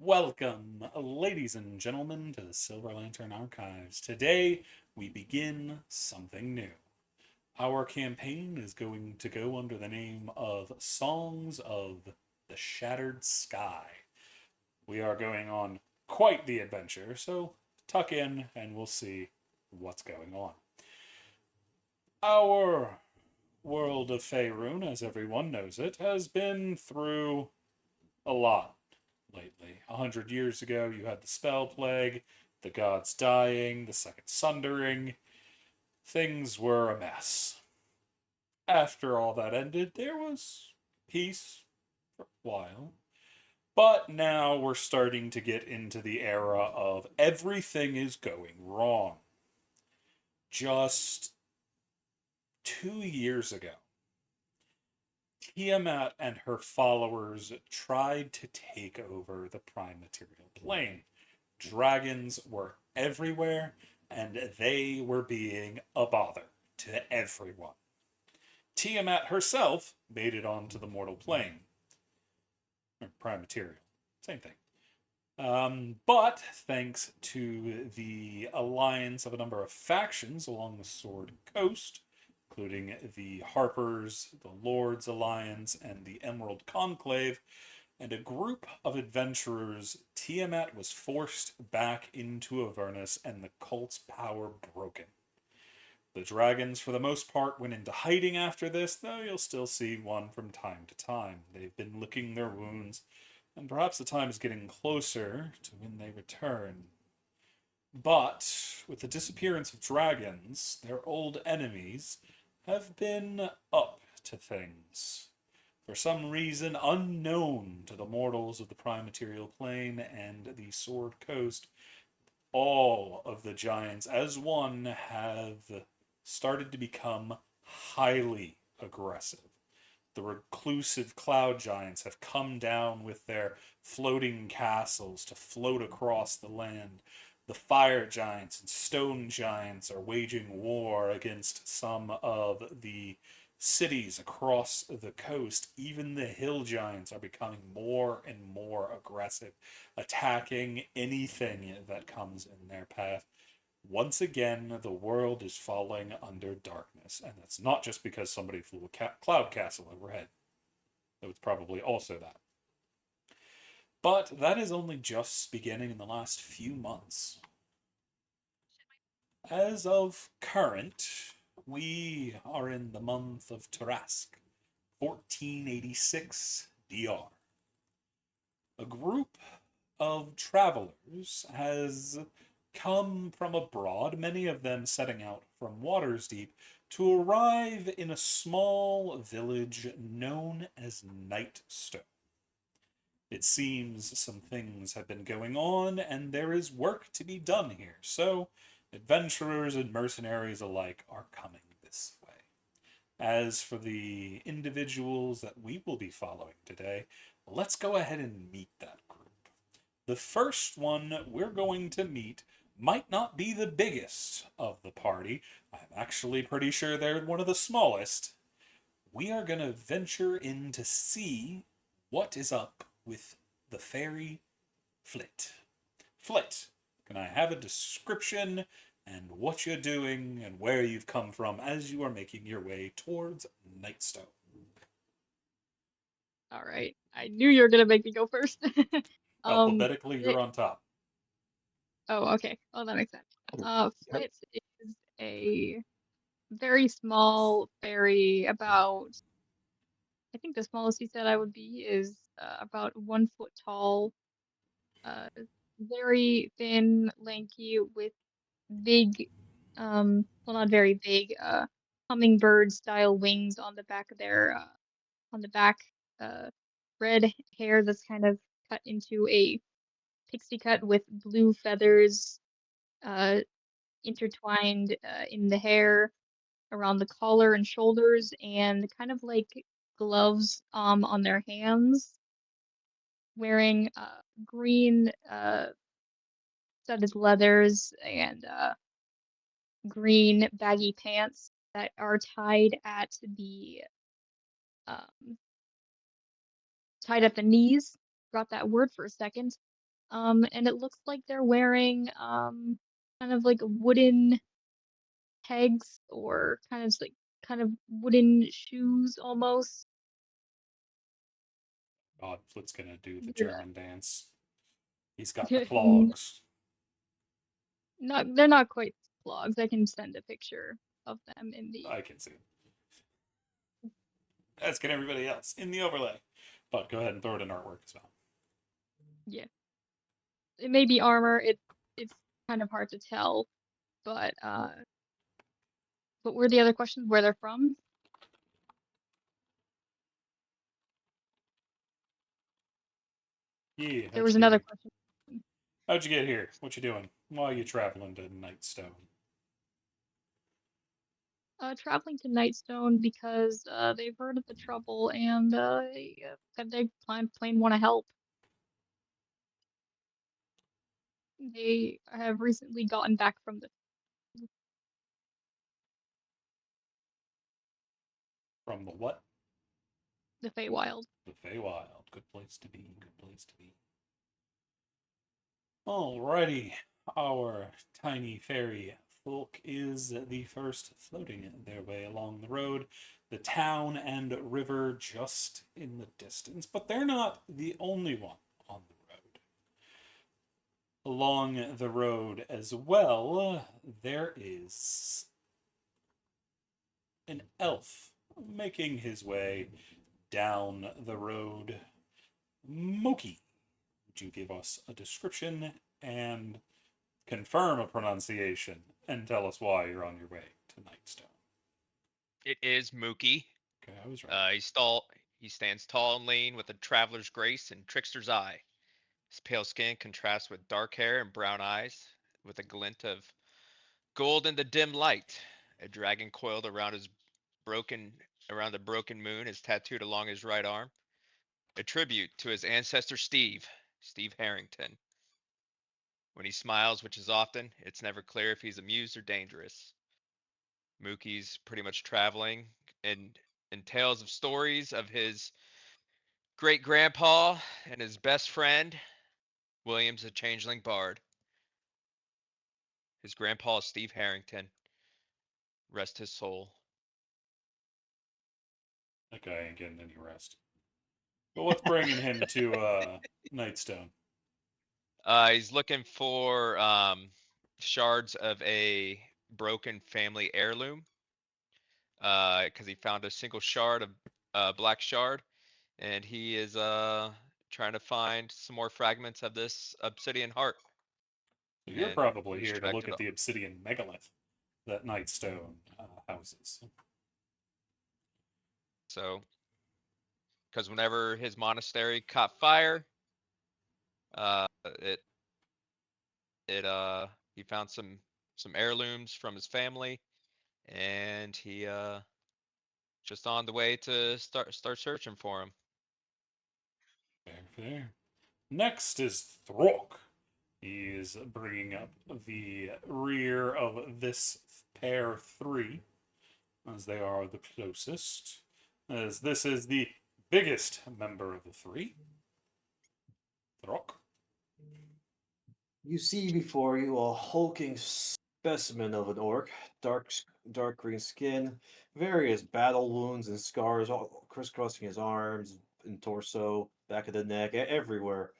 Welcome, ladies and gentlemen, to the Silver Lantern Archives. Today, we begin something new. Our campaign is going to go under the name of Songs of the Shattered Sky. We are going on quite the adventure, so tuck in and we'll see what's going on. Our world of Faerun, as everyone knows it, has been through a lot lately. 100 years ago, you had the Spell Plague, the gods dying, the Second Sundering. Things were a mess. After all that ended, there was peace for a while. But now we're starting to get into the era of everything is going wrong. Just 2 years ago, Tiamat and her followers tried to take over the prime material plane. Dragons were everywhere, and they were being a bother to everyone. Tiamat herself made it onto the mortal plane, or prime material, same thing. But thanks to the alliance of a number of factions along the Sword Coast, including the Harpers, the Lords Alliance, and the Emerald Conclave, and a group of adventurers, Tiamat was forced back into Avernus and the cult's power broken. The dragons, for the most part, went into hiding after this, though you'll still see one from time to time. They've been licking their wounds, and perhaps the time is getting closer to when they return. But with the disappearance of dragons, their old enemies have been up to things. For some reason unknown to the mortals of the prime material plane and the Sword Coast, all of the giants as one have started to become highly aggressive. The reclusive cloud giants have come down with their floating castles to float across the land. The fire giants and stone giants are waging war against some of the cities across the coast. Even the hill giants are becoming more and more aggressive, attacking anything that comes in their path. Once again, the world is falling under darkness, and that's not just because somebody flew a cloud castle overhead. It was probably also that. But that is only just beginning in the last few months. As of current, we are in the month of Tarask, 1486 DR. A group of travelers has come from abroad, many of them setting out from Watersdeep, to arrive in a small village known as Nightstone. It seems some things have been going on, and there is work to be done here, so adventurers and mercenaries alike are coming this way. As for the individuals that we will be following today, let's go ahead and meet that group. The first one we're going to meet might not be the biggest of the party. I'm actually pretty sure they're one of the smallest. We are going to venture in to see what is up with the fairy Flit. Flit, can I have a description and what you're doing and where you've come from as you are making your way towards Nightstone? All right. I knew you were gonna make me go first. Um, Alphabetically, you're Flit. on top. Oh, okay. Oh, that makes sense. Yep. Flit is a very small fairy. I think the smallest he said I would be is about 1 foot tall. Uh, very thin, lanky, with big, well, not very big, hummingbird style wings on the back of their, on the back, uh, red hair that's kind of cut into a pixie cut with blue feathers uh, intertwined in the hair around the collar and shoulders, and kind of like gloves on their hands, wearing green studded leathers and green baggy pants that are um, tied at the knees. Got that word for a second. And it looks like they're wearing kind of like wooden pegs or kind of wooden shoes almost. God, Flit's gonna do the Yeah. German dance. He's got the clogs. Not they're not quite clogs. I can send a picture of them in the I can see. As can everybody else in the overlay. But go ahead and throw it in artwork as well. yeah. It may be armor. It's kind of hard to tell, but what were the other questions? Where they're from? Yeah, There how'd was you get another here? question. How'd you get here? What you doing? Why are you traveling to Nightstone? Traveling to Nightstone because they've heard of the trouble and said they plain want to help. They have recently gotten back from From the what? the Feywild. The Feywild. Good place to be. Good place to be. Alrighty. Our tiny fairy folk is the first floating their way along the road. The town and river just in the distance, but they're not the only one on the road. Along the road as well, there is an elf making his way down the road. Moki, would you give us a description and confirm a pronunciation and tell us why you're on your way to Nightstone? It is Mookie. Okay, I was right. He's tall. He stands tall and lean with a traveler's grace and trickster's eye. His pale skin contrasts with dark hair and brown eyes, with a glint of gold in the dim light. A dragon coiled around the broken moon is tattooed along his right arm, a tribute to his ancestor Steve Harrington. When he smiles, which is often, it's never clear if he's amused or dangerous. Mookie's pretty much traveling in tales of stories of his great grandpa and his best friend, Williams the Changeling Bard. His grandpa is Steve Harrington. Rest his soul. That guy ain't getting any rest. But what's bringing him to Nightstone? He's looking for shards of a broken family heirloom because he found a single shard of black shard, and he is trying to find some more fragments of this obsidian heart. So you're And probably he's here to tracked look it at all. the obsidian megalith that Nightstone houses. So, because whenever his monastery caught fire, uh, it it he found some heirlooms from his family, and he just on the way to start searching for him. Fair, fair. Next is Throk. He is bringing up the rear of this pair three, as they are the closest, as this is the biggest member of the three. Throk. You see before you a hulking specimen of an orc, dark green skin, various battle wounds and scars all crisscrossing his arms and torso, back of the neck, everywhere.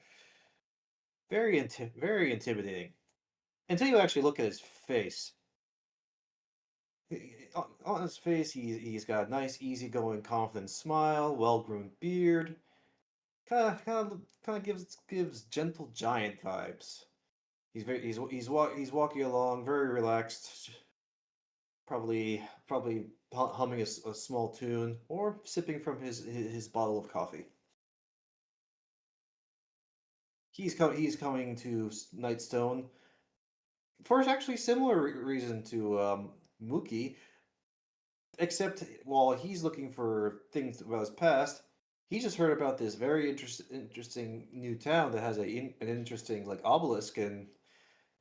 Very intimidating. Until you actually look at his face. On his face, he's got a nice, easygoing, confident smile, well-groomed beard. Kind of gives gentle giant vibes. He's walking along very relaxed, probably humming a small tune or sipping from his bottle of coffee. He's coming to Nightstone for actually similar reason to Mookie, except while he's looking for things about his past, he just heard about this very interesting new town that has an interesting like obelisk, and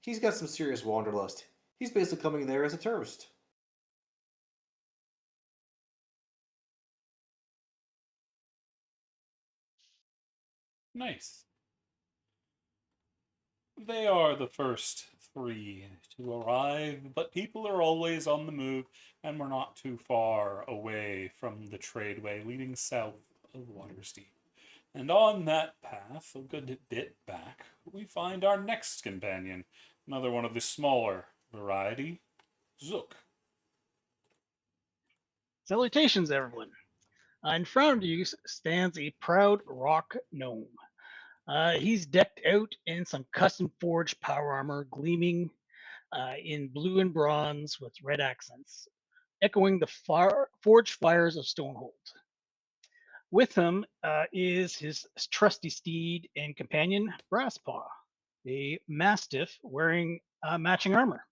he's got some serious wanderlust. He's basically coming there as a tourist. Nice. They are the first 3 to arrive, but people are always on the move, and we're not too far away from the tradeway leading south of Watersteep. And on that path, a good bit back, we find our next companion, another one of the smaller variety, Zook. Salutations, everyone. In front of you stands a proud rock gnome. He's decked out in some custom forged power armor, gleaming in blue and bronze with red accents, echoing the forged fires of Stonehold. With him is his trusty steed and companion, Brasspaw, a mastiff wearing matching armor.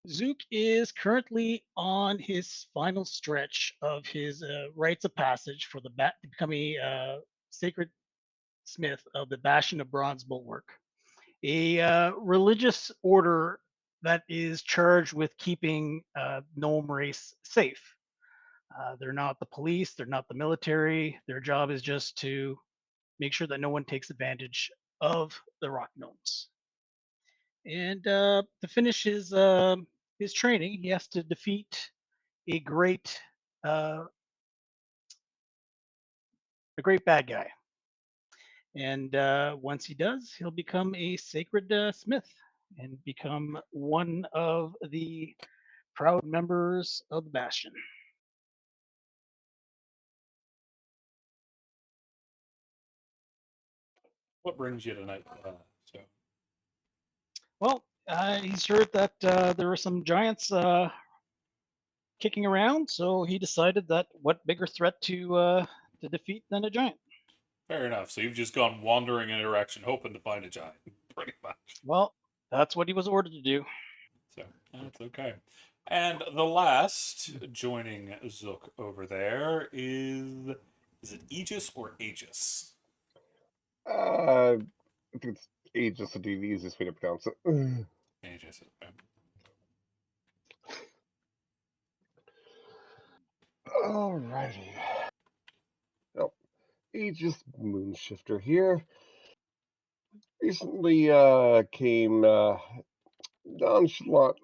Zook is currently on his final stretch of his rites of passage for to become a sacred smith of the Bastion of Bronze Bulwark, a religious order that is charged with keeping gnome race safe. They're not the police, they're not the military. Their job is just to make sure that no one takes advantage of the rock gnomes. And to finish his training, he has to defeat a great uh, bad guy. And once he does, he'll become a sacred smith and become one of the proud members of the Bastion. What brings you tonight? So, Well, he's heard that there were some giants kicking around, so he decided that what bigger threat to defeat than a giant. fair enough. So you've just gone wandering in a direction, hoping to find a giant, pretty much. Well, that's what he was ordered to do. So that's okay. And the last joining Zook over there is it Aegis or Aegis? I think it's Aegis would be the easiest way to pronounce it. Aegis. Okay. Alrighty. Oh, Aegis Moonshifter here. Recently came nonchalant,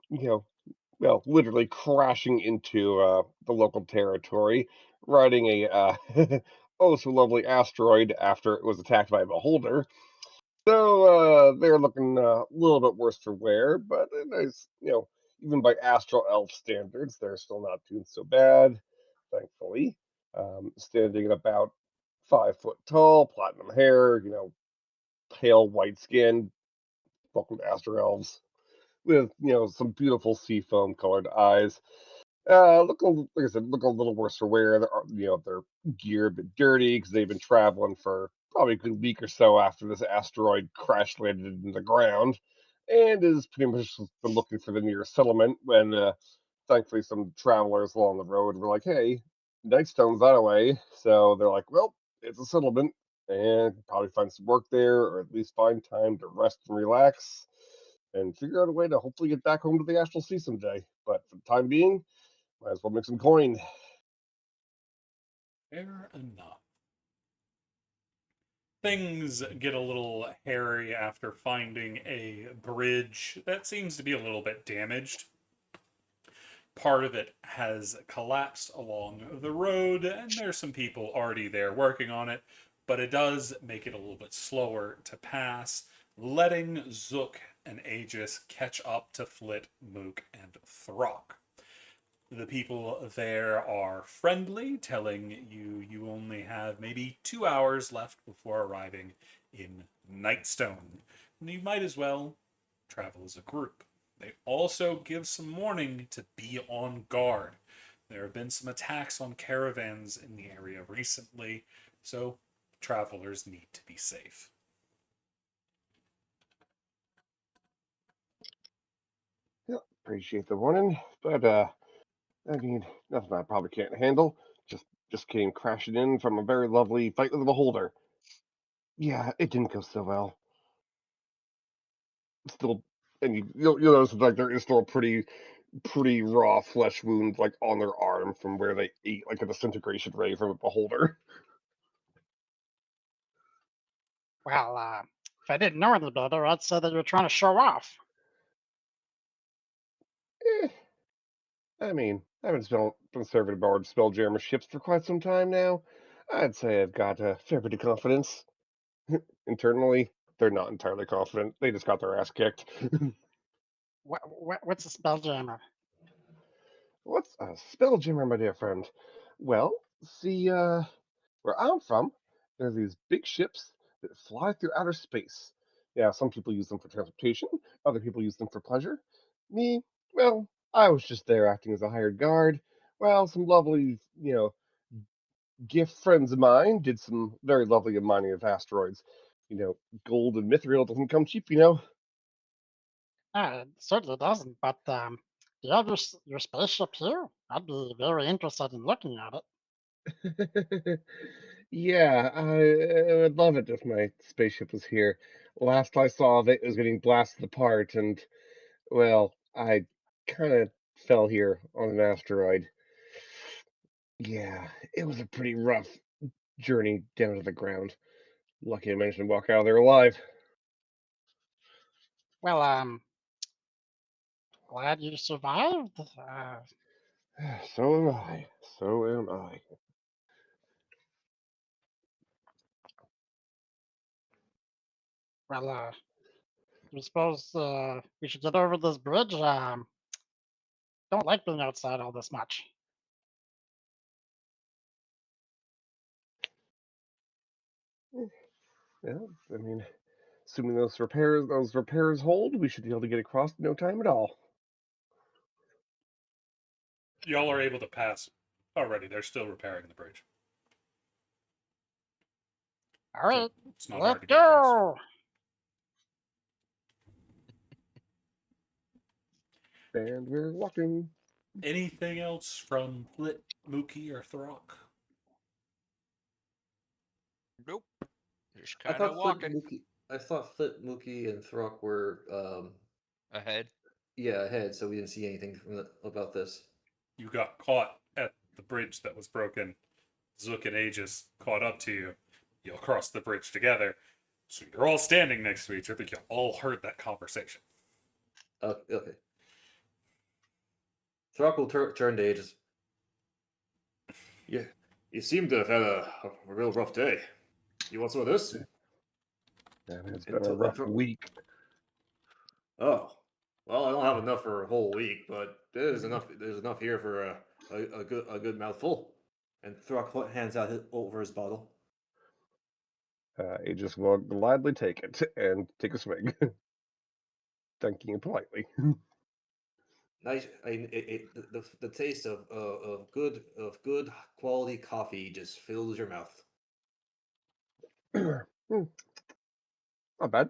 well, literally crashing into the local territory, riding a oh so lovely asteroid after it was attacked by a beholder. So they're looking a little bit worse for wear, but nice, even by Astral Elf standards, they're still not doing so bad, thankfully. Standing at about 5 foot tall, platinum hair, pale white skin. Welcome to Astral Elves, with some beautiful seafoam colored eyes. Like I said, look a little worse for wear. Their gear a bit dirty because they've been traveling for probably a good week or so after this asteroid crash landed in the ground, and is pretty much been looking for the nearest settlement when, thankfully, some travelers along the road were like, "Hey, Nightstone's that away," so they're like, "Well, it's a settlement, and probably find some work there, or at least find time to rest and relax." And figure out a way to hopefully get back home to the Astral Sea someday. But for the time being, might as well make some coin. Fair enough. Things get a little hairy after finding a bridge that seems to be a little bit damaged. Part of it has collapsed along the road, and there's some people already there working on it, but it does make it a little bit slower to pass, letting Zook and Aegis catch up to Flit, Mook, and Throck. The people there are friendly, telling you only have maybe 2 hours left before arriving in Nightstone. And you might as well travel as a group. They also give some warning to be on guard. There have been some attacks on caravans in the area recently, so travelers need to be safe. Yep, appreciate the warning, but I mean, nothing I probably can't handle. Just came crashing in from a very lovely fight with a beholder. Yeah, it didn't go so well. Still, and you'll notice like there is still a pretty raw flesh wound like on their arm from where they ate like a disintegration ray from a beholder. Well, If I didn't know any better, I'd say that you're trying to show off. Eh, I mean, I've been serving aboard Spelljammer ships for quite some time now. I'd say I've got a fair bit of confidence. Internally, they're not entirely confident. They just got their ass kicked. What's a spelljammer? What's a Spelljammer, my dear friend? Well, see, where I'm from, there's these big ships that fly through outer space. Yeah, some people use them for transportation, other people use them for pleasure. Me, well, I was just there acting as a hired guard, while some lovely, gift friends of mine did some very lovely mining of asteroids. Gold and mithril doesn't come cheap. It certainly doesn't, but do you have your spaceship here? I'd be very interested in looking at it. Yeah, I would love it if my spaceship was here. Last I saw of it, it was getting blasted apart, and, well, I kind of fell here on an asteroid. Yeah, it was a pretty rough journey down to the ground. Lucky I managed to walk out of there alive. Well, glad you survived. So am I. So am I. Well, we suppose we should get over this bridge. Don't like being outside all this much. Yeah, I mean, assuming those repairs hold, we should be able to get across in no time at all. Y'all are able to pass already. They're still repairing the bridge. All right, It's not hard let's to get across. go. And we're walking. Anything else from Flit, Mookie, or Throck? Nope. Just I kind of thought walking Flit, Mookie, and Throck were ahead. ahead, so we didn't see anything about this. You got caught at the bridge that was broken. Zook and Aegis caught up to you. You'll cross the bridge together. So you're all standing next to each other. You all heard that conversation. Okay. Throck will turn to Aegis. Yeah, you seem to have had a real rough day. You want some of this? And it's been a rough week. Oh, well, I don't have enough for a whole week, but there's enough. There's enough here for a good mouthful. And Throck hands out over his bottle. Aegis will gladly take it and take a swig, thanking him politely. Nice. The taste of good quality coffee just fills your mouth. Not bad.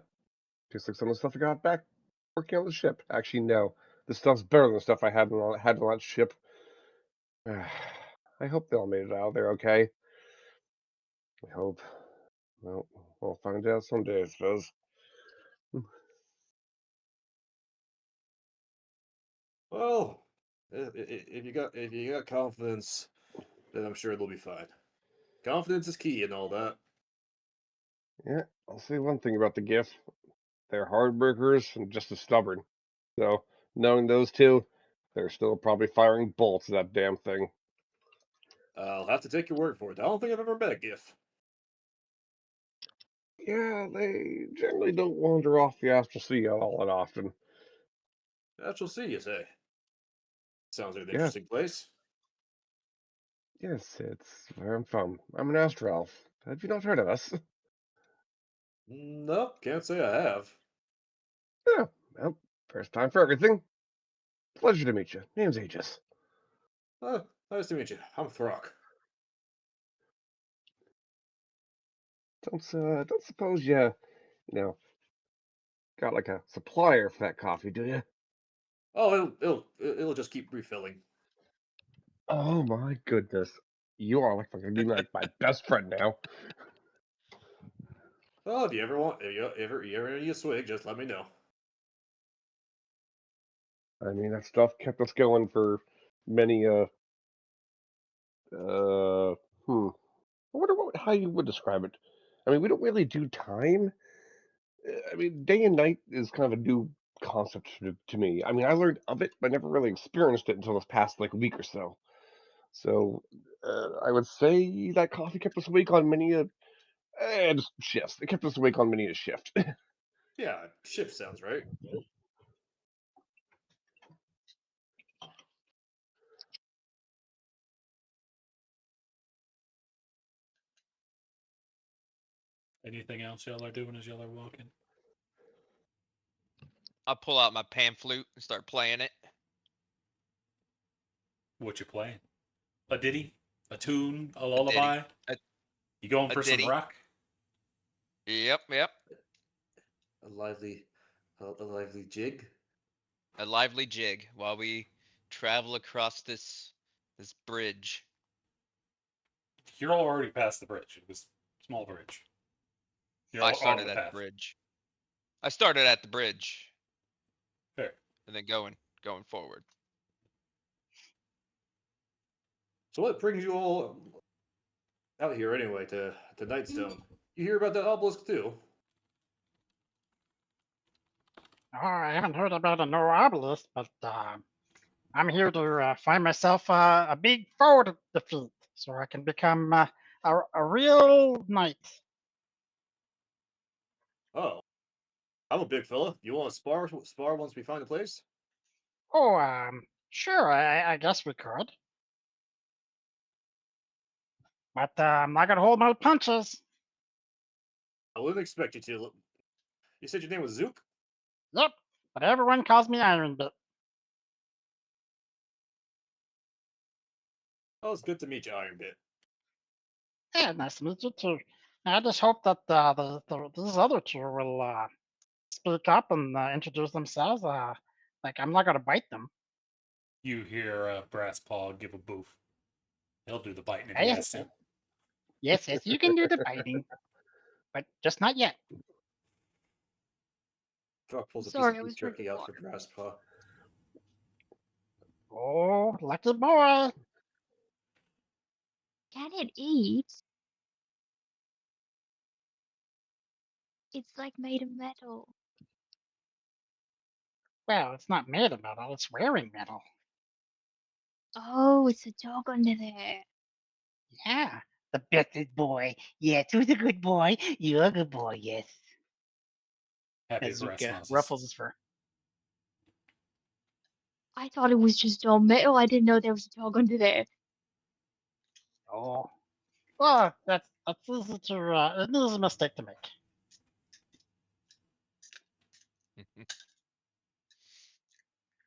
Tastes like some of the stuff I got back working on the ship. Actually, no. This stuff's better than the stuff I had on that ship. I hope they all made it out of there okay. I hope. Well, we'll find out someday, I suppose. Well, if you got confidence, then I'm sure it'll be fine. Confidence is key and all that. Yeah, I'll say one thing about the GIF. They're hard workers and just as stubborn. So, knowing those two, they're still probably firing bolts at that damn thing. I'll have to take your word for it. I don't think I've ever met a GIF. Yeah, they generally don't wander off the astral sea all that often. Natural Sea, you say? Sounds like an Yeah. interesting place. Yes, it's where I'm from. I'm an astral elf. Have you not heard of us? Nope, can't say I have. Yeah, well, first time for everything. Pleasure to meet you. Name's Aegis. Nice to meet you. I'm Throck. Don't suppose you got like a supplier for that coffee, do you? Oh, it'll just keep refilling. Oh my goodness. You are like gonna be like my best friend now. Well, if you ever need a swig, just let me know. I mean, that stuff kept us going for many I wonder how you would describe it. I mean, we don't really do time. I mean, day and night is kind of a new concept to me. I mean, I learned of it, but never really experienced it until this past like week or so. So I would say that coffee kept us awake on many a just shifts. It kept us awake on many a shift. Yeah, shift sounds right. Anything else y'all are doing as y'all are walking? I'll pull out my pan flute and start playing it. What you playing? A ditty? A tune? A ditty. lullaby? A- You going a for some ditty. rock? Yep. A lively jig. A lively jig while we travel across this bridge. You're already past the bridge. It was a small bridge. You're I on started the at the path. bridge. I started at the bridge Fair. and then going forward. So what brings you all out here anyway to Nightstone? You hear about that obelisk too? Oh, I haven't heard about a no obelisk, but I'm here to find myself a big foe to defeat, so I can become a real knight. Oh, I'm a big fella. You want to spar once we find a place? Oh, sure, I guess we could. But I'm not gonna hold my punches. I wouldn't expect you to. You said your name was Zook? Yep, but everyone calls me Iron Bit. Oh, it's good to meet you, Iron Bit. Yeah, nice to meet you too. I just hope that these other two will speak up and introduce themselves. Like I'm not gonna bite them. You hear Brass Paw give a boof. He'll do the biting if Hey, he has to. yes, you can do the biting, but just not yet. Doc pulls a Sorry, piece I of was beef jerky drinking out for water. Grasspaw. Oh, lucky boy. Can it eat? It's like made of metal. Well, it's not made of metal, it's wearing metal. Oh, it's a dog under there. Yeah, the good boy. Yes, who's a good boy? You're a good boy, yes. Happy As breast Zuka noses. ruffles his fur. I thought it was just all metal. I didn't know there was a dog under there. Oh. Well, that's easy to, it is a mistake to make.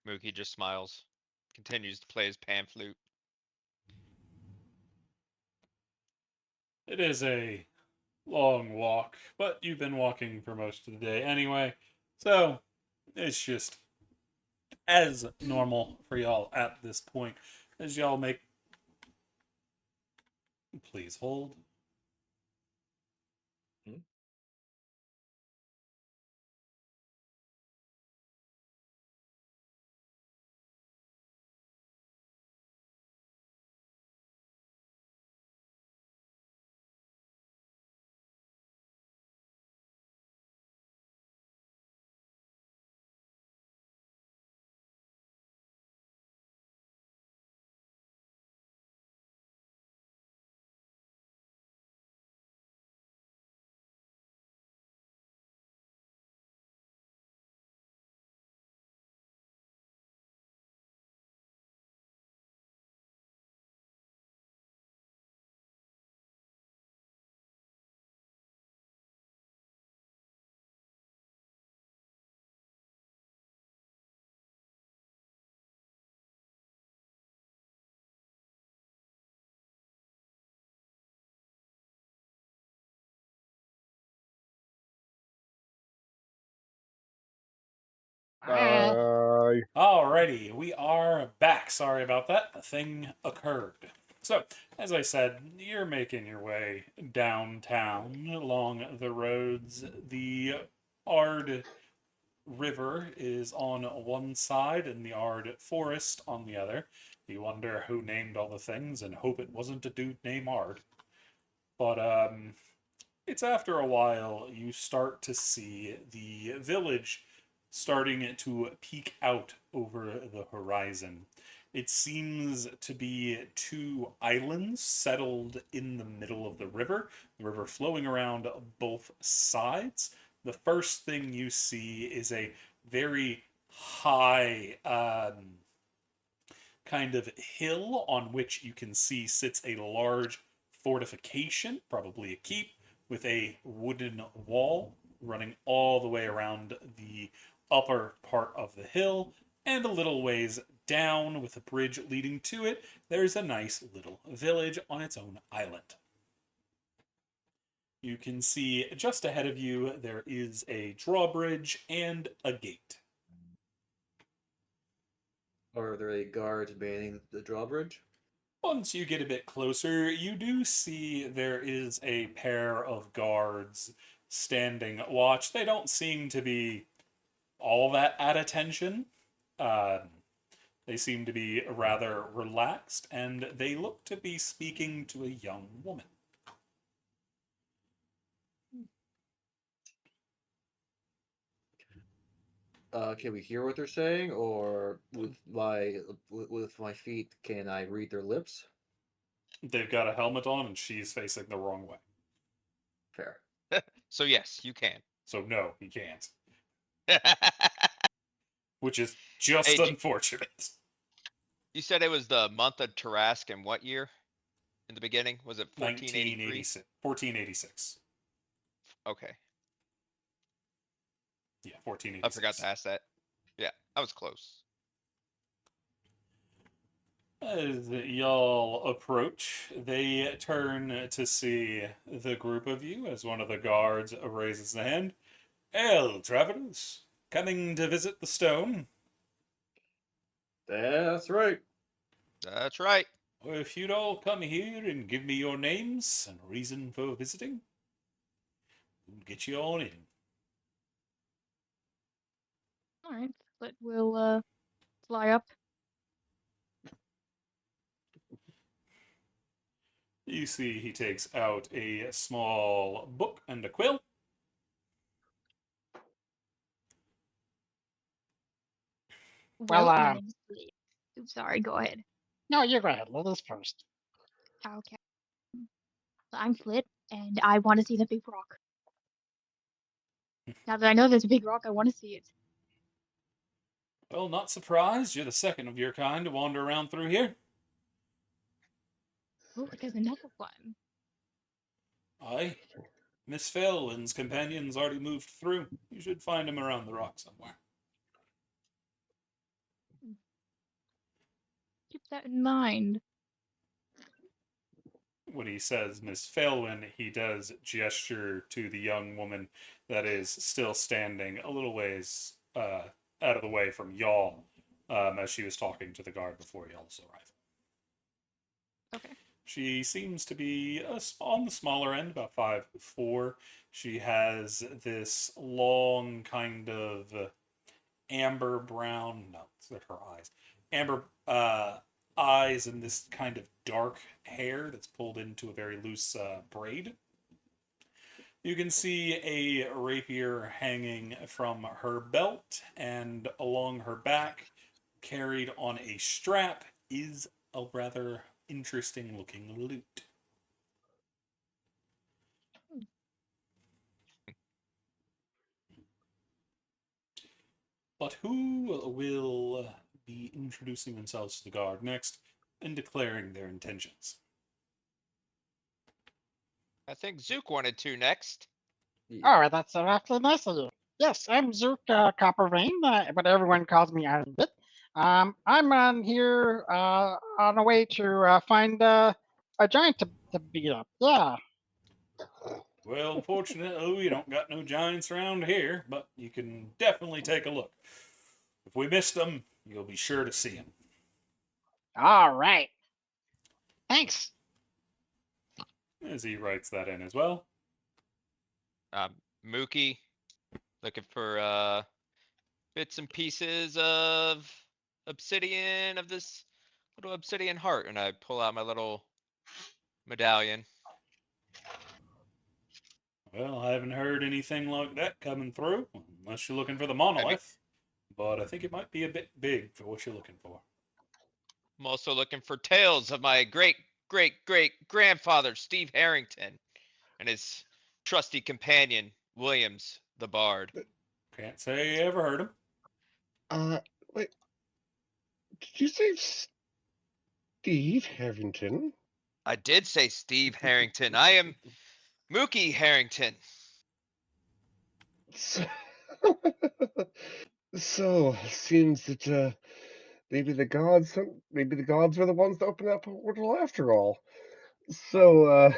Mookie just smiles, continues to play his pan flute. It is a long walk, but you've been walking for most of the day anyway, so it's just as normal for y'all at this point as y'all make. Please hold. Bye. Alrighty, we are back. Sorry about that. A thing occurred. So, as I said, you're making your way downtown along the roads. The Ard River is on one side and the Ard Forest on the other. You wonder who named all the things and hope it wasn't a dude named Ard. But, It's after a while you start to see the village starting to peek out over the horizon. It seems to be two islands settled in the middle of the river flowing around both sides. The first thing you see is a very high kind of hill on which you can see sits a large fortification, probably a keep, with a wooden wall running all the way around the upper part of the hill, and a little ways down with a bridge leading to it, there's a nice little village on its own island. You can see just ahead of you there is a drawbridge and a gate. Are there any guards manning the drawbridge? Once you get a bit closer, you do see there is a pair of guards standing watch. They don't seem to be all that at attention. They seem to be rather relaxed, and they look to be speaking to a young woman. Can we hear what they're saying, or with my feet, can I read their lips? They've got a helmet on, and she's facing the wrong way. Fair. So yes, you can. So no, he can't. Which is just Hey, unfortunate. you said it was the month of Tarask in what year? In the beginning? Was it 1483? 1986. 1486. Okay. Yeah, 1486. I forgot to ask that. Yeah, I was close. As y'all approach, they turn to see the group of you as one of the guards raises a hand. Hail, travelers! Coming to visit the stone? That's right. That's right. Or if you'd all come here and give me your names and reason for visiting, we'll get you all in. Alright, but we'll fly up. You see he takes out a small book and a quill. Well, My name's Fleet. Oops, sorry, go ahead. No, you go ahead. Let us first. Okay. I'm Flit, and I want to see the big rock. Now that I know there's a big rock, I want to see it. Well, not surprised. You're the second of your kind to wander around through here. Oh, there's another one. Aye. Miss Felwyn's companions already moved through. You should find him around the rock somewhere. Keep that in mind. When he says Miss Felwyn, he does gesture to the young woman that is still standing a little ways out of the way from y'all, as she was talking to the guard before y'all's arrival. Okay. She seems to be on the smaller end, about 5'4". She has this long kind of amber brown. No, they're her eyes. Amber eyes and this kind of dark hair that's pulled into a very loose braid. You can see a rapier hanging from her belt, and along her back, carried on a strap, is a rather interesting looking lute. But who will be introducing themselves to the guard next and declaring their intentions? I think Zook wanted to next. All right, that's awfully nice of you. Yes, I'm Zook Coppervein, but everyone calls me Iron Bit. I'm on here on a way to find a giant to beat up. Yeah. Well, unfortunately, we don't got no giants around here, but you can definitely take a look. If we missed them, you'll be sure to see them. All right. Thanks. As he writes that in as well. Mookie, looking for bits and pieces of obsidian of this little obsidian heart, and I pull out my little medallion. Well, I haven't heard anything like that coming through, unless you're looking for the monolith. But I think it might be a bit big for what you're looking for. I'm also looking for tales of my great grandfather, Steve Harrington, and his trusty companion, Williams the Bard. Can't say I ever heard him. Wait, did you say Steve Harrington? I did say Steve Harrington. I am Mookie Harrington. So, so seems that maybe the gods were the ones that opened up a portal after all. So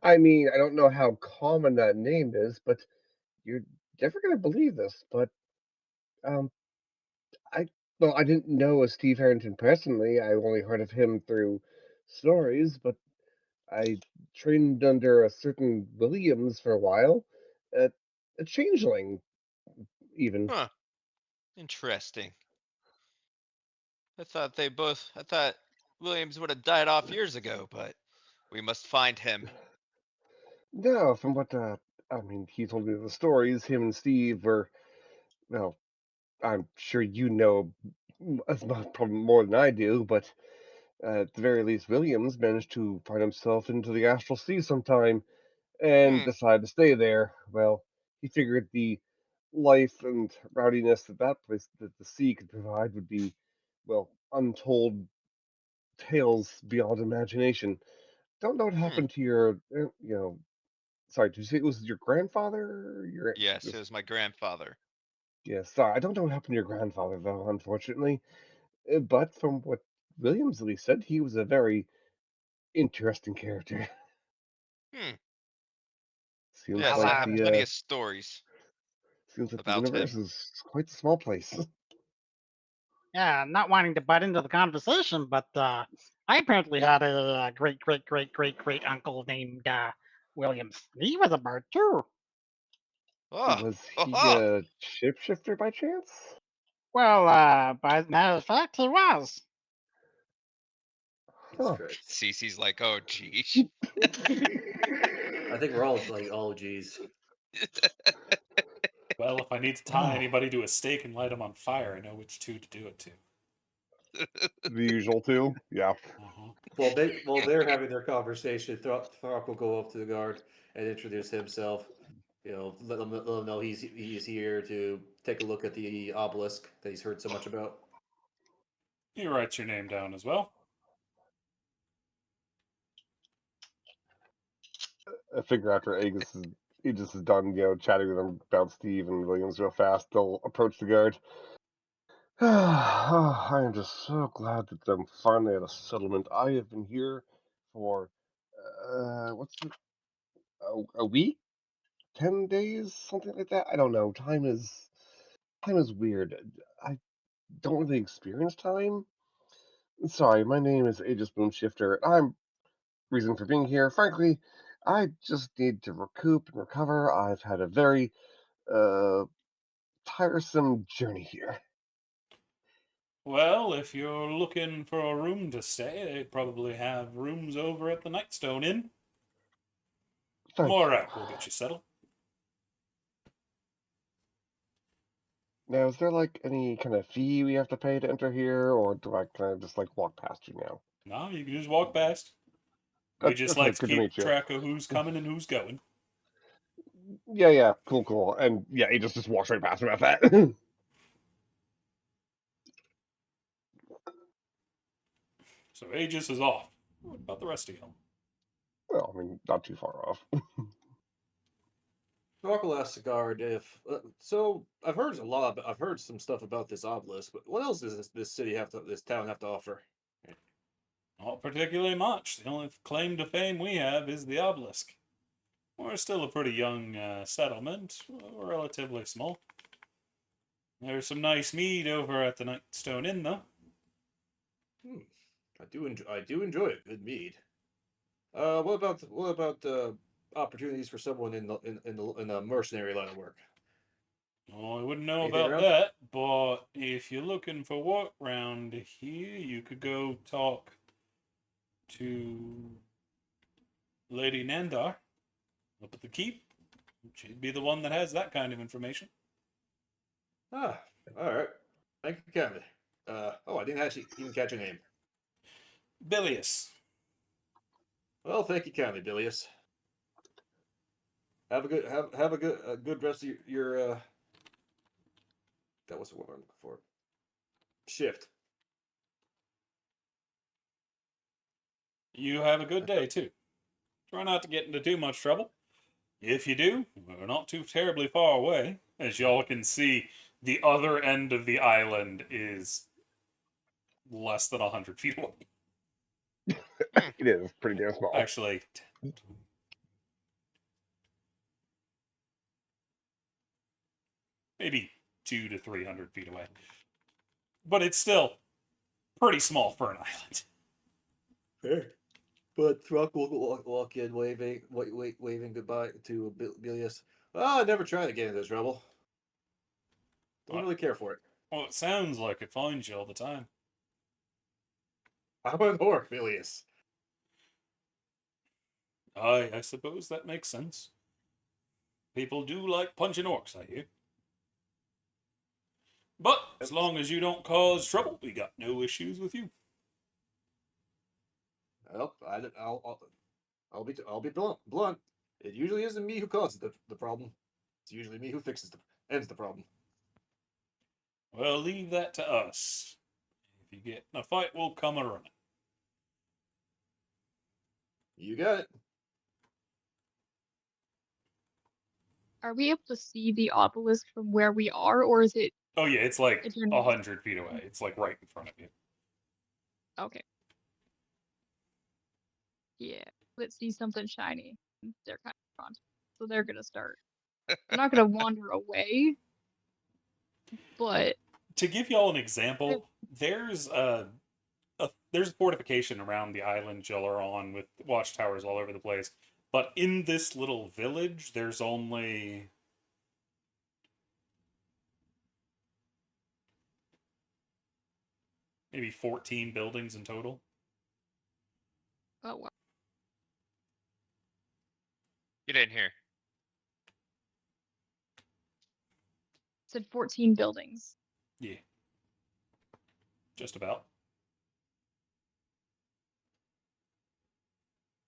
I mean, I don't know how common that name is, but you're never gonna believe this, but um I well, I didn't know a Steve Harrington personally. I only heard of him through stories, but I trained under a certain Williams for a while, a, a changeling even. Huh. Interesting. I thought Williams would have died off years ago, but we must find him. No, from what I mean, he told me the stories. Him and Steve were, well, I'm sure you know as much, probably more than I do, but at the very least, Williams managed to find himself into the astral sea sometime and Hmm. decided to stay there. Well, he figured the life and rowdiness that that the sea could provide would be, well, untold tales beyond imagination. Don't know what Hmm. happened to your, sorry, did you say it was your grandfather? Yes, it was my grandfather. Yeah, sorry, I don't know what happened to your grandfather though, unfortunately. But from what Williams at least said, he was a very interesting character. Hmm. Seems Yes, Well, I like have the plenty of stories about universe him. is quite a small place. yeah, not wanting to butt into the conversation, but I apparently had a great uncle named Williams. He was a bird too. Oh, Was oh, he oh. a shapeshifter by chance? Well, by matter of fact, he was. Jesus Huh. Christ. Cece's like, oh, geez. I think we're all like, oh, geez. Well, if I need to tie anybody to a stake and light them on fire, I know which two to do it to. The usual two? Yeah. Uh-huh. While they're having their conversation, Throck will go up to the guard and introduce himself. You know, let them know he's here to take a look at the obelisk that he's heard so much about. You write your name down as well. I figure after Aegis is done, chatting with them about Steve and Williams real fast, they'll approach the guard. I am just so glad that I'm finally at a settlement. I have been here for a week, 10 days, something like that. I don't know. Time is weird. I don't really experience time. Sorry, my name is Aegis Moonshifter. I'm reason for being here. Frankly, I just need to recoup and recover. I've had a very uh tiresome journey here. Well, if you're looking for a room to stay, they probably have rooms over at the Nightstone Inn. Thank you. Morak will get you settled. Now, is there like any kind of fee we have to pay to enter here, or do I kind of just like walk past you now? No, you can just walk past. We just Okay, like to good to keep meet you. track of who's coming and who's going. Yeah, cool. And yeah, he just walks right past me about that. So Aegis is off. What about the rest of you? Well, I mean, not too far off. Throck will ask the guard if. So I've heard a lot. I've heard some stuff about this obelisk, but what else does this town have to offer? Not particularly much. The only claim to fame we have is the obelisk. We're still a pretty young settlement, relatively small. There's some nice mead over at the Nightstone Inn, though. I do enjoy it. Good mead. What about opportunities for someone in the mercenary line of work? Oh, I wouldn't know Anything about around? that, but if you're looking for work round here, you could go talk to Lady Nandar. Up at the keep, she'd be the one that has that kind of information. Ah, all right. Thank you kindly. Oh, I didn't actually even catch your name. Bilius. Well, thank you kindly, Bilius. Have a good rest of your that was the word I'm looking for. Shift. You have a good day, too. Try not to get into too much trouble. If you do, we're not too terribly far away. As y'all can see, the other end of the island is less than 100 feet away. It is pretty damn small. Actually, maybe 200 to 300 feet away. But it's still pretty small for an island. Fair. But Thruck will walk in waving goodbye to Bilius. Oh, I never tried to get into trouble. Don't What? really care for it. Well, it sounds like it finds you all the time. I'm an orc, Bilius. I suppose that makes sense. People do like punching orcs, I hear. But as long as you don't cause trouble, we got no issues with you. Well, I'll be blunt. It usually isn't me who causes the problem. It's usually me who ends the problem. Well, leave that to us. If you get in a fight, we'll come a running. You got it. Are we able to see the obelisk from where we are, or is it Oh yeah, it's like If you're 100 feet away. It's like right in front of you. okay? Yeah, let's see something shiny. They're kind of front, so they're gonna start. They're not gonna wander away, but To give y'all an example, there's there's a fortification around the island y'all are on with watchtowers all over the place. But in this little village, there's only maybe 14 buildings in total. oh well. Get in here. Said 14 buildings. Yeah. Just about.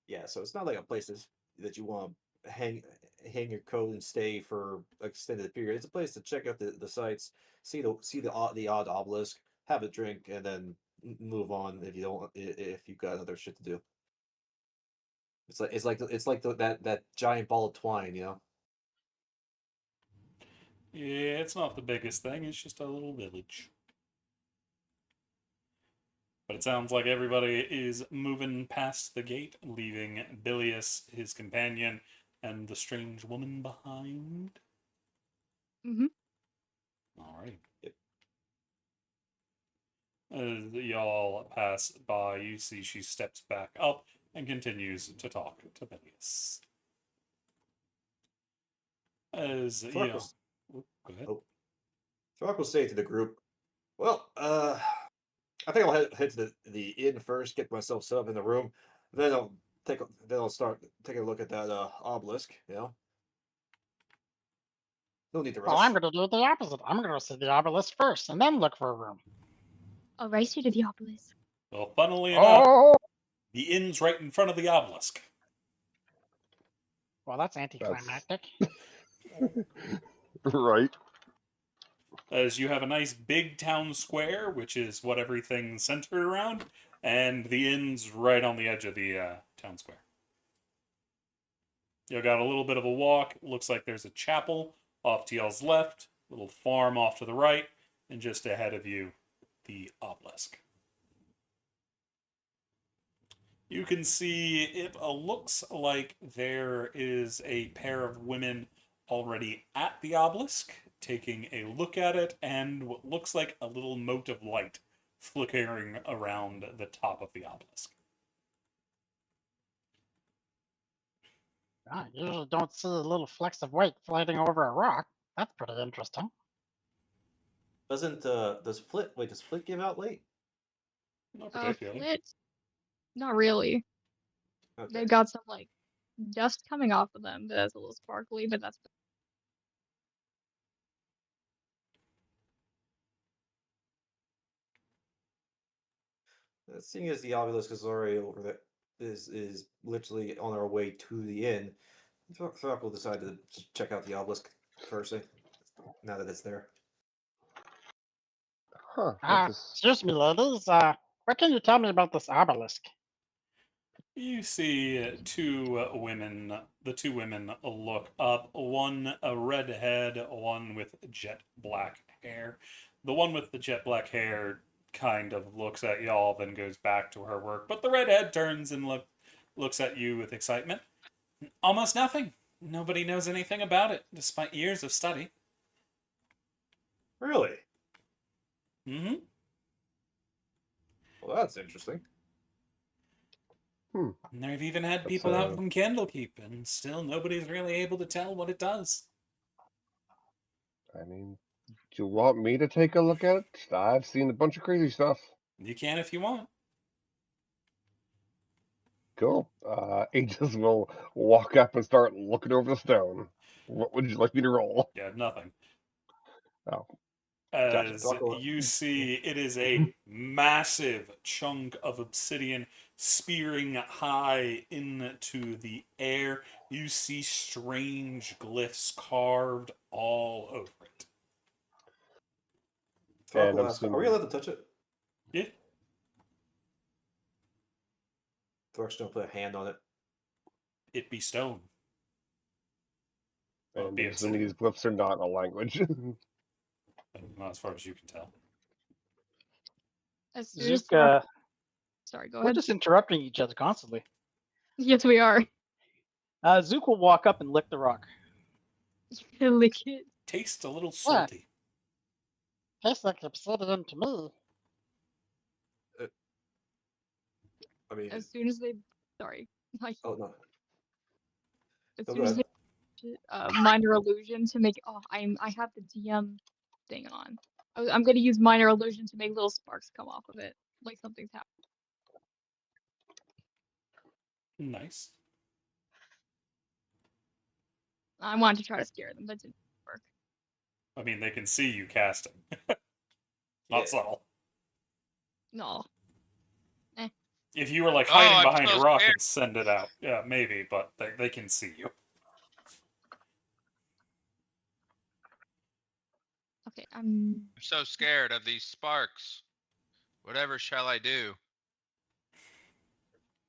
Yeah, so it's not like a place that you want to hang your coat and stay for extended period. It's a place to check out the sites, see the odd obelisk, have a drink, and then move on if you've got other shit to do. It's like that giant ball of twine, you know. Yeah, it's not the biggest thing. It's just a little village. But it sounds like everybody is moving past the gate, leaving Bilius, his companion, and the strange woman behind. Mhm. Alright. Yep. As y'all pass by, you see she steps back up and continues to talk to Bilius. As you know, go ahead. Throck will say to the group, "Well, I think I'll head to the inn first, get myself set up in the room. Then I'll start taking a look at that obelisk. You know, no need to rush." Well, I'm going to do the opposite. I'm going to see the obelisk first and then look for a room. I'll race you to the obelisk. Well, funnily enough, Oh, the inn's right in front of the obelisk. well, that's anticlimactic. Right. As you have a nice big town square, which is what everything's centered around, and the inn's right on the edge of the town square. You got a little bit of a walk. Looks like there's a chapel off to y'all's left, a little farm off to the right, and just ahead of you, the obelisk. You can see it looks like there is a pair of women already at the obelisk, taking a look at it, and what looks like a little mote of light flickering around the top of the obelisk. I usually don't see little flecks of white floating over a rock. That's pretty interesting. Does Flit give out late? Not particularly. Flit? Not really. Okay. They've got some like dust coming off of them that's a little sparkly, but that's Seeing as the obelisk is already over there, is literally on our way to the inn, Throck will decide to check out the obelisk first thing, now that it's there. Huh. What this... Excuse me, ladies. What can you tell me about this obelisk? You see two women. The two women look up. One a redhead, one with jet black hair. The one with the jet black hair kind of looks at y'all, then goes back to her work. But the redhead turns and looks at you with excitement. Almost nothing. Nobody knows anything about it, despite years of study. Really? Mm-hmm. Well, that's interesting. And they've even had That's, people out from Candlekeep, and still nobody's really able to tell what it does. I mean, do you want me to take a look at it? I've seen a bunch of crazy stuff. You can if you want. Cool. Aegis will walk up and start looking over the stone. What would you like me to roll? Yeah, nothing. Oh. As Gotcha. you see, it is a massive chunk of obsidian spearing high into the air. You see strange glyphs carved all over it. Throck And will I'm ask, are we assuming- allowed to touch it? Yeah. Throck's gonna put a hand on it. It be stone. Well, And be I'm assuming obsidian. these glyphs are not a language. Not as far as you can tell. as soon as Throck- Zook, Sorry, go we're ahead. just interrupting each other constantly. Yes, we are. Zook will walk up and lick the rock. Lick it. Tastes a little salty. Tastes like obsidian to me. I mean, As soon as they, sorry, like oh no. as Oh, soon go as they minor illusion to make. Oh, I have the DM thing on. I'm gonna use minor illusion to make little sparks come off of it, like something's happening. Nice. I wanted to try to scare them, but it didn't work. I mean, they can see you casting. Not Yeah. subtle. No. If you were like Oh, hiding I'm behind so a rock scared. and send it out, yeah, maybe, but they can see you. Okay, I'm so scared of these sparks. Whatever shall I do?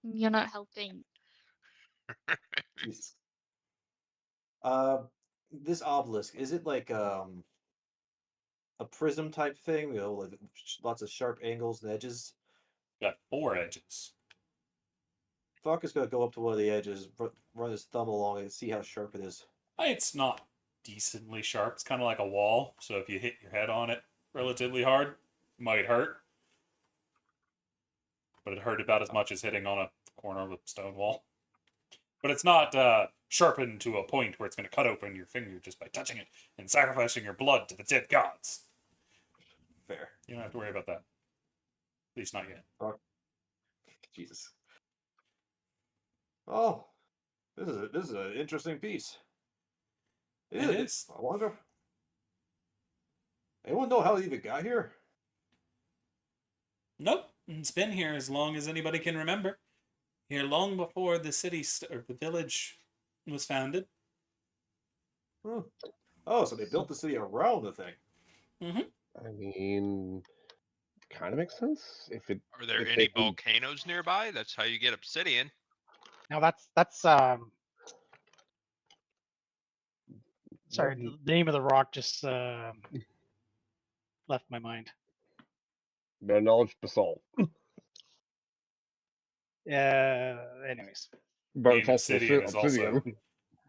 you're not helping. Jesus. This obelisk, is it like a prism type thing? You know, like lots of sharp angles and edges. Got 4 edges. Throck is gonna go up to one of the edges, run his thumb along it, and see how sharp it is. It's not decently sharp. It's kind of like a wall, so if you hit your head on it relatively hard, it might hurt. But it hurt about as much as hitting on a corner of a stone wall. But it's not sharpened to a point where it's going to cut open your finger just by touching it and sacrificing your blood to the dead gods. Fair. You don't have to worry about that. At least not yet. Jesus. Oh, this is an interesting piece. It is. I wonder. Anyone know how it even got here? Nope. It's been here as long as anybody can remember. Here long before the city or the village was founded. Hmm. Oh, so they built the city around the thing. I mean, kind of makes sense. If it Are there if any they can- volcanoes nearby? That's how you get obsidian. Now that's sorry, Well, the name of the rock just left my mind. no knowledge basalt, Anyways. but Being it's also obsidian is obsidian.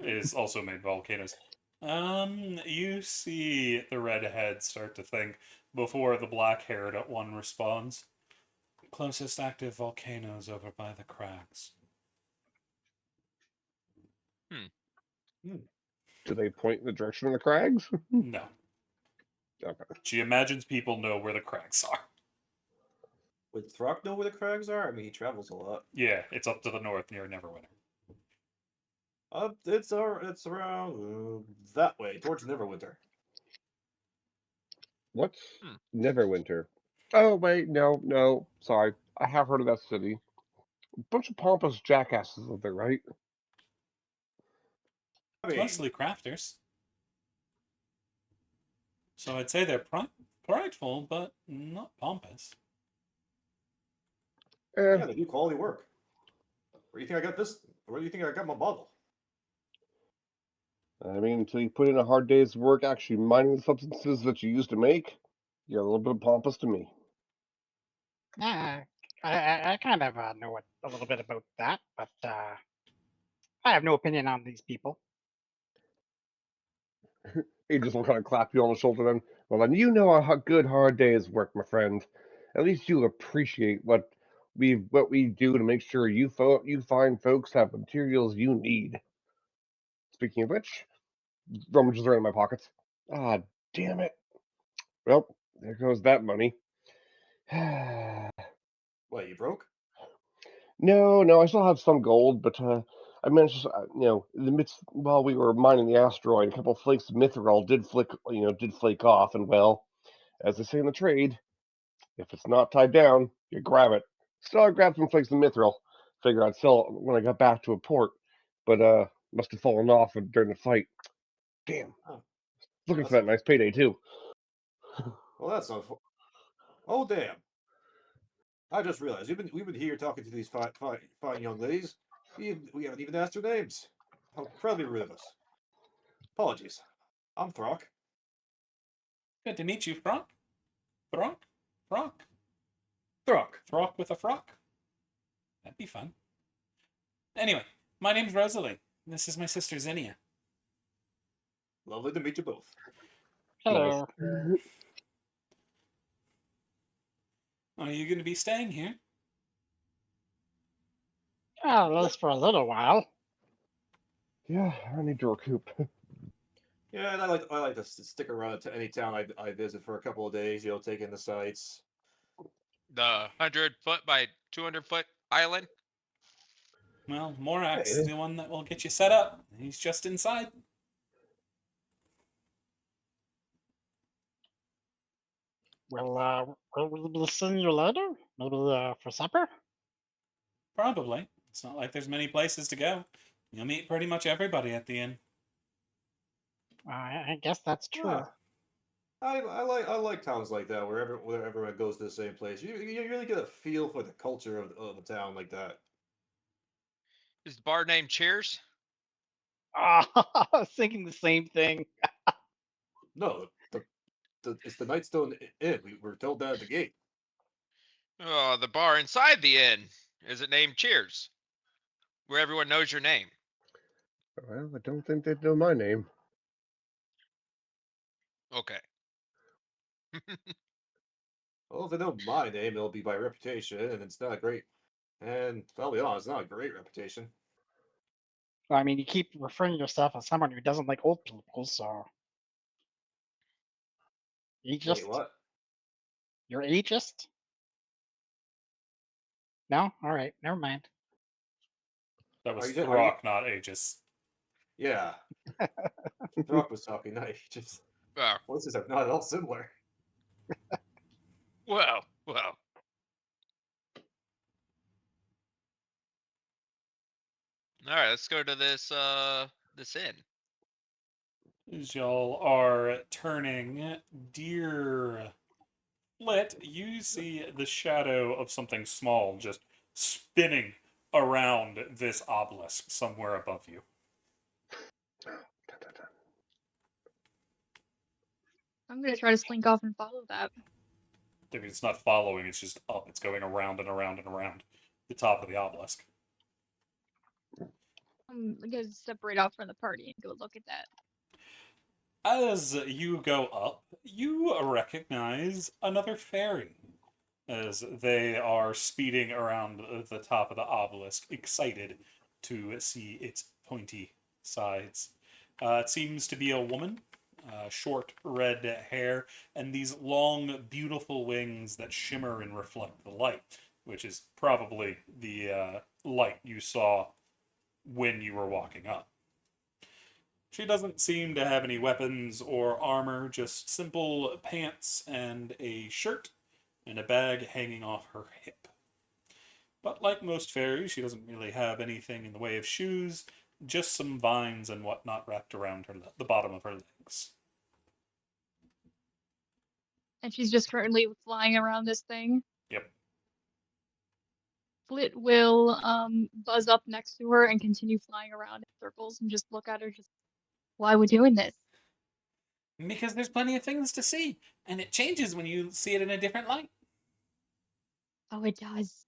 is also made volcanoes. You see the redhead start to think before the black-haired one responds. Closest active volcanoes over by the crags. Do they point in the direction of the crags? No. Okay. She imagines people know where the crags are. Would Throck know where the crags are? I mean, he travels a lot. Yeah, it's up to the north near Neverwinter. It's around that way towards Neverwinter. What's Hmm. Neverwinter? Oh wait, no, sorry. I have heard of that city. A bunch of pompous jackasses live there, right? I It's mean, mostly crafters. So I'd say they're prideful, but not pompous. yeah, they do quality work. Where do you think I got this? Where do you think I got my bottle? I mean, until you put in a hard day's work actually mining the substances that you use to make, you're a little bit pompous to me. Yeah, I kind of know a little bit about that, but I have no opinion on these people. Aegis will kind of clap you on the shoulder then. Well, then you know a good hard day's work, my friend. At least you'll appreciate what we do to make sure you find folks have materials you need. Speaking of which, rummages around in my pockets. Ah, damn it. Well, there goes that money. What, you broke? No, I still have some gold, but I managed to, in the midst while we were mining the asteroid, a couple of flakes of mithril did flake off, and well, as they say in the trade, if it's not tied down, you grab it. So I grabbed some flakes of mithril. Figure I'd sell it when I got back to a port, but must have fallen off during the fight. Damn, Oh, looking that's for that nice payday too. well, that's not. Oh damn! I just realized we've been here talking to these fine young ladies. We haven't even asked their names. How incredibly rude of us. Apologies. I'm Throck. Good to meet you, Frock. Throck? Frock? Throck. Throck with a frock? That'd be fun. Anyway, my name's Rosalie. This is my sister Zinnia. Lovely to meet you both. Hello. Are you going to be staying here? Oh, at least for a little while. Yeah, I need to recoup. Yeah, and I like to stick around to any town I visit for a couple of days. You know, take in the sights. The 100-foot by 200-foot island. Well, Morax Hey. is the one that will get you set up. He's just inside. Well, we'll see you later. Maybe for supper. Probably. It's not like there's many places to go. You'll meet pretty much everybody at the inn. I guess that's true. Yeah. I like towns like that where everyone goes to the same place. You really get a feel for the culture of a town like that. Is the bar named Cheers? I was thinking the same thing. No, it's the Nightstone Inn. We were told that at the gate. Oh, the bar inside the inn. Is it named Cheers? Where everyone knows your name. Well, I don't think they'd know my name. Okay. Well, if they know my name, it'll be by reputation, and it's not a great. And I'll be honest, it's not a great reputation. I mean, you keep referring to yourself as someone who doesn't like old people, so ageist. Wait, what? You're ageist? No, all right, never mind. That was Are you- Throck, not Aegis. Yeah. Throck was talking. No, he just. Oh, Well, this is not at all similar. well. All right, let's go to this inn. As y'all are turning Deer Flit, you see the shadow of something small just spinning around this obelisk somewhere above you. I'm gonna try to slink off and follow that. I mean, it's not following, it's just up. It's going around and around and around the top of the obelisk. I'm gonna separate off from the party and go look at that. As you go up, you recognize another fairy as they are speeding around the top of the obelisk, excited to see its pointy sides. It seems to be a woman, short red hair, and these long, beautiful wings that shimmer and reflect the light, which is probably the light you saw when you were walking up. She doesn't seem to have any weapons or armor, just simple pants and a shirt and a bag hanging off her hip. But like most fairies, she doesn't really have anything in the way of shoes, just some vines and whatnot wrapped around the bottom of her legs. And she's just currently flying around this thing. Yep. Flit will buzz up next to her and continue flying around in circles and just look at her. Just, why are we doing this? Because there's plenty of things to see, and it changes when you see it in a different light. Oh, it does.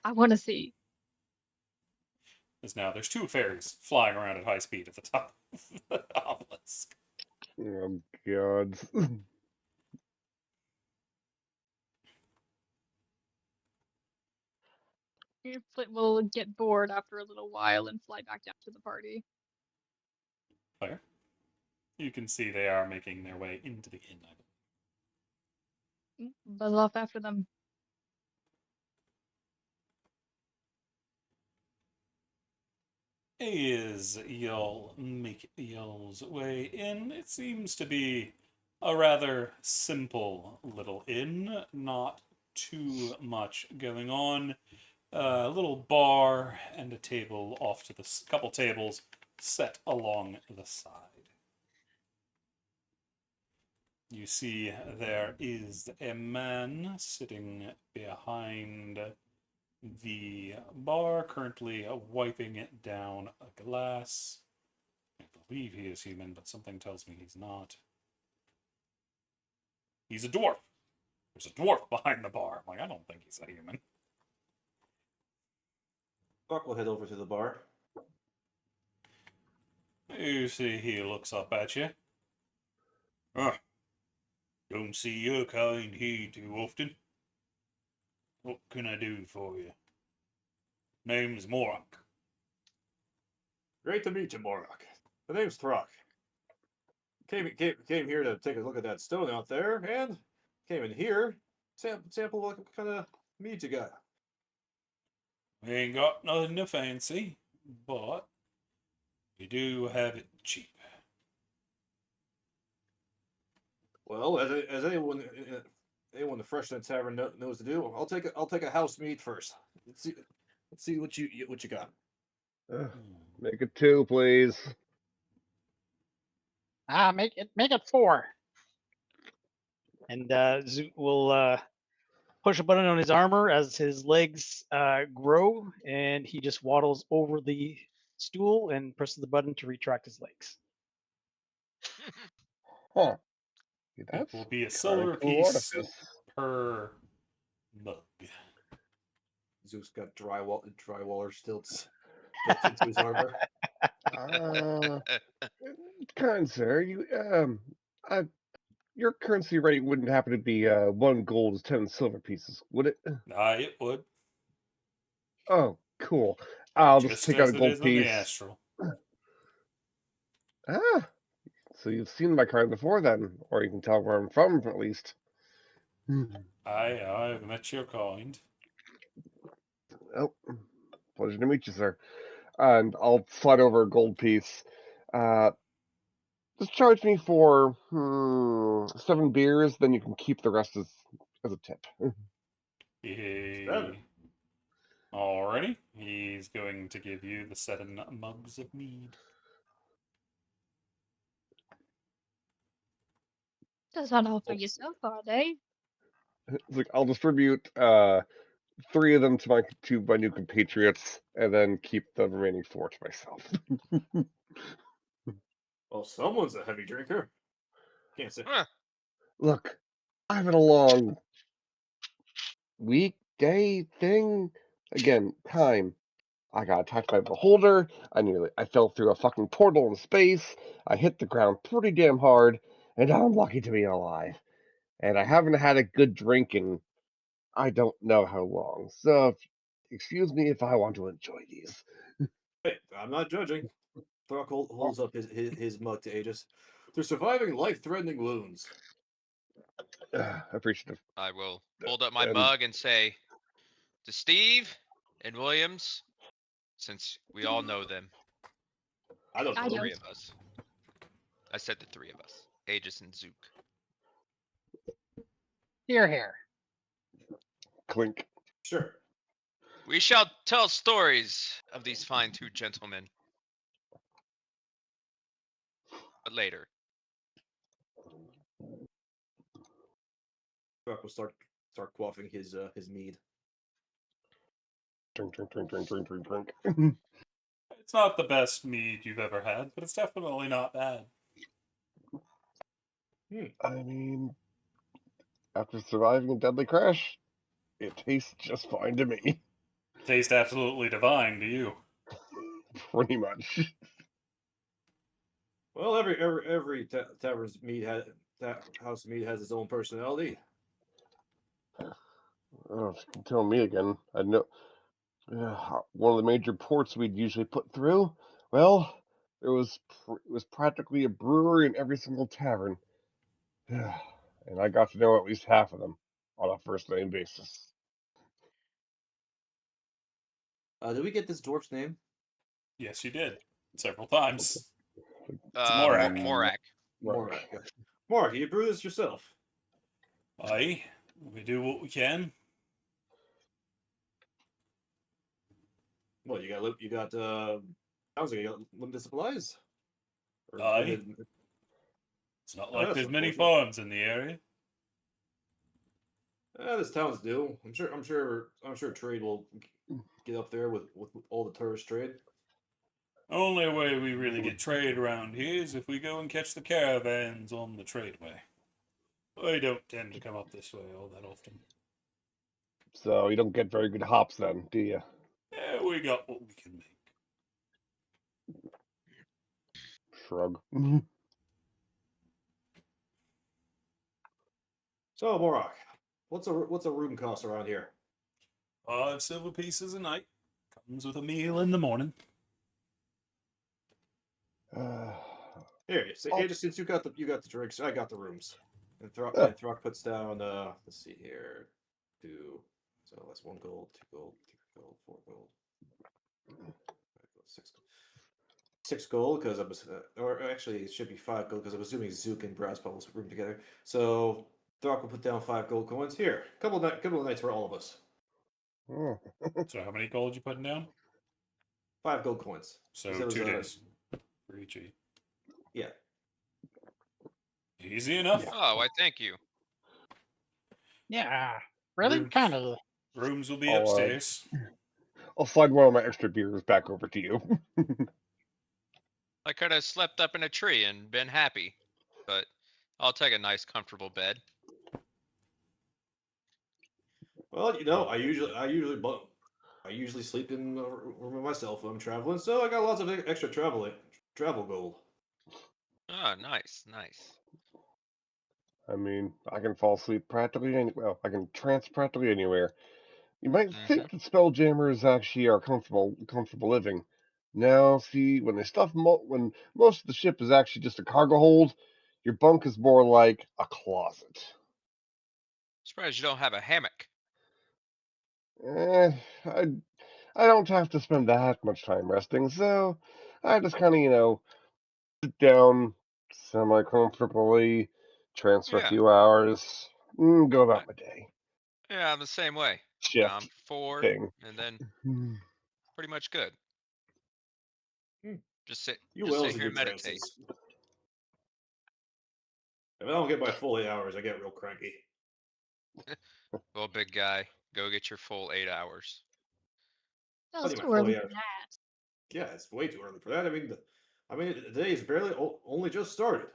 I want to see. Because now there's two fairies flying around at high speed at the top of the obelisk. Oh, God. Flit will get bored after a little while and fly back down to the party. Claire, you can see they are making their way into the inn. Buzz off after them. As y'all make y'all's way in, it seems to be a rather simple little inn, not too much going on. A little bar and a table off to the couple tables set along the side. You see there is a man sitting behind the bar, currently wiping it down a glass. I believe he is human, but something tells me he's not. He's a dwarf. There's a dwarf behind the bar. I'm like, I don't think he's a human. Buck will head over to the bar. You see, he looks up at you. Ah, don't see your kind here too often. What can I do for you? Name's Morak. Great to meet you, Morak. The name's Throck. Came here to take a look at that stone out there, and came in here, sample what kind of meat you got. We ain't got nothing to fancy, but we do have it cheap. Well, as anyone in the Freshnet Tavern knows to do, I'll take a house meat first. Let's see what you got. Make it 2, please. Make it 4. And Zoot will push a button on his armor as his legs grow, and he just waddles over the stool and presses the button to retract his legs. Huh. It That's will be a kinda silver cool piece artifice. per mug. Zeus got drywaller stilts built into his armor. Kind sir, your currency rate wouldn't happen to be 1 gold is 10 silver pieces, would it? Aye, it would. Oh, cool. I'll just Just take out as a it gold is on the piece. astral. Ah, so you've seen my card before then, or you can tell where I'm from at least. I've met your kind. Oh, pleasure to meet you, sir. And I'll slide over a gold piece. Just charge me for 7 beers, then you can keep the rest as a tip. Yay. Alrighty. He's going to give you the 7 mugs of mead. Does not offer you so far, they? It's like I'll distribute 3 of them to my new compatriots, and then keep the remaining 4 to myself. Well, someone's a heavy drinker. Can't say. Huh. Look, I've had a long weekday thing. Again, time. I got attacked by a beholder. I fell through a fucking portal in space. I hit the ground pretty damn hard, and I'm lucky to be alive. And I haven't had a good drink in I don't know how long. So, excuse me if I want to enjoy these. Hey, I'm not judging. Throck holds up his mug to Aegis. They're surviving life-threatening wounds. Appreciative. I will hold up my And- mug and say to Steve and Williams, since we all know them, I don't I know. don't. 3 of us. I said the three of us. Aegis and Zook. Here. Clink. Sure. We shall tell stories of these fine two gentlemen. But later. Throck will start quaffing his mead. Drink. It's not the best mead you've ever had, but it's definitely not bad. I mean, after surviving a deadly crash, it tastes just fine to me. Tastes absolutely divine to you. Pretty much. Well, every tavern's mead house mead has its own personality. Oh, if you tell me again, I know. One of the major ports we'd usually put through. Well, it was practically a brewery in every single tavern, and I got to know at least half of them on a first name basis. Did we get this dwarf's name? Yes, you did. Several times. Morak. Morak. Morak. Morak, you brew this yourself? Aye, we do what we can. Well, you got sounds like you got limited supplies. Or Aye. limited- It's not Oh, like that's there's many unfortunate. farms in the area. This town's due. I'm sure trade will get up there with all the tourist trade. Only way we really get trade around here is if we go and catch the caravans on the tradeway. They don't tend to come up this way all that often. So you don't get very good hops then, do you? Yeah, we got what we can make. Shrug. So Morak, what's a room cost around here? 5 silver pieces a night. Comes with a meal in the morning. Here, Oh. just since you got the drinks, I got the rooms. And Yeah. Throck puts down let's see here, 2. So that's 1 gold, 2 gold, 3 gold, 4 gold, 5 gold, 6 gold because or actually it should be 5 gold because I'm assuming Zook and Brass Bubbles room together. So Throck will put down 5 gold coins here. Couple of nights for all of us. So how many gold you putting down? 5 gold coins. So So it was, 2 days for each of you. Yeah. Easy enough. Yeah. Oh, why thank you. Yeah. Really? Rooms. Kind of. Rooms will be I'll, upstairs. I'll slide one of my extra beers back over to you. I could have slept up in a tree and been happy, but I'll take a nice, comfortable bed. Well, I usually sleep in a room myself when I'm traveling, so I got lots of extra travel gold. Oh, nice. I mean, I can fall asleep practically I can trance practically anywhere. You might think that spelljammers actually are comfortable living. Now, see, when when most of the ship is actually just a cargo hold, your bunk is more like a closet. Surprised you don't have a hammock. Eh, I don't have to spend that much time resting, so I just kind of, sit down semi-comfortably, trance for a Yeah. few hours, go about my day. Yeah, I'm the same way. Shift I'm 4 thing. and then pretty much good. Hmm. Just sit You here whales and and your meditate. trances. If I don't get my full 8 hours, I get real cranky. Well, big guy, go get your full 8 hours. No, I it's need my too full early 8 for hours. that. Yeah, it's way too early for that. I mean, the day is barely only just started.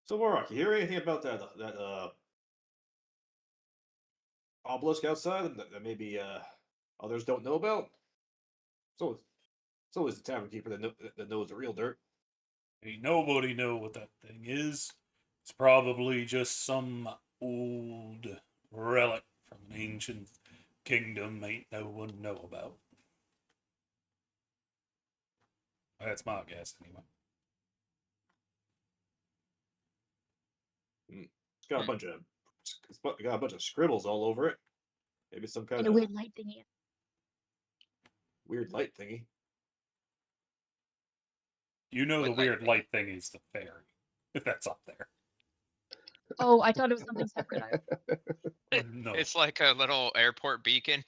So, Morak, you hear anything about that obelisk outside that maybe others don't know about? So is the tavern keeper that knows the real dirt. Ain't nobody know what that thing is. It's probably just some old relic from an ancient kingdom ain't no one know about. That's my guess anyway. It's got a bunch of scribbles all over it. Maybe some kind And a of weird light thingy. weird light thingy. You know What the light weird thing? light thing is the fairy. If that's up there. Oh, I thought it was something separate. No. It's like a little airport beacon.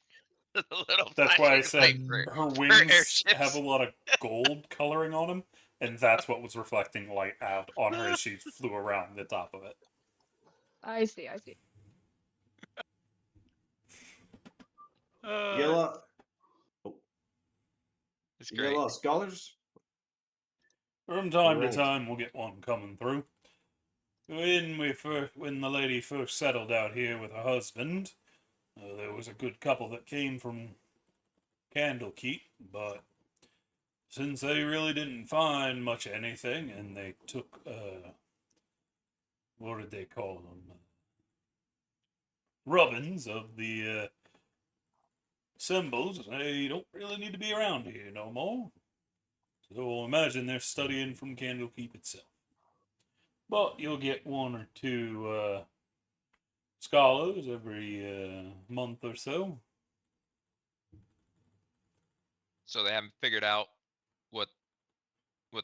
A little That's why I flashing said light her for wings airships. have a lot of gold coloring on them, and that's what was reflecting light out on her as she flew around the top of it. I see. You get a lot. Oh, It's you get a great. lot of scholars. From time to Right. time, we'll get one coming through. When the lady first settled out here with her husband, there was a good couple that came from Candlekeep, but since they really didn't find much anything, and they took what did they call them? Rubbings of the symbols. They don't really need to be around here no more. So imagine they're studying from Candlekeep itself. But you'll get one or two scholars every month or so. So they haven't figured out what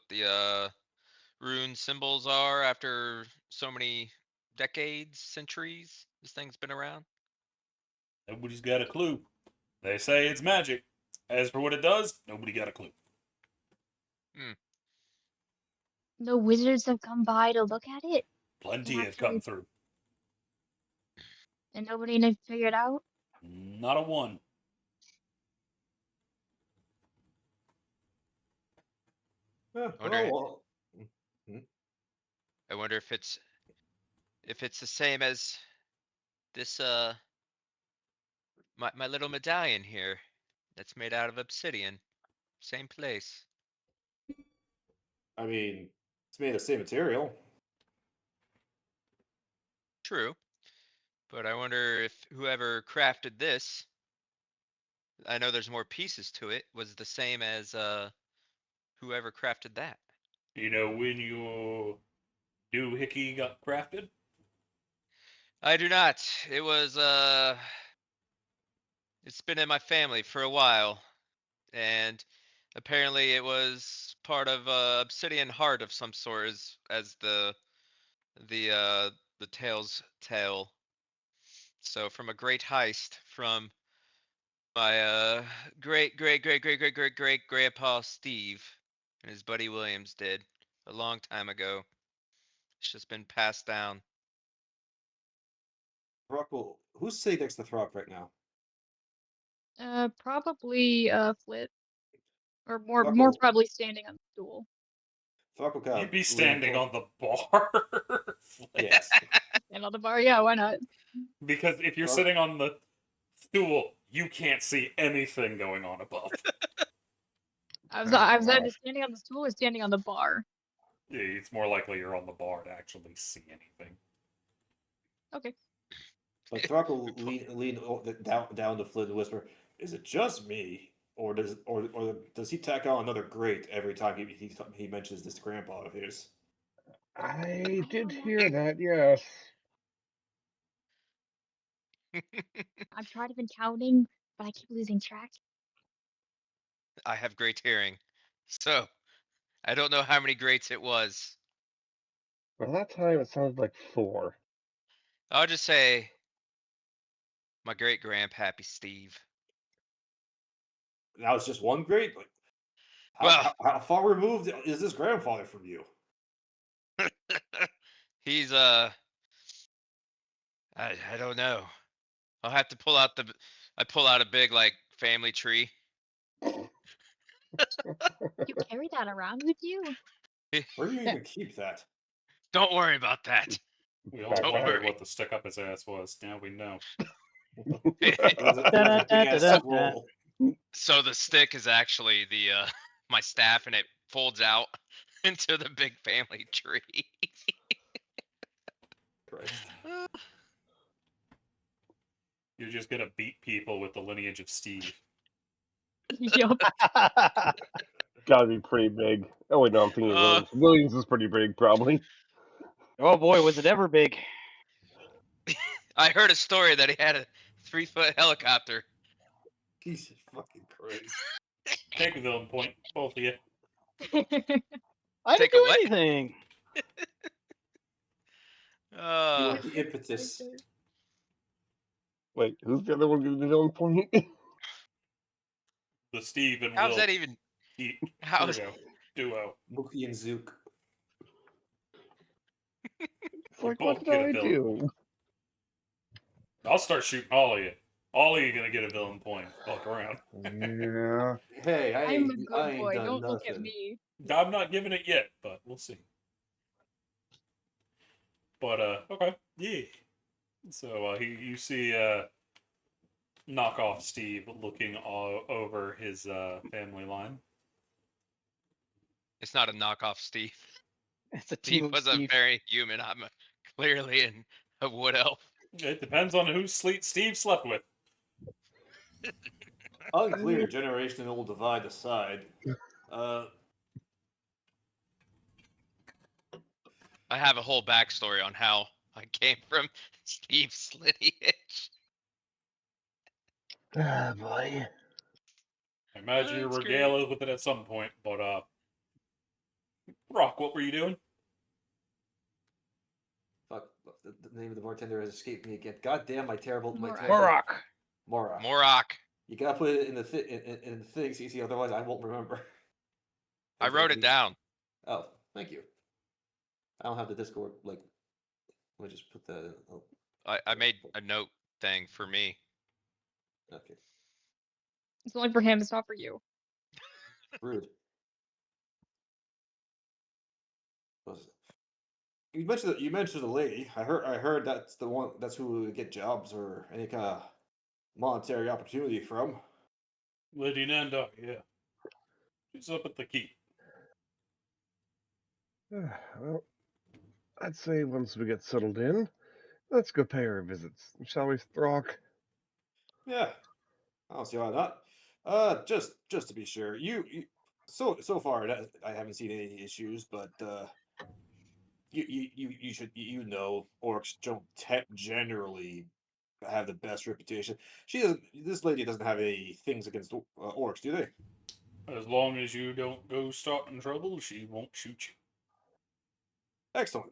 the rune symbols are after so many decades, centuries this thing's been around. Nobody's got a clue. They say it's magic. As for what it does, nobody got a clue. No wizards have come by to look at it, Plenty have actually- come through. and nobody had figured out. Not a one. Yeah, Wonder- well, I wonder if it's the same as this my little medallion here that's made out of obsidian. Same place. I mean, it's made of the same material. True. But I wonder if whoever crafted this, I know there's more pieces to it, was the same as whoever crafted that. You know when your doohickey got crafted? I do not. It was it's been in my family for a while, and apparently it was part of obsidian heart of some sort, as the tales tell. So from a great heist from my great great great great great great great grandpa Steve and his buddy Williams did a long time ago. It's just been passed down. Throckle, who's sitting next to Throck right now? Probably Flit, or more Throckle, probably standing on the stool. Throckle kind You'd be standing on the bar. Yes. And on the bar, yeah, why not? Because if you're Throck- sitting on the stool, you can't see anything going on above. I was either standing on the stool or standing on the bar. Yeah, it's more likely you're on the bar to actually see anything. Okay. But Throckle lean down to Flint and whisper, "Is it just me, or does he tack on another grate every time he mentions this grandpa of his?" I did hear that, yes. I've tried even counting, but I keep losing track. I have great hearing, so I don't know how many greats it was. Well, that time it sounded like 4. I'll just say my great grandpappy Steve. Now it's just one grate. Like, Well- how far removed is this grandfather from you? He's I don't know. I'll have to pull out I pull out a big like family tree. You carry that around with you? Where do you even keep that? Don't worry about that. We all Don't wondered worry. what the stick up his ass was. Now we know. It was a big-ass Da-da-da-da-da. scroll. So the stick is actually the my staff, and it folds out into the big family tree. Christ. You're just gonna beat people with the lineage of Steve. Yup. Gotta be pretty big. Oh, wait, no, I'm thinking of Williams. Williams is pretty big, probably. Oh boy, was it ever big. I heard a story that he had a 3-foot helicopter. Jesus fucking Christ. Take a villain point, both of you. I Take didn't a do what? anything. Uh, The impetus. Wait, who's the other one getting the villain point? The Steve and how's Will that even? How's trio duo. Mookie and Zook. It's You like, both what did get a I villain do? point. I'll start shooting all of you. All of you gonna get a villain point. Fuck around. Yeah. Hey, I'm a I good ain't boy. done Don't look at nothing. me. I'm not giving it yet, but we'll see. But okay, yeah. So you see knockoff Steve looking all over his family line. it's not a knockoff Steve. It's a team Steve of was a Steve. very human. Clearly a wood elf. It depends on who Steve slept with. Unclear generational divide aside. I have a whole backstory on how I came from Steve's lineage. Ah, boy. I imagine you That's great. regale us with it at some point. But Rock, what were you doing? Fuck, the name of the bartender has escaped me again. God damn, my terrible. Morak. Morak. Morok. You gotta put it in the in the thing, CC. Otherwise, I won't remember. I wrote it down. Oh, thank you. I don't have the Discord. Like, let me just put that in. Oh, I made a note thing for me. okay. It's only for him. It's not for you. Rude. You mentioned you mentioned a lady. I heard that's the one. That's who we get jobs or any kind of monetary opportunity from. Lady Nanda, yeah. She's up at the keep. Well, I'd say once we get settled in, let's go pay our visits, shall we, Throck? Yeah, I don't see why not. Just to be sure, so far I haven't seen any issues, but you should know orcs don't generally have the best reputation. She doesn't. This lady doesn't have any things against orcs, do they? As long as you don't go starting trouble, she won't shoot you. Excellent.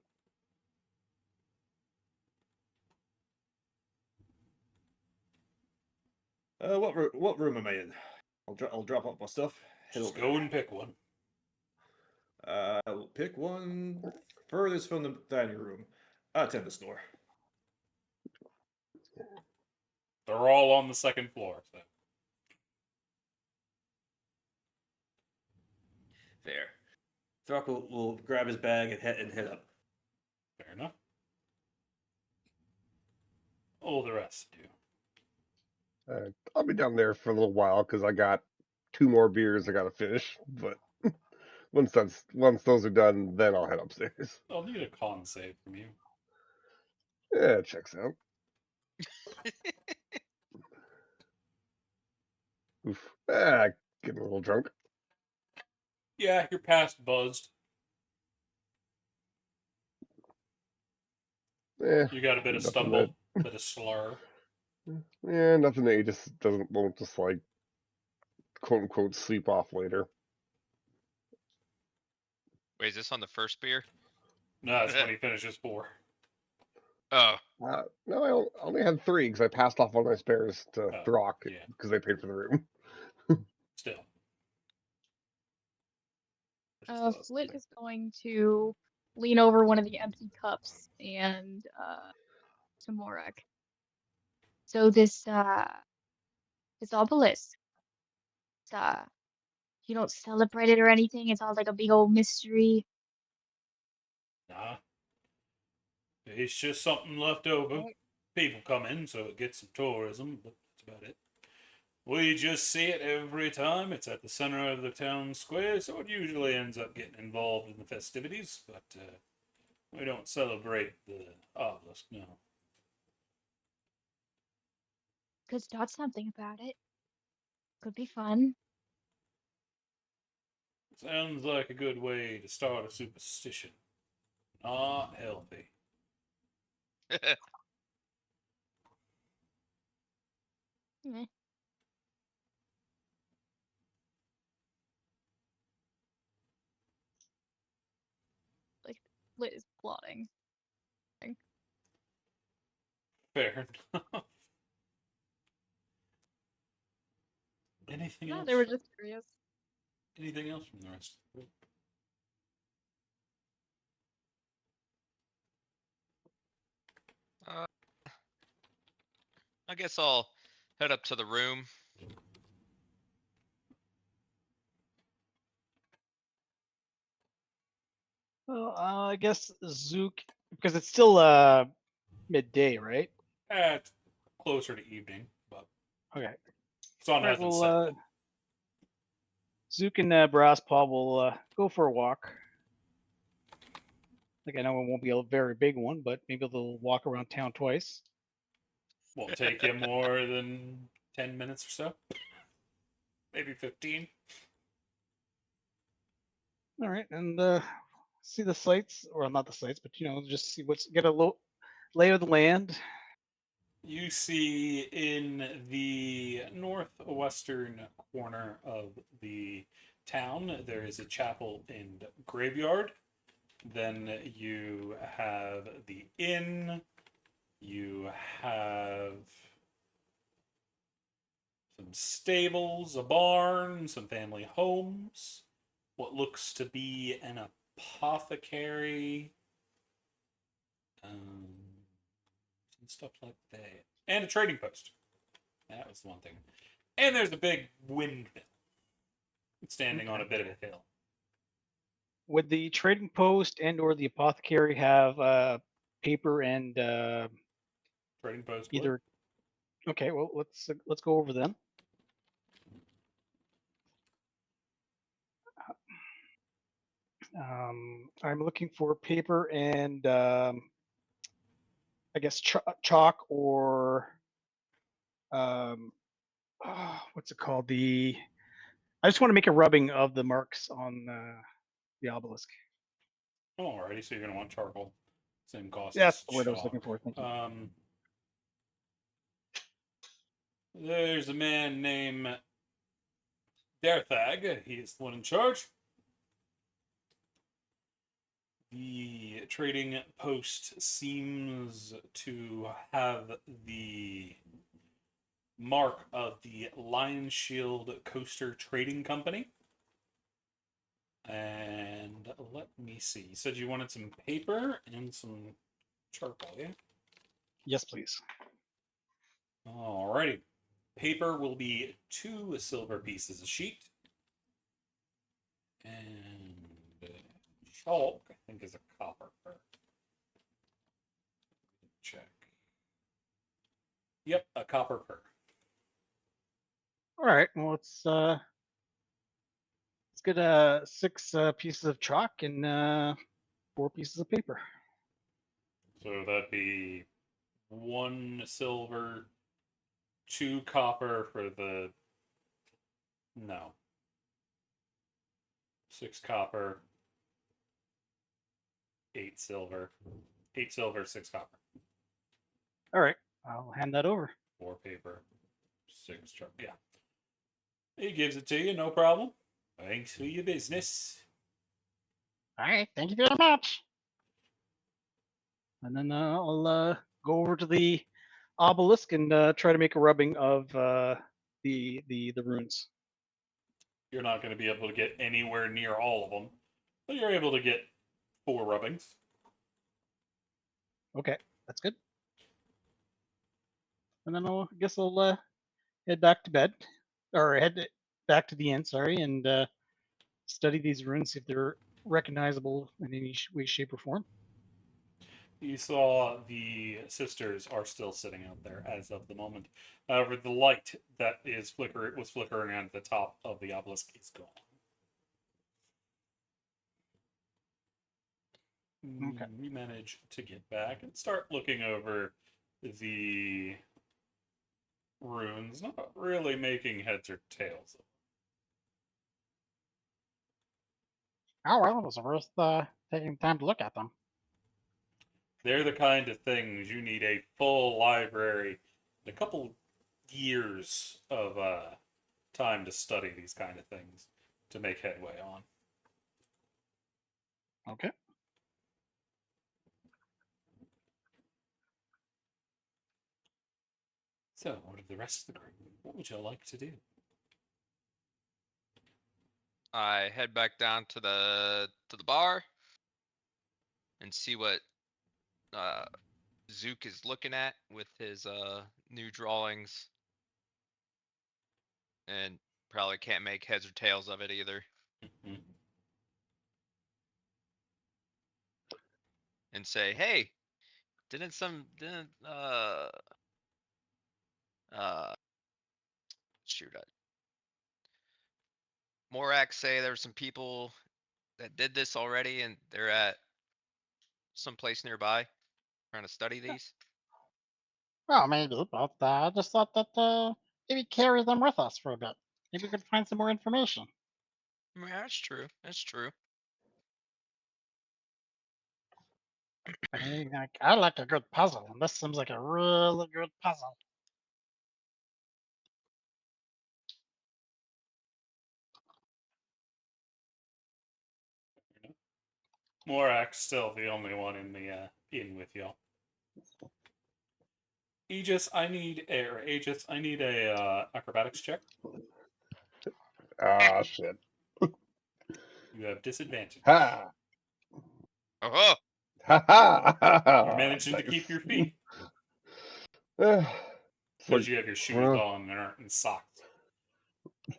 What room am I in? I'll drop off my stuff. Head Just over go there. and pick one. I'll pick one furthest from the dining room. I'll attend the store. They're all on the second floor. So. There. Throck will grab his bag and head up. Fair enough. All the rest do. I'll be down there for a little while because I got 2 more beers I gotta finish. But once those are done, then I'll head upstairs. I'll need a con save from you. Yeah, checks out. Oof. Getting a little drunk. Yeah, you're past buzzed. You got a bit of nothing stumble, bit of slur. Nothing that he just won't just like quote unquote sleep off later. Wait, is this on the first beer? No, that's when he finishes 4. Oh, No, I only had 3 because I passed off one of my spares to Oh, Throck yeah. because they paid for the room. Still. Flit is going to lean over one of the empty cups and to Morak. So this obelisk, it's, you don't celebrate it or anything. It's all like a big old mystery. Nah. It's just something left over. Right. People come in, so it gets some tourism, but that's about it. We just see it every time. It's at the center of the town square, so it usually ends up getting involved in the festivities, but we don't celebrate the obelisk, no. Could start something about it. Could be fun. Sounds like a good way to start a superstition. Not healthy. Eh. plotting. Fair enough. Anything No, else? they were just curious. Anything else from the rest of the group? I guess I'll head up to the room. Well, I guess Zook, because it's still midday, right? It's closer to evening, but Okay. sun All right, hasn't well, set. Yet. Zook and Brasspaw will go for a walk. Like, I know it won't be a very big one, but maybe they'll walk around town twice. Won't take you more than 10 minutes or so. Maybe 15. All right, and see the sights, or not the sights, but just see get a lay of the land. You see in the northwestern corner of the town, there is a chapel and graveyard. Then you have the inn. You have some stables, a barn, some family homes. What looks to be an apothecary. And stuff like that. And a trading post. That was the one thing. And there's a big windmill. It's standing on a bit of a hill. Would the trading post and or the apothecary have paper and Trading post would. either? Okay, well let's go over them. I'm looking for paper and I guess chalk or what's it called? I just want to make a rubbing of the marks on the obelisk. Alrighty, so you're gonna want charcoal. Same cost That's as the word I was chalk. looking for. Thank you. There's a man named Derthag. He is the one in charge. The trading post seems to have the mark of the Lion Shield Coaster Trading Company. And let me see. You said you wanted some paper and some charcoal, yeah? Yes, please. Alrighty. Paper will be 2 silver pieces a sheet. And chalk, I think, is a copper. Check. Yep, a copper per. All right. Well, let's get 6 pieces of chalk and 4 pieces of paper. So that'd be 1 silver, 2 copper for the. No. 6 copper, 8 silver. 8 silver, 6 copper. All right. I'll hand that over. 4 paper, 6 chalk. Yeah. He gives it to you, no problem. Thanks for your business. All right. Thank you very much. And then I'll go over to the obelisk and try to make a rubbing of the runes. You're not going to be able to get anywhere near all of them, but you're able to get 4 rubbings. Okay, that's good. And then I guess I'll head back to bed, or head back to the inn. Sorry, and study these runes, see if they're recognizable in any way, shape, or form. You saw the sisters are still sitting out there as of the moment. However, the light that was flickering at the top of the obelisk is gone. Okay. You manage to get back and start looking over the runes, not really making heads or tails of. Oh well, it was worth taking time to look at them. They're the kind of things you need a full library and a couple years of time to study these kind of things to make headway on. Okay. So, what of the rest of the group? What would you like to do? I head back down to the bar and see what Zook is looking at with his new drawings, and probably can't make heads or tails of it either. Mhm. And say, hey, didn't shoot, Morak say there were some people that did this already and they're at someplace nearby trying to study these? Well, maybe, but I just thought that maybe carry them with us for a bit. Maybe we could find some more information. I mean, that's true. That's true. I mean, like, I like a good puzzle, and this seems like a really good puzzle. Morak's still the only one in the inn with y'all. Aegis, I need a acrobatics check. Ah, shit. You have disadvantage. Ha! Oh, Ha ha! You're managing to keep your feet It's because like, you have your shoes well, on and aren't in socks.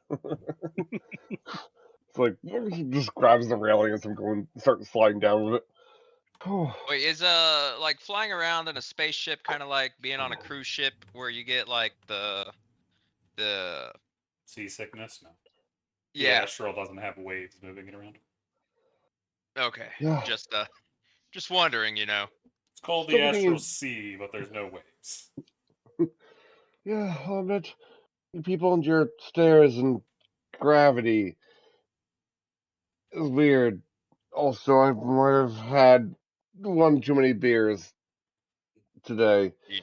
it's like he just grabs the railing as I'm going, start sliding down with it. Oh, wait, is like flying around in a spaceship kind of like being on a cruise ship where you get like the Seasickness? No. The yeah, astral doesn't have waves moving it around. okay. yeah. Just wondering, you know. It's called the Something astral is- sea, but there's no waves. Yeah, I'll bet you people endure stairs and gravity. It's weird. Also, I might have had one too many beers today. Do you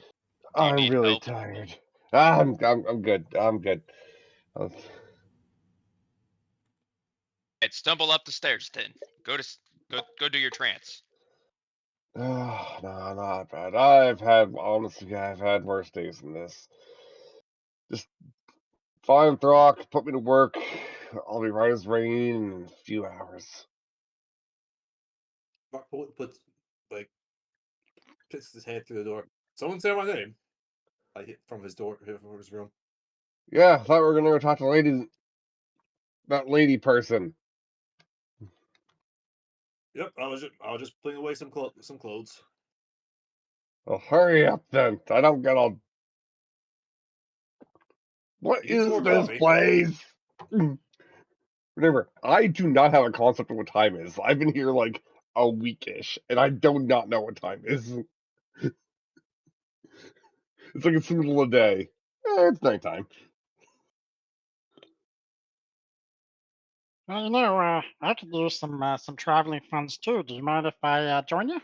I'm need really help? tired. I'm good. I'm good. Uh, Hey, stumble up the stairs then. Go do your trance. Oh, no, not bad. I've had worse days than this. Just find Throck, put me to work. I'll be right as rain in a few hours. Mark puts like puts his head through the door. Someone say my name. I hit from his door, from his room. Yeah, I thought we were gonna go talk to that lady person. Yep, I was just putting away some clothes. Well, hurry up then. I don't get all. What You need some is more this coffee. place? Remember, I do not have a concept of what time is. I've been here like a weekish, and I do not know what time is. It's like it's the middle of the day. It's nighttime. Well, you know, I could use some traveling funds too. Do you mind if I join you?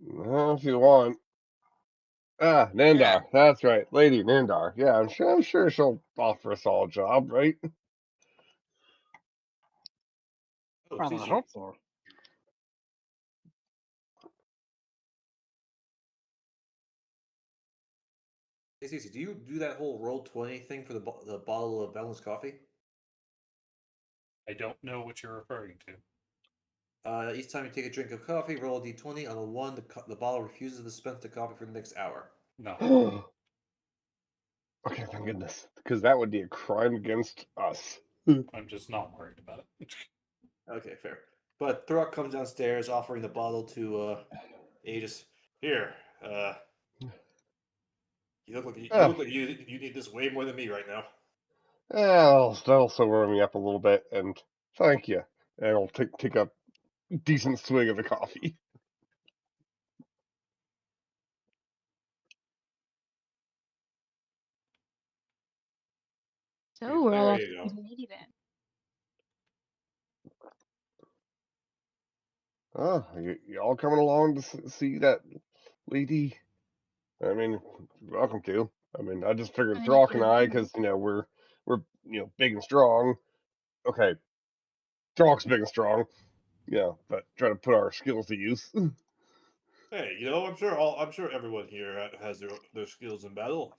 Well, if you want. Ah, Nandar. That's right, Lady Nandar. Yeah, I'm sure she'll offer us all a job, right? Oh, Well, I hope so. Hey, Cece, do you do that whole roll 20 thing for the bottle of balanced coffee? I don't know what you're referring to. Each time you take a drink of coffee, roll a d20. On a 1, the bottle refuses to dispense the coffee for the next hour. No. Okay, thank goodness, because that would be a crime against us. I'm just not worried about it. Okay, fair. But Throck comes downstairs, offering the bottle to Aegis. Here, you look like you need this way more than me right now. That'll sober me up a little bit, and thank you. And I'll take a decent swig of the coffee. So we're all There off you to go. see the lady then. Oh, you all coming along to see that lady? I mean, you're welcome to. I mean, I just figured I mean, if Throck and you're I, here. because we're big and strong. Okay, Throck's big and strong. Yeah, but try to put our skills to use. Hey, I'm sure everyone here has their skills in battle.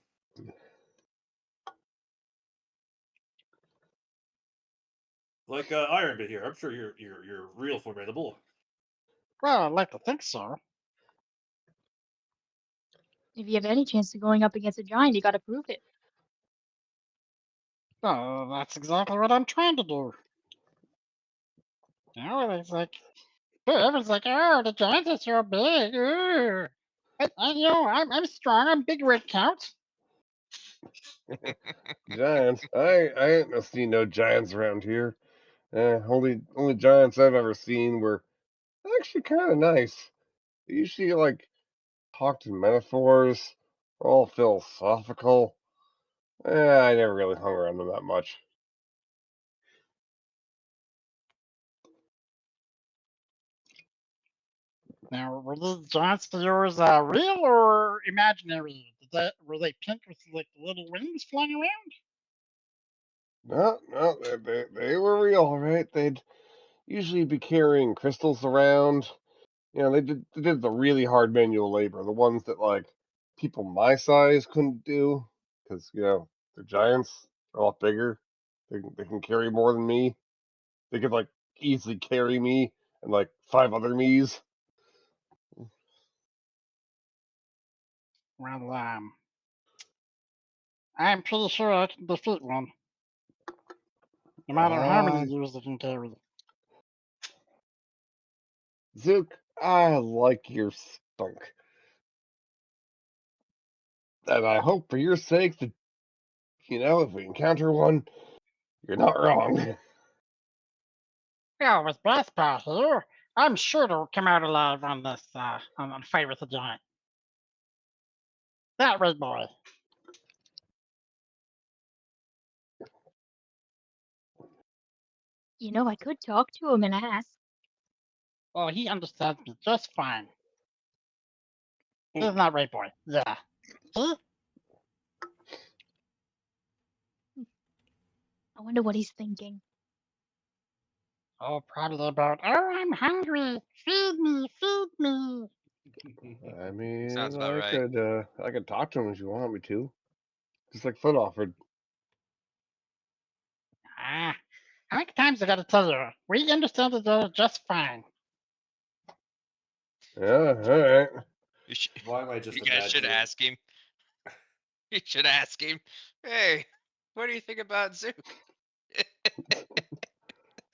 Like Iron Bit here. I'm sure you're real formidable. Well, I'd like to think so. If you have any chance of going up against a giant, you gotta prove it. Oh, that's exactly what I'm trying to do. You know, it's like, everyone's like, oh, the giants are so big. Ugh. You know, I'm strong. I'm big red count. Giants. I ain't no seen no giants around here. Only giants I've ever seen were actually kind of nice. They usually like talked in metaphors, were all philosophical. I never really hung around them that much. Now, were these giants of yours real or imaginary? Were they pink with like little wings flying around? No, they were real, all right? They'd usually be carrying crystals around. You know, they did the really hard manual labor, the ones that like people my size couldn't do, because they're giants, they're a lot bigger. They can carry more than me. They could like easily carry me and like 5 other me's. Well, I'm pretty sure I can defeat one, no matter how many Uh, years they can carry. Zook, I like your spunk, and I hope for your sake that if we encounter one, you're not wrong. Well, with Blastpaw here, I'm sure to come out alive on this on fight with the giant. That red boy. You know, I could talk to him and ask. Oh, he understands me just fine. This Ooh. is not red boy. Yeah. See? I wonder what he's thinking. Oh, probably about, oh, I'm hungry. Feed me, feed me. I mean, Sounds about right. I could talk to him if you want me to, just like Foot offered. Ah, how many times I gotta tell you? We understand each other just fine. Yeah, all right. Why am I just You guys should imagining? ask him. You should ask him. Hey, what do you think about Zook?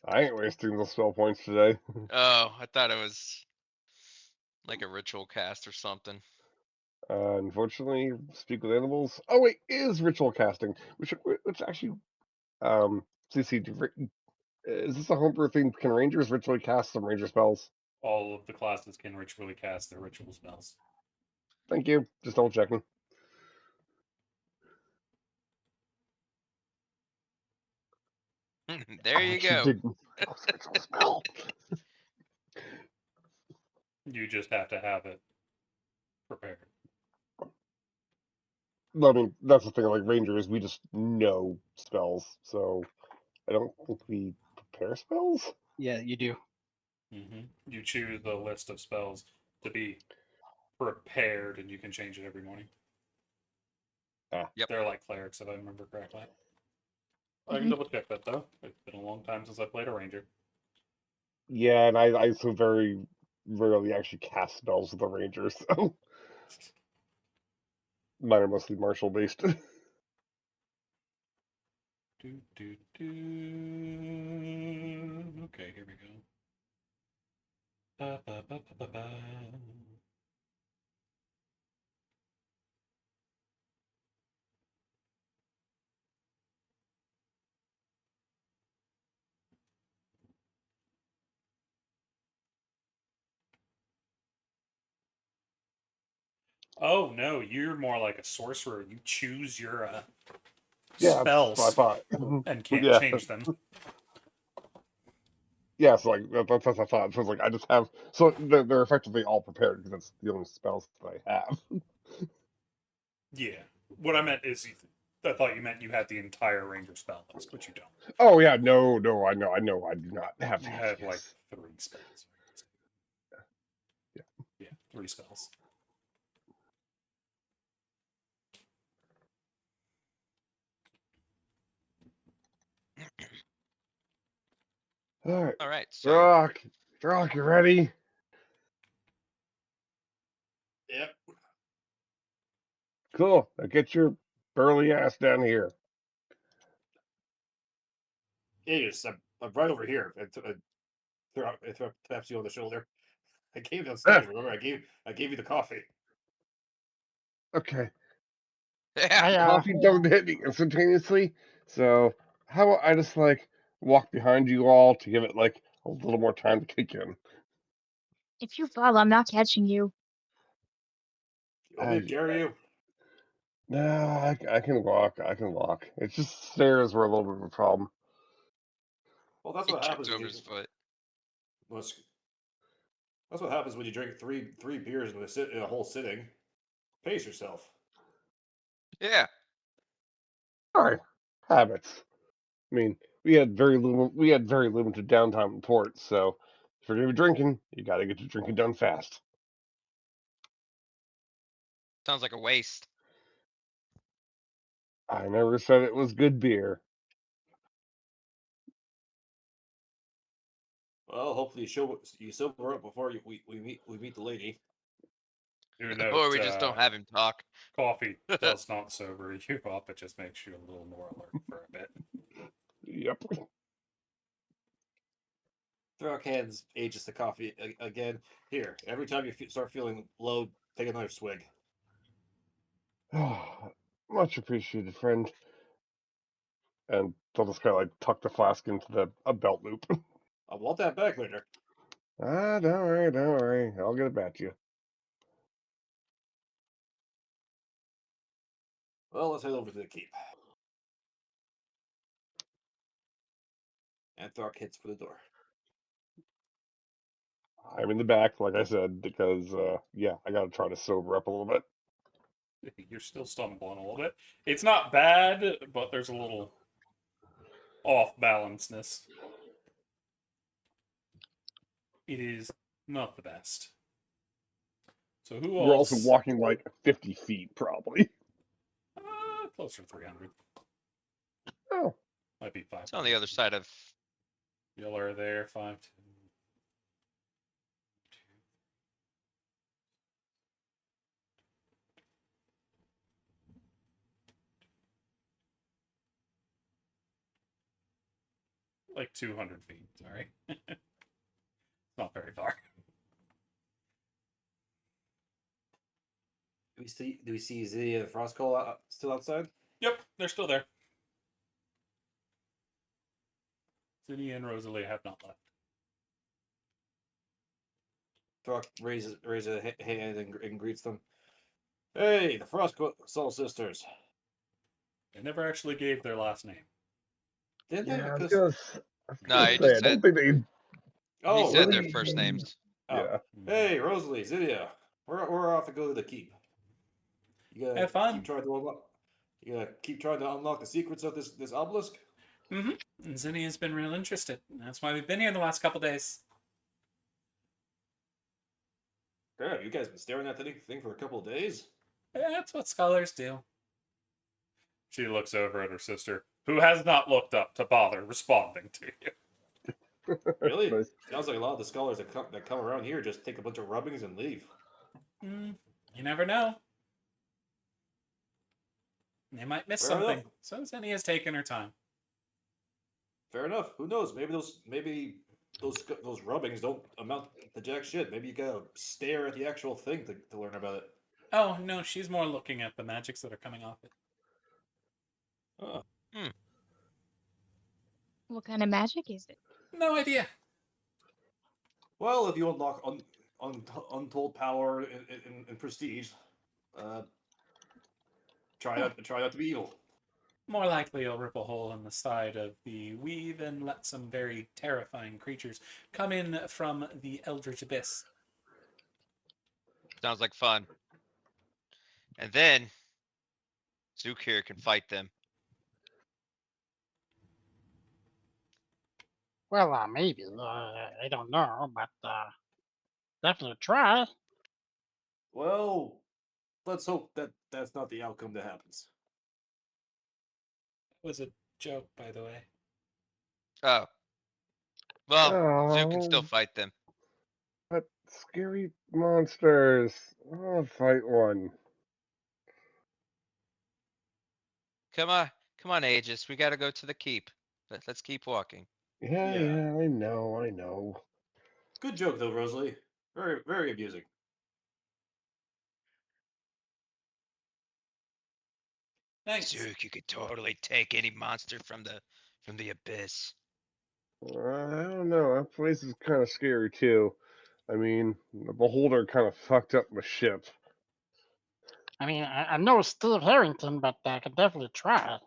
I ain't wasting those spell points today. Oh, I thought it was like a ritual cast or something. Unfortunately, speak with animals. Oh wait, is ritual casting, which actually, CC, is this a homebrew thing? Can rangers ritually cast some ranger spells? All of the classes can ritually cast their ritual spells. Thank you. Just double checking. There I you actually go. did ritual spell. You just have to have it prepared. I mean, that's the thing. Like rangers, we just know spells, so I don't think we prepare spells. Yeah, you do. You choose the list of spells to be prepared, and you can change it every morning. Yep. They're like clerics, if I remember correctly. I can Mhm. double check that though. It's been a long time since I played a ranger. Yeah, and I so very rarely actually cast spells with the rangers, so mine are mostly martial based. Okay, here we go. Ba, ba, ba, ba, ba, ba. Oh no, you're more like a sorcerer. You choose your Yeah, that's what I spells thought. and can't Yeah, change them. yeah. So like that's what I thought. So it's like I just have so they're effectively all prepared because that's the only spells that I have. Yeah. What I meant is, I thought you meant you had the entire ranger spell list, but you don't. Oh yeah, no, I know, I do not have You that. have Yes. like 3 spells. Yeah. Yeah, 3 spells. All right, All right, so Rock, you ready? Yep. Cool. Now get your burly ass down here. Yes, I'm right over here. Taps you on the shoulder. I came downstairs. Remember, I gave you the coffee. Okay. yeah, I Coffee doesn't hit me instantaneously, so how about I just like walk behind you all to give it like a little more time to kick in? If you fall, I'm not catching you. You want me to carry you? No, I can walk. I can walk. It's just stairs were a little bit of a problem. Well, that's he what tripped happens when over you. his foot. That's what happens when you drink three beers in a whole sitting. Pace yourself. Yeah, All right, habits. I mean, we had very limited downtime in port, so if you're gonna be drinking, you got to get your drinking done fast. sounds like a waste. I never said it was good beer. Well, hopefully you sober up before we meet the lady. Do Or note, we just don't have him talk. coffee does not sober you up. It just makes you a little more alert for a bit. Yep. Throck hands ages the coffee again. Here, every time you start feeling low, take another swig. Much appreciated, friend. And they'll just kind of like tuck the flask into a belt loop. I want that back later. Don't worry. I'll get it back to you. Well, let's head over to the keep. And Throck hits for the door. I'm in the back, like I said, because yeah, I gotta try to sober up a little bit. You're still stumbling a little bit. It's not bad, but there's a little off balanceness. It is not the best. So who We're also else? walking like 50 feet, probably. Closer to 300. Oh, Might be 5. It's on the other side of. Y'all are there. 5, 2. Like 200 feet. Sorry. Not very far. Do we see Zia and Frostcall still outside? Yep, they're still there. Zinni and Rosalie have not left. Throck raises a hand and greets them. Hey, the Frostcall sisters. They never actually gave their last name. Didn't yeah, they? I was 'Cause- gonna, I was No, gonna he say, just I don't said. think they. Oh, He said really? their first names. Oh. Yeah. Hey, Rosalie, Zydia, we're off to go to the keep. You gotta Have fun. keep trying to unlock. You gotta keep trying to unlock the secrets of this obelisk. Mm-hmm. And Zinni has been real interested. That's why we've been here the last couple days. Yeah, you guys been staring at that thing for a couple of days. Yeah, that's what scholars do. She looks over at her sister, who has not looked up to bother responding to you. Really? Nice. Sounds like a lot of the scholars that come around here just take a bunch of rubbings and leave. You never know. They might miss Fair something. enough. So Zinni has taken her time. Fair enough. Who knows? Maybe those rubbings don't amount to jack shit. Maybe you gotta stare at the actual thing to learn about it. Oh, no, she's more looking at the magics that are coming off it. Oh. What kind of magic is it? No idea. Well, if you unlock untold power and prestige, try not to be evil. More likely you'll rip a hole in the side of the weave and let some very terrifying creatures come in from the Eldritch Abyss. Sounds like fun. And then Zook here can fight them. Well, maybe. I don't know, but definitely try. Well, let's hope that that's not the outcome that happens. It was a joke, by the way. Oh, Well, Zoo can still Oh, fight them. but scary monsters. I'll fight one. Come on, Aegis. We gotta go to the keep. Let's keep walking. Yeah, Yeah. yeah, I know. Good joke though, Rosalie. Very, very amusing. Thanks. Zook, you could totally take any monster from the abyss. I don't know. That place is kind of scary too. I mean, the beholder kind of fucked up my ship. I mean, I'm no Steve Harrington, but I could definitely try.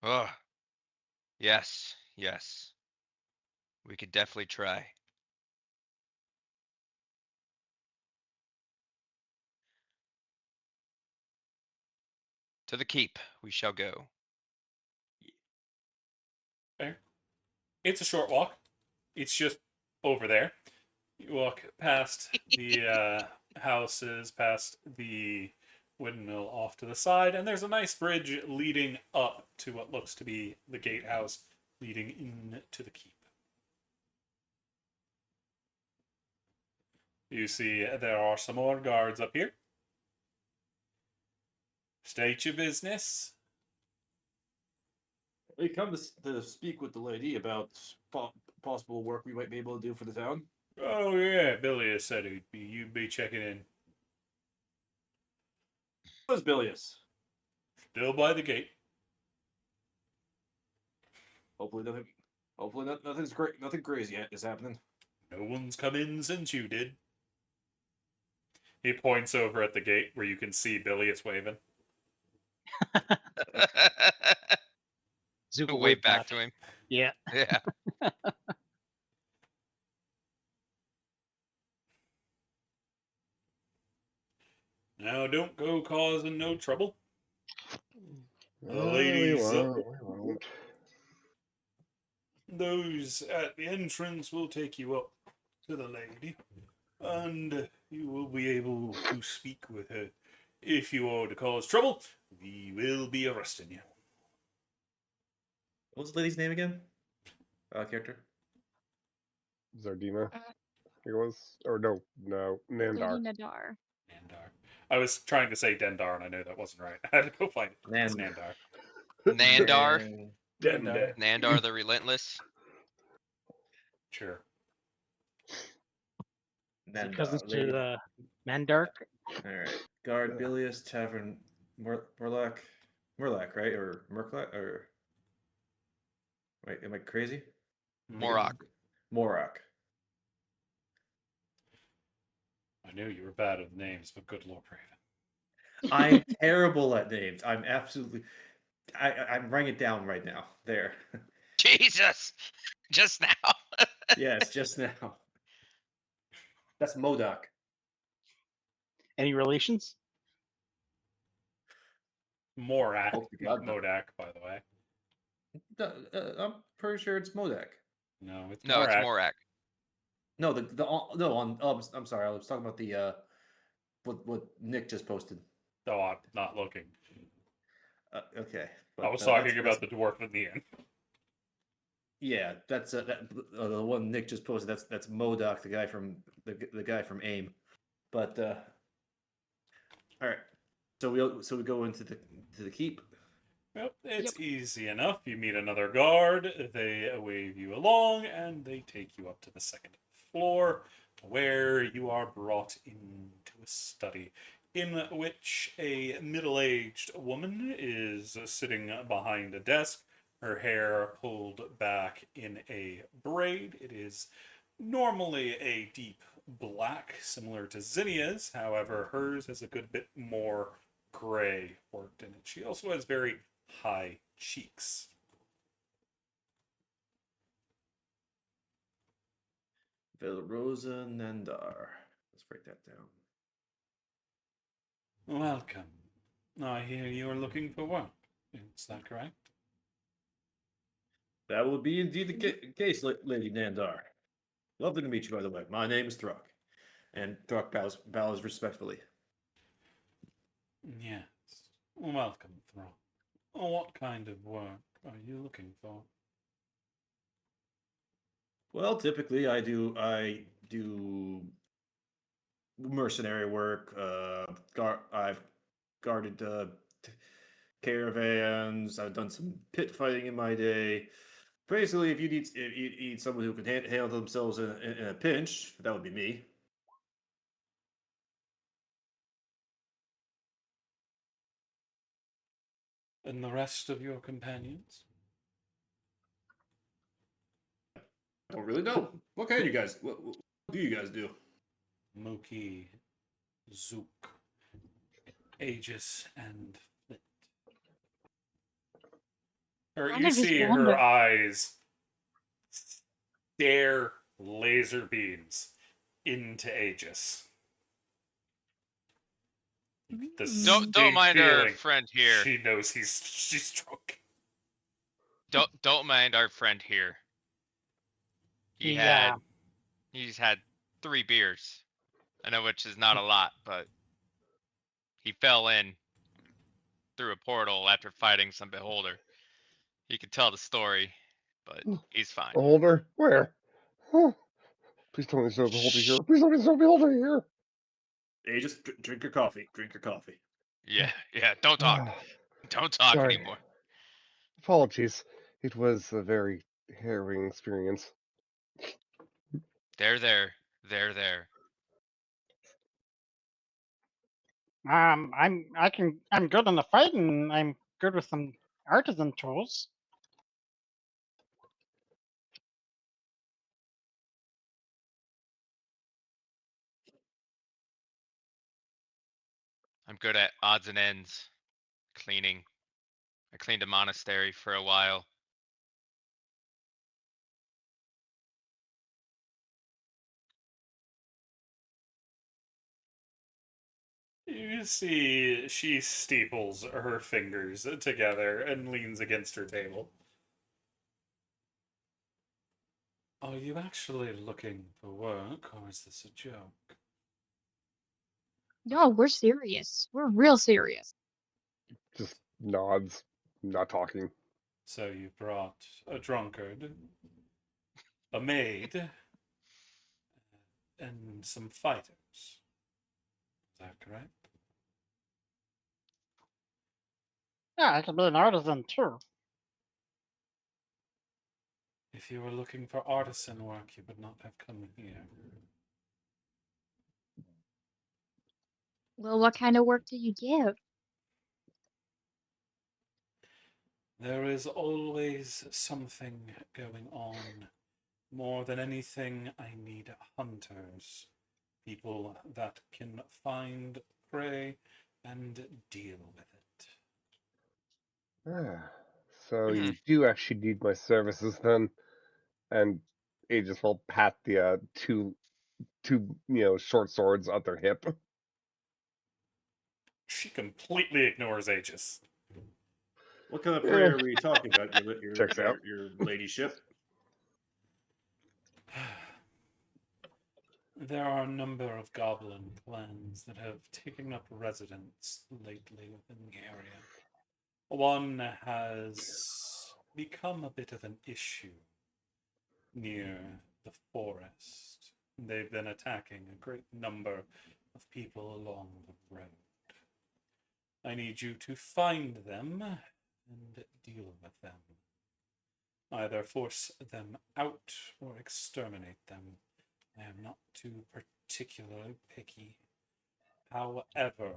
Oh, yes, yes. We could definitely try. To the keep we shall go. Fair. It's a short walk. It's just over there. You walk past the houses, past the windmill off to the side, and there's a nice bridge leading up to what looks to be the gatehouse leading into the keep. You see there are some more guards up here. State your business. We come to speak with the lady about possible work we might be able to do for the town. Oh yeah, Billy has said you'd be checking in. Where's Bilius? Still by the gate. Hopefully nothing's great. Nothing crazy is happening. No one's come in since you did. He points over at the gate where you can see Billy is waving. Zook will Wave back to him. Yeah. Yeah. Now don't go causing no trouble. The We ladies, won't. those at the entrance will take you up to the lady, and you will be able to speak with her. If you are to cause trouble, we will be arresting you. What's the lady's name again? Character. Zardina. Uh, It was, or no, Nandar. Lady Nadar. Nandar. I was trying to say Dendar, and I knew that wasn't right. I had to go find it. It's Nand- Nandar. Nandar. Dendar. Nandar the Relentless. Sure. Cousins lady. to Mandark. All right. Guard Bilius Tavern Murloc, right, or Murloc, or wait, am I crazy? Morok. Morak. I knew you were bad with names, but good Lord Raven. I'm terrible at names. I'm absolutely. I'm writing it down right now. There. Jesus! Just now. Yes, just now. That's Modoc. Any relations? Morak, Hope to not God, no. Modak, by the way. I'm pretty sure it's Modak. No, it's No, it's Morak. Morak. No, no on. I'm sorry. I was talking about the what Nick just posted. Oh, I'm not looking. Okay. I was talking about the dwarf in the inn. Yeah, that's the one Nick just posted. That's Modoc, the guy from the guy from AIM. But all right, so we go into the keep. Well, it's easy enough. You meet another guard, they wave you along, and they take you up to the second floor, where you are brought into a study in which a middle-aged woman is sitting behind a desk, her hair pulled back in a braid. It is normally a deep black, similar to Zinnia's. However, hers has a good bit more gray worked in it. She also has very high cheeks. Velrosa Nandar. Let's write that down. Welcome. I hear you are looking for work. Is that correct? That would be indeed the case, Lady Nandar. Lovely to meet you, by the way. My name is Thruck. And Thruck bows respectfully. Yes. Welcome, Throck. What kind of work are you looking for? Well, typically I do mercenary work. I've guarded caravans. I've done some pit fighting in my day. Basically, if you need someone who can handle themselves in a pinch, that would be me. And the rest of your companions? I don't really know. What can you guys? What do you guys do? Mookie, Zook, Aegis, and Flint. Or Kind you of just see her random. eyes stare laser beams into Aegis. The Mm. Don't distinct mind our feeling friend here. she knows she's drunk. Don't mind our friend here. He's He's had 3 beers. I know which is not a lot, but he fell in through a portal after fighting some beholder. He could tell the story, but he's fine. Beholder? Where? Huh. Please tell me there's no beholder here. Please tell me there's no beholder here. Hey, just drink your coffee. Drink your coffee. Yeah, don't talk. Don't talk Sorry. anymore. Apologies. It was a very harrowing experience. There. I'm good in the fight, and I'm good with some artisan tools. I'm good at odds and ends. Cleaning. I cleaned a monastery for a while. You see she steeples her fingers together and leans against her table. Are you actually looking for work, or is this a joke? No, we're serious. We're real serious. Just nods, not talking. So you brought a drunkard, a maid, and some fighters. Is that correct? Yeah, I can be an artisan too. If you were looking for artisan work, you would not have come here. Well, what kind of work do you give? There is always something going on. More than anything, I need hunters. People that can find prey and deal with it. Ah, so Hmm. you do actually need my services then? And Aegis will pat the two short swords at their hip. She completely ignores Aegis. What kind of prey are we talking about? Checks out. Your ladyship. There are a number of goblin clans that have taken up residence lately within the area. One has become a bit of an issue near the forest. They've been attacking a great number of people along the road. I need you to find them and deal with them. Either force them out or exterminate them. I am not too particularly picky. However,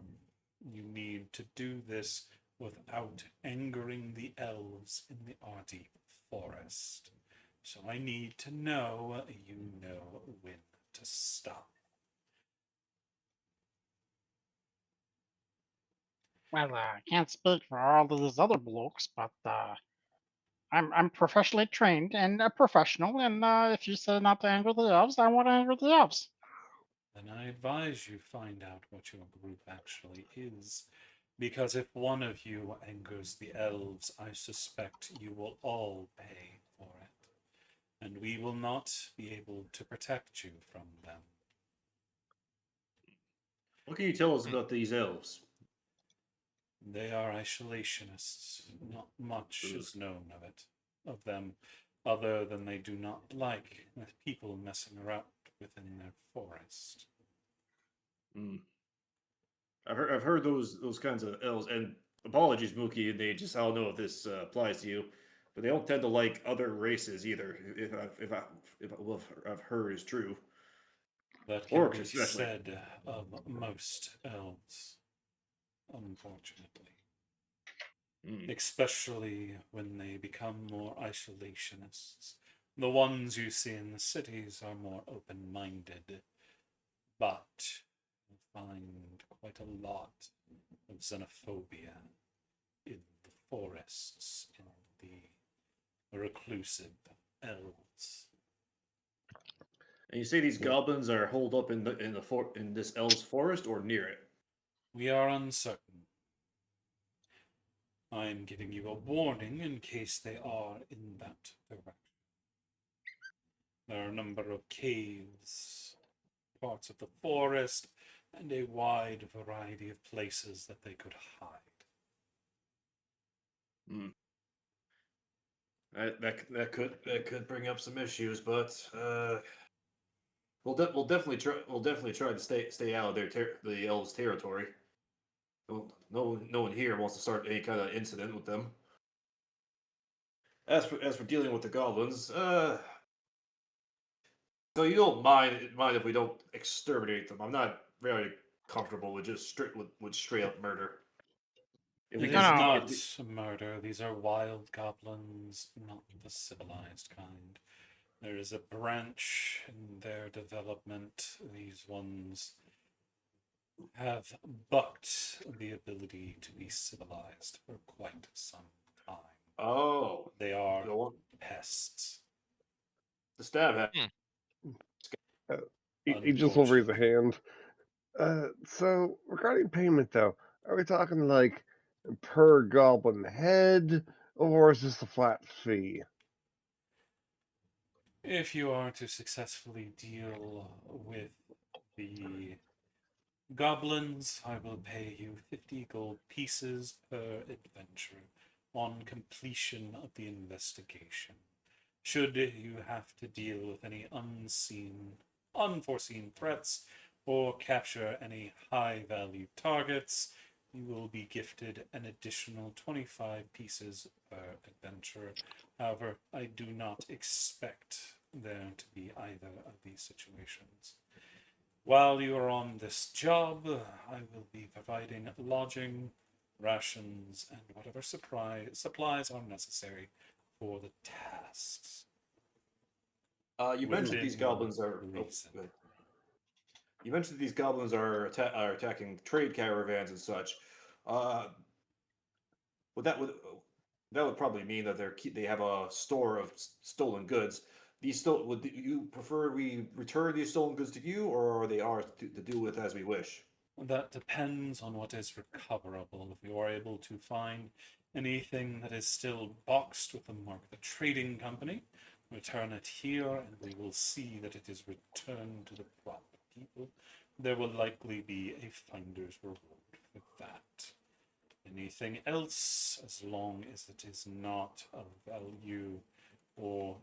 you need to do this without angering the elves in the Ardeep forest. So I need to know you know when to stop. Well, I can't speak for all these other blokes, but I'm professionally trained and a professional, and if you say not to anger the elves, I won't anger the elves. Then I advise you find out what your group actually is, because if one of you angers the elves, I suspect you will all pay for it, and we will not be able to protect you from them. What can you tell us about these elves? They are isolationists. Not much is known of them. other than they do not like people messing around within their forest. I've heard those kinds of elves, and apologies, Mookie. They just I don't know if this applies to you, but they don't tend to like other races either. What I've heard is true. That can Orcs be especially. said of most elves, unfortunately. Especially when they become more isolationists. The ones you see in the cities are more open minded, but you find quite a lot of xenophobia in the forests, in the reclusive elves. And you say these goblins are holed up in this elves forest or near it? We are uncertain. I'm giving you a warning in case they are in that direction. There are a number of caves, parts of the forest, and a wide variety of places that they could hide. That could bring up some issues, but we'll definitely try to stay out of the elves' territory. No one here wants to start any kind of incident with them. As for dealing with the goblins, so you don't mind if we don't exterminate them. I'm not very comfortable with just straight up murder. If we It can, is No, no. not murder. These are wild goblins, not the civilized kind. There is a branch in their development. These ones have bucked the ability to be civilized for quite some time. oh, They are the one, pests. the stab hat. He just will raise a Unfortunately. hand. So regarding payment, though, are we talking like per goblin head, or is this a flat fee? If you are to successfully deal with the goblins, I will pay you 50 gold pieces per adventure on completion of the investigation. Should you have to deal with any unforeseen threats, or capture any high value targets, you will be gifted an additional 25 pieces per adventure. However, I do not expect there to be either of these situations. While you are on this job, I will be providing lodging, rations, and whatever supplies are necessary for the tasks. You mentioned these Within goblins are. Oh, reason. good. You mentioned these goblins are attacking trade caravans and such. Would that would probably mean that they have a store of stolen goods. Would you prefer we return these stolen goods to you, or are they ours to do with as we wish? That depends on what is recoverable. If you are able to find anything that is still boxed with the mark of the trading company, return it here and we will see that it is returned to the proper people. There will likely be a finder's reward for that. Anything else, as long as it is not of value, or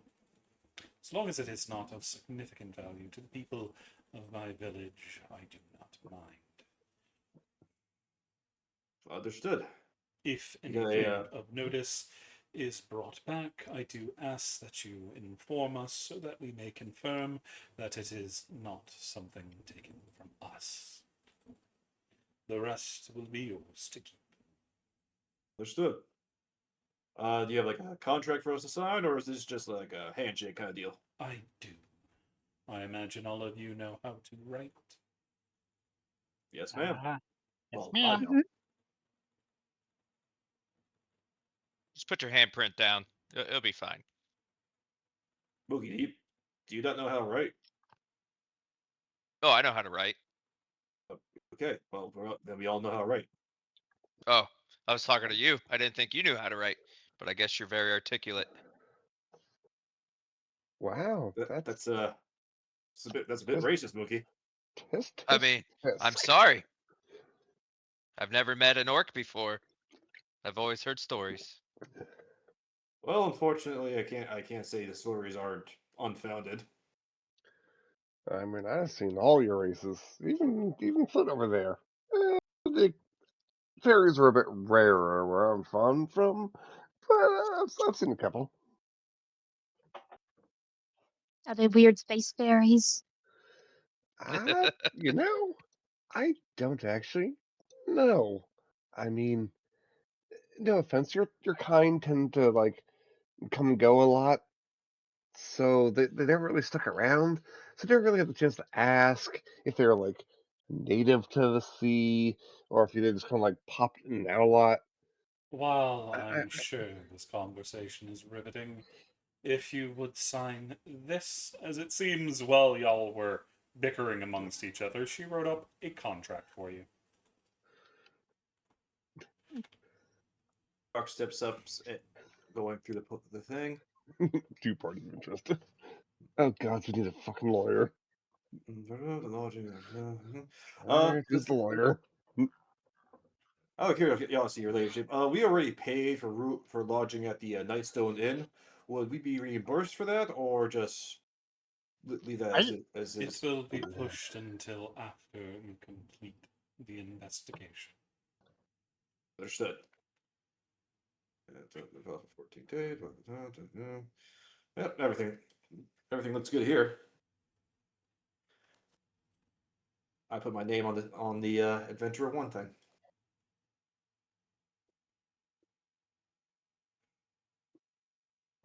as long as it is not of significant value to the people of my village, I do not mind. Understood. If You got anything a, of notice is brought back, I do ask that you inform us so that we may confirm that it is not something taken from us. The rest will be yours to keep. Understood. Do you have like a contract for us to sign, or is this just like a handshake kind of deal? I do. I imagine all of you know how to write. Yes, ma'am. Yes, Well, ma'am. I know. Mhm. Just put your handprint down. It'll be fine. Mookie, do you not know how to write? Oh, I know how to write. Okay, well, then we all know how to write. Oh, I was talking to you. I didn't think you knew how to write, but I guess you're very articulate. Wow, That's a bit that's racist, Mookie. I mean, I'm tisk. sorry. I've never met an orc before. I've always heard stories. Well, unfortunately, I can't say the stories aren't unfounded. I mean, I've seen all your races, even Foot over there. The fairies are a bit rarer where I'm from, but I've seen a couple. Are they weird space fairies? You know, I don't actually know. I mean, no offense, your kind tend to like come and go a lot, so they never really stuck around. So I never really had the chance to ask if they're like native to the sea or if they just kind of like popped in and out a lot. While I, I'm sure this conversation is riveting, if you would sign this, as it seems while y'all were bickering amongst each other, she wrote up a contract for you. Rock steps up, going through the thing. two parties of interest. Oh God, we need a fucking lawyer. The lodging. Alright, who's the lawyer? Out of curiosity, your ladyship, we already paid for lodging at the Nightstone Inn. Would we be reimbursed for that, or just leave that as It is? will be pushed until after you complete the investigation. Understood. 14 days. Yep, everything looks good here. I put my name on the Adventurer 1 thing.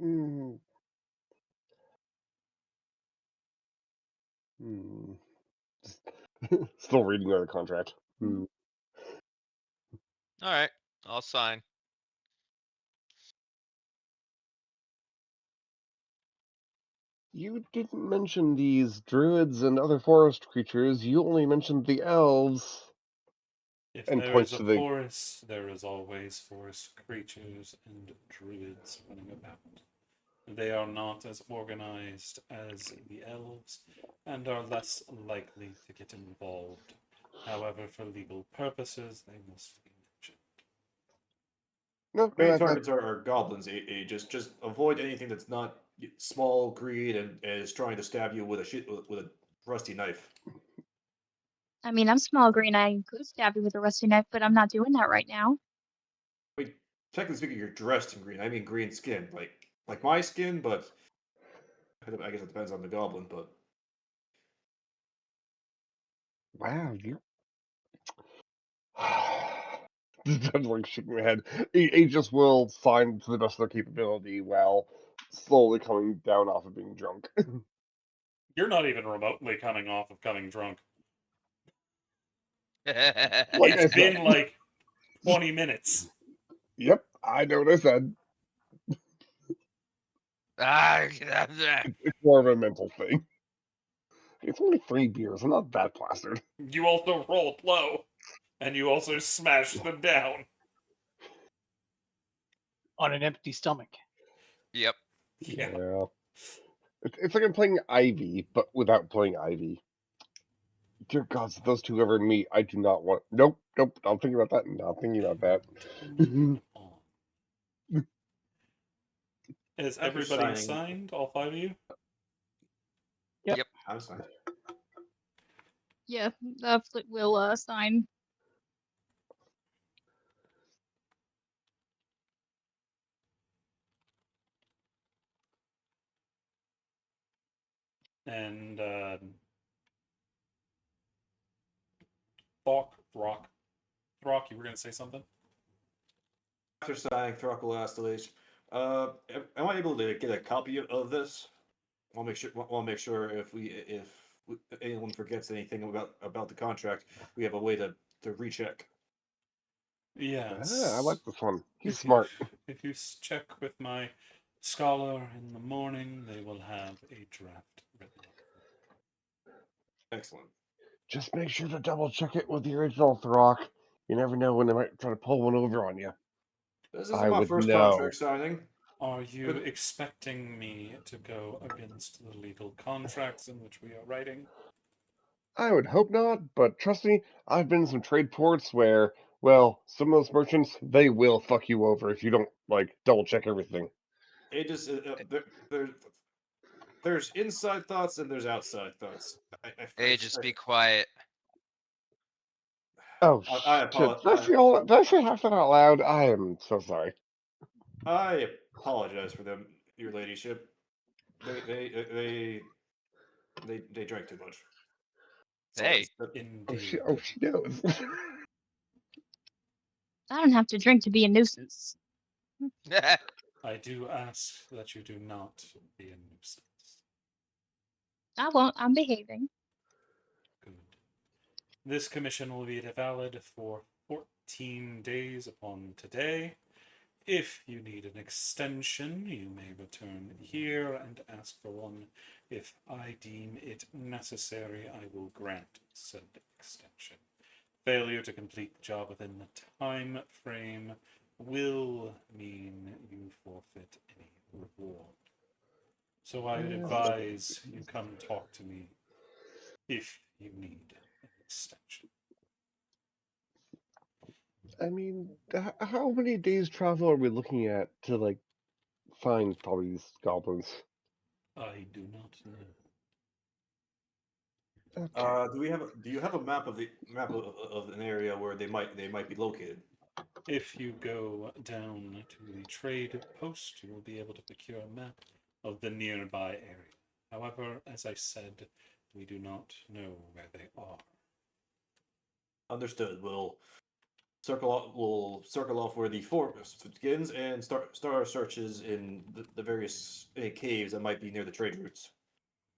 Hmm. Hmm. Still reading the contract. Hmm. All right, I'll sign. You didn't mention these druids and other forest creatures. You only mentioned the elves. If And there points is a to the forest, there is always forest creatures and druids running about. They are not as organized as the elves and are less likely to get involved. However, for legal purposes, they must be mentioned. no, Main that targets are goblins. Just avoid anything that's not small, green, and is trying to stab you with a rusty knife. I mean, I'm small green. I could stab you with a rusty knife, but I'm not doing that right now. I mean, technically speaking, you're dressed in green. I mean, green skin, like my skin, but I guess it depends on the goblin. But wow, you. I'm like shaking my head. Aegis will sign to the best of their capability while slowly coming down off of being drunk. You're not even remotely coming off of coming drunk. Like It's I been said. like 20 minutes. Yep, I know what I said. It's more of a mental thing. It's only 3 beers. I'm not that plastered. You also rolled low, and you also smashed them down. On an empty stomach. Yep. Yeah. It's like I'm playing Ivy, but without playing Ivy. Dear gods, if those two ever meet, I do not want. Nope. I'm thinking about that. Not thinking about that. Moving on. Is After everybody signing- signed? All 5 of you? I'm signed. Yeah, Flit will sign. And Throck, you were going to say something? After signing, Throck will ask the ladies, am I able to get a copy of this? I'll make sure if anyone forgets anything about the contract, we have a way to recheck. Yes. I like this one. He's If smart. If you check with my scholar in the morning, they will have a draft written up. Excellent. Just make sure to double check it with the original Throck. You never know when they might try to pull one over on you. This isn't I my would first know. contract signing. Are you Good. expecting me to go against the legal contracts in which we are writing? I would hope not, but trust me, I've been in some trade ports where, well, some of those merchants, they will fuck you over if you don't, like, double check everything. It just there's inside thoughts and there's outside thoughts. Hey, just be quiet. Oh, I shit. Did I say half that out loud? I am so sorry. I apologize for them, your ladyship. They drank too much. That's all I Hey. said. Indeed. She knows. I don't have to drink to be a nuisance. I do ask that you do not be a nuisance. I won't. I'm behaving. Good. This commission will be valid for 14 days upon today. If you need an extension, you may return here and ask for one. If I deem it necessary, I will grant said extension. Failure to complete the job within the time frame will mean you forfeit any reward. So I advise you come talk to me if you need an extension. I mean, how many days travel are we looking at to like find all these goblins? I do not know. Okay. Do you have a map of an area where they might be located? If you go down to the trade post, you will be able to procure a map of the nearby area. However, as I said, we do not know where they are. Understood. We'll circle off where the forest begins and start our searches in the various caves that might be near the trade routes.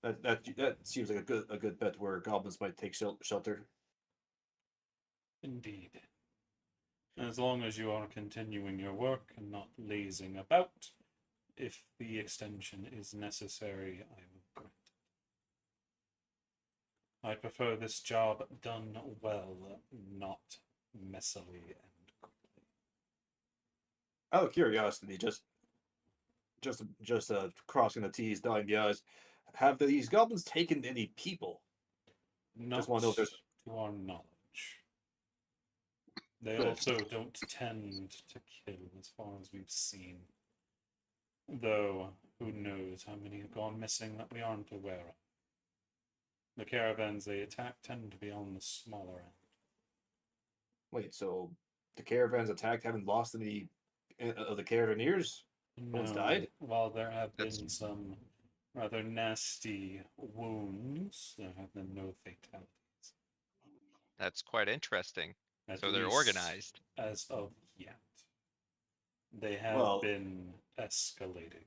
That seems like a good bet where goblins might take shelter. Indeed. As long as you are continuing your work and not lazing about, if the extension is necessary, I will grant it. I prefer this job done well, not messily and quickly. Out of curiosity, just crossing the T's, dotting the I's. Have these goblins taken any people? Not want to know if there's to our knowledge. They Good. also don't tend to kill, as far as we've seen. Though, who knows how many have gone missing that we aren't aware of. The caravans they attack tend to be on the smaller end. Wait, so the caravans attacked haven't lost any of the caravaneers? No one's died? While there have That's- been some rather nasty wounds, there have been no fatalities. That's quite interesting. At So they're least organized. as of yet. They have Well- been escalating.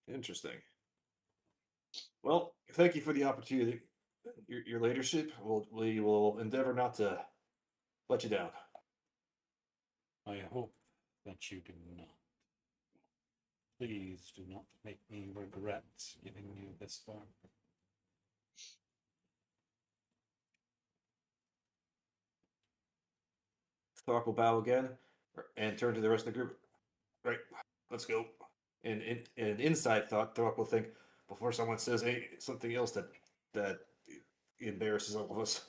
Interesting. Well, thank you for the opportunity. Your leadership. We will endeavor not to let you down. I hope that you do not. Please do not make me regret giving you this far. Thork will bow again and turn to the rest of the group. Right, let's go. And in an inside thought, Thork will think before someone says something else that embarrasses all of us.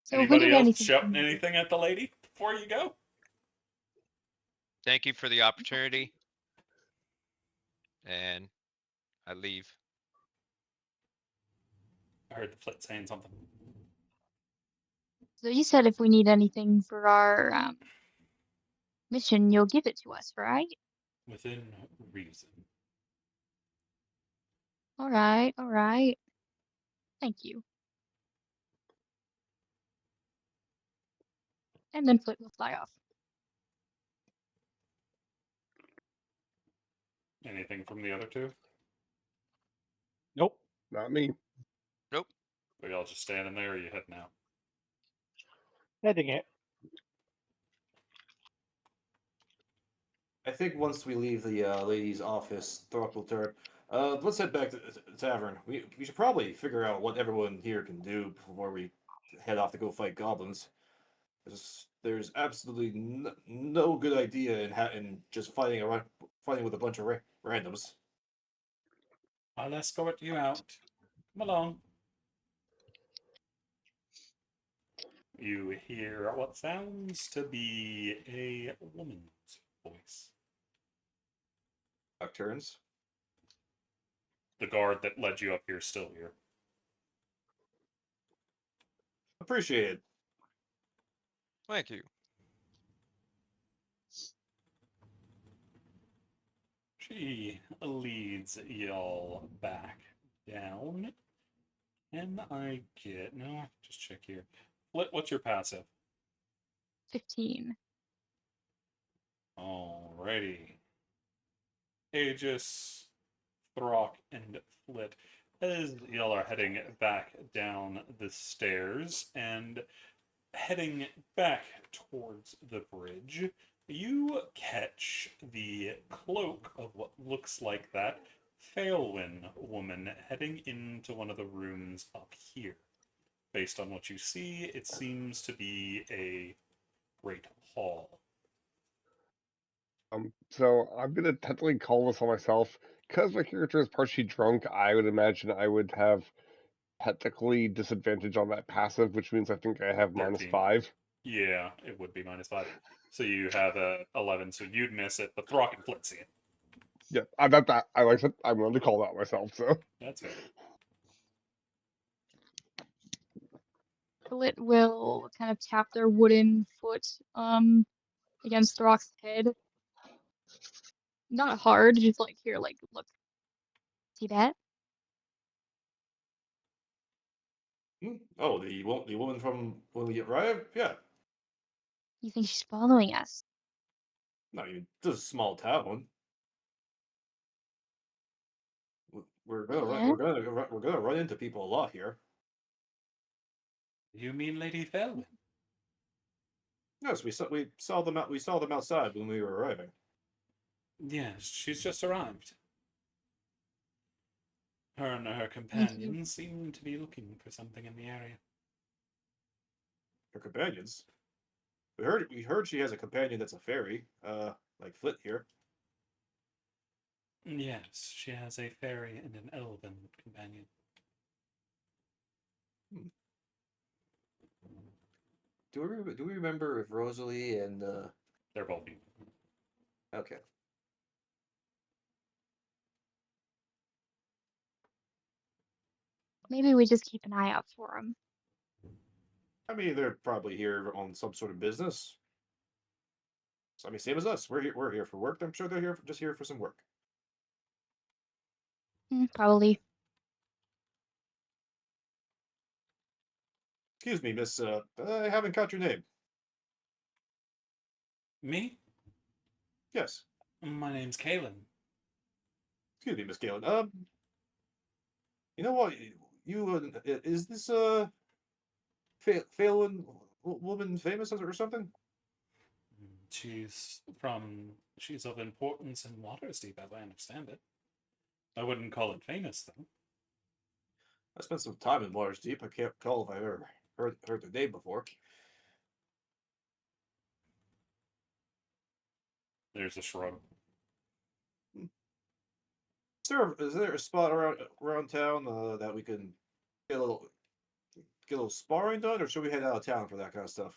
So if we Anybody need else anything shouting from you, anything at the lady before you go? Thank you for the opportunity. And I leave. I heard the flit saying something. so you said if we need anything for our mission, you'll give it to us, right? Within reason. All right, all right. Thank you. And then Flit will fly off. Anything from the other two? Nope. Not me. Are y'all just standing there or are you heading out? Heading it. I think once we leave the lady's office, Thork will turn. Let's head back to the tavern. We should probably figure out what everyone here can do before we head off to go fight goblins. There's absolutely no good idea in just fighting with a bunch of randoms. I'll escort you out. Come along. you hear what sounds to be a woman's voice. Back turns. The guard that led you up here is still here. Appreciate it. Thank you. She leads y'all back down. And I get... No, just check here. What's your passive? 15. Alrighty. Aegis, Throck, and Flit. As y'all are heading back down the stairs and heading back towards the bridge, you catch the cloak of what looks like that Failwin woman heading into one of the rooms up here. Based on what you see, it seems to be a great hall. So I'm gonna technically call this on myself because my character is partially drunk. I would imagine I would have technically disadvantage on that passive, which means I think I have 13. -5. Yeah, it would be -5. So you have a 11, so you'd miss it, but Throck and Flit see it. Yeah, I bet that. I like it. I'm going to call that myself. So That's fair. Flit will kind of tap their wooden foot against Throck's head. Not hard, just like here, like look. See that? Oh, the woman from when we arrived? Yeah. You think she's following us? No, this is a small town. We're gonna run, Yeah? we're gonna run into people a lot here. You mean Lady Failwin? Yes, we saw them outside when we were arriving. Yes, she's just arrived. Her and her companion seem to be looking for something in the area. Her companions. We heard she has a companion that's a fairy, like Flit here. Yes, she has a fairy and an elven companion. Do we remember if Rosalie and They're both you. okay. Maybe we just keep an eye out for them. I mean, they're probably here on some sort of business. So, I mean, same as us. We're here for work. I'm sure they're just here for some work. Probably. Excuse me, Miss. I haven't caught your name. Me? Yes. My name's Kalen. Excuse me, Miss Galen. You know what? You is this Phelan woman famous or something? She's of importance in Waterdeep, as I understand it. I wouldn't call it famous, though. I spent some time in Waterdeep. I can't recall if I've ever heard the name before. There's a shrug. Is there a spot around town that we can get a little sparring done, or should we head out of town for that kind of stuff?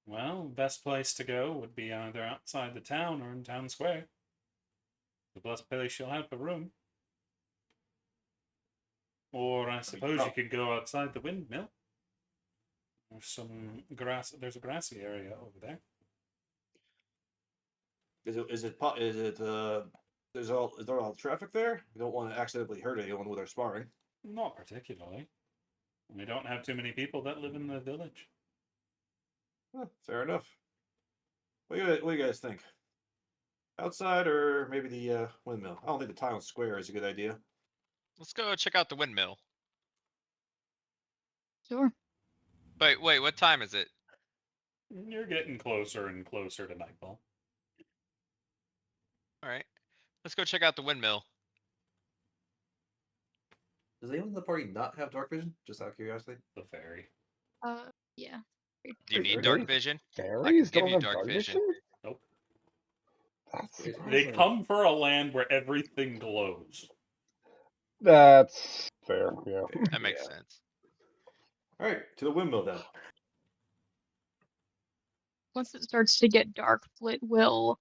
Well, best place to go would be either outside the town or in town square. The best place you'll have for room. Or I suppose you could go outside the windmill. There's some grass. There's a grassy area over there. Is there all traffic there? We don't want to accidentally hurt anyone with our sparring. Not particularly. We don't have too many people that live in the village. Fair enough. What do you guys think? Outside or maybe the windmill? I don't think the town square is a good idea. Let's go check out the windmill. Sure. But wait, what time is it? You're getting closer and closer to nightfall. All right, let's go check out the windmill. Does anyone in the party not have dark vision? Just out of curiosity. The fairy. Yeah. Do you need Very dark good. vision? fairies give don't you have dark dark vision. vision. Nope. That's They They surprising. come for a land where everything glows. That's fair. Yeah. That makes sense. All right, to the windmill then. once it starts to get dark, Flit will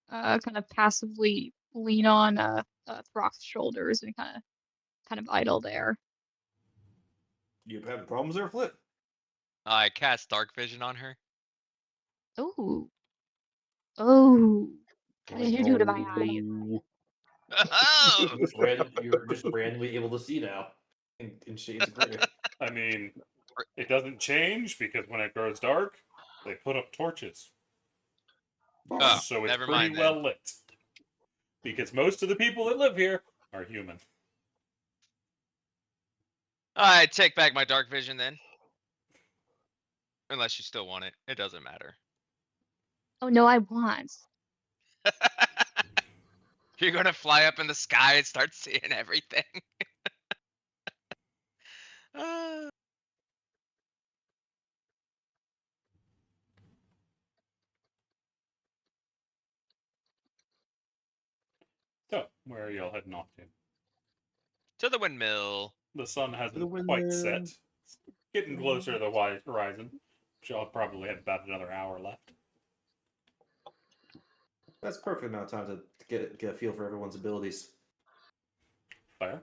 kind of passively lean on Throck's shoulders and kind of idle there. You having problems there, Flip? I cast dark vision on her. Oh, oh! What did you do to my eyes? Oh, Oh! You're just randomly able to see now in shades of gray. I mean, it doesn't change because when it grows dark, they put up torches. Oh, So it's never pretty mind well then. lit. Because most of the people that live here are human. I take back my dark vision then. Unless you still want it. It doesn't matter. Oh no, I want. You're gonna fly up in the sky and start seeing everything. Ah. So, where are y'all heading off to? To the windmill. The sun hasn't The quite windmill. set. It's getting closer to the horizon. Which y'all probably have about another hour left. That's perfect amount of time to get a feel for everyone's abilities. Fair.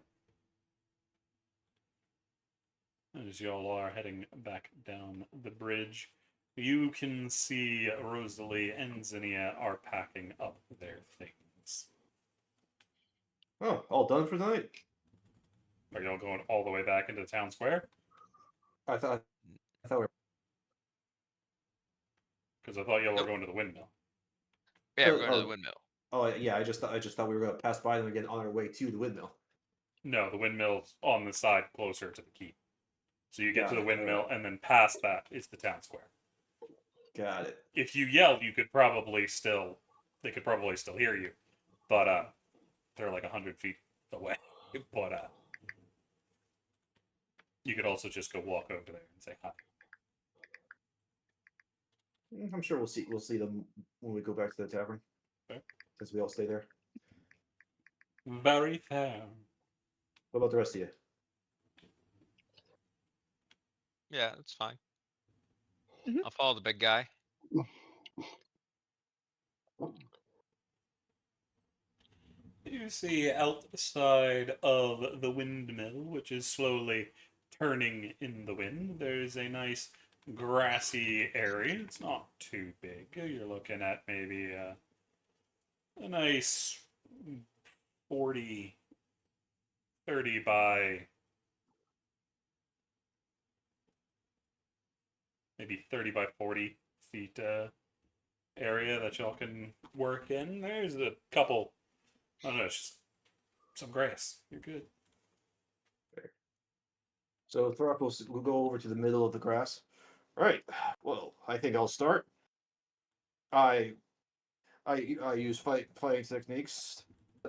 As y'all are heading back down the bridge, you can see Rosalie and Zinnia are packing up their things. Oh, all done for tonight? Are y'all going all the way back into the town square? I thought we were. Because I thought y'all were Nope. going to the windmill. Yeah, we're Oh, going to oh. the windmill. Oh yeah, I just thought we were going to pass by them again on our way to the windmill. No, the windmill's on the side closer to the keep. So you get to Got the it, windmill, and then past that is the town square. Got it. If you yell, they could probably still hear you, but they're like 100 feet away. But you could also just go walk over there and say hi. I'm sure we'll see them when we go back to the tavern. Okay. Since we all stay there. Very fair. What about the rest of you? Yeah, that's fine. Mhm. I'll follow the big guy. You see outside of the windmill, which is slowly turning in the wind, there's a nice grassy area. It's not too big. You're looking at maybe a nice 40, 30 by maybe 30 by 40 feet area that y'all can work in. There's a couple, I don't know, it's just some grass. You're good. So Throck will go over to the middle of the grass. Right. Well, I think I'll start. I use fighting techniques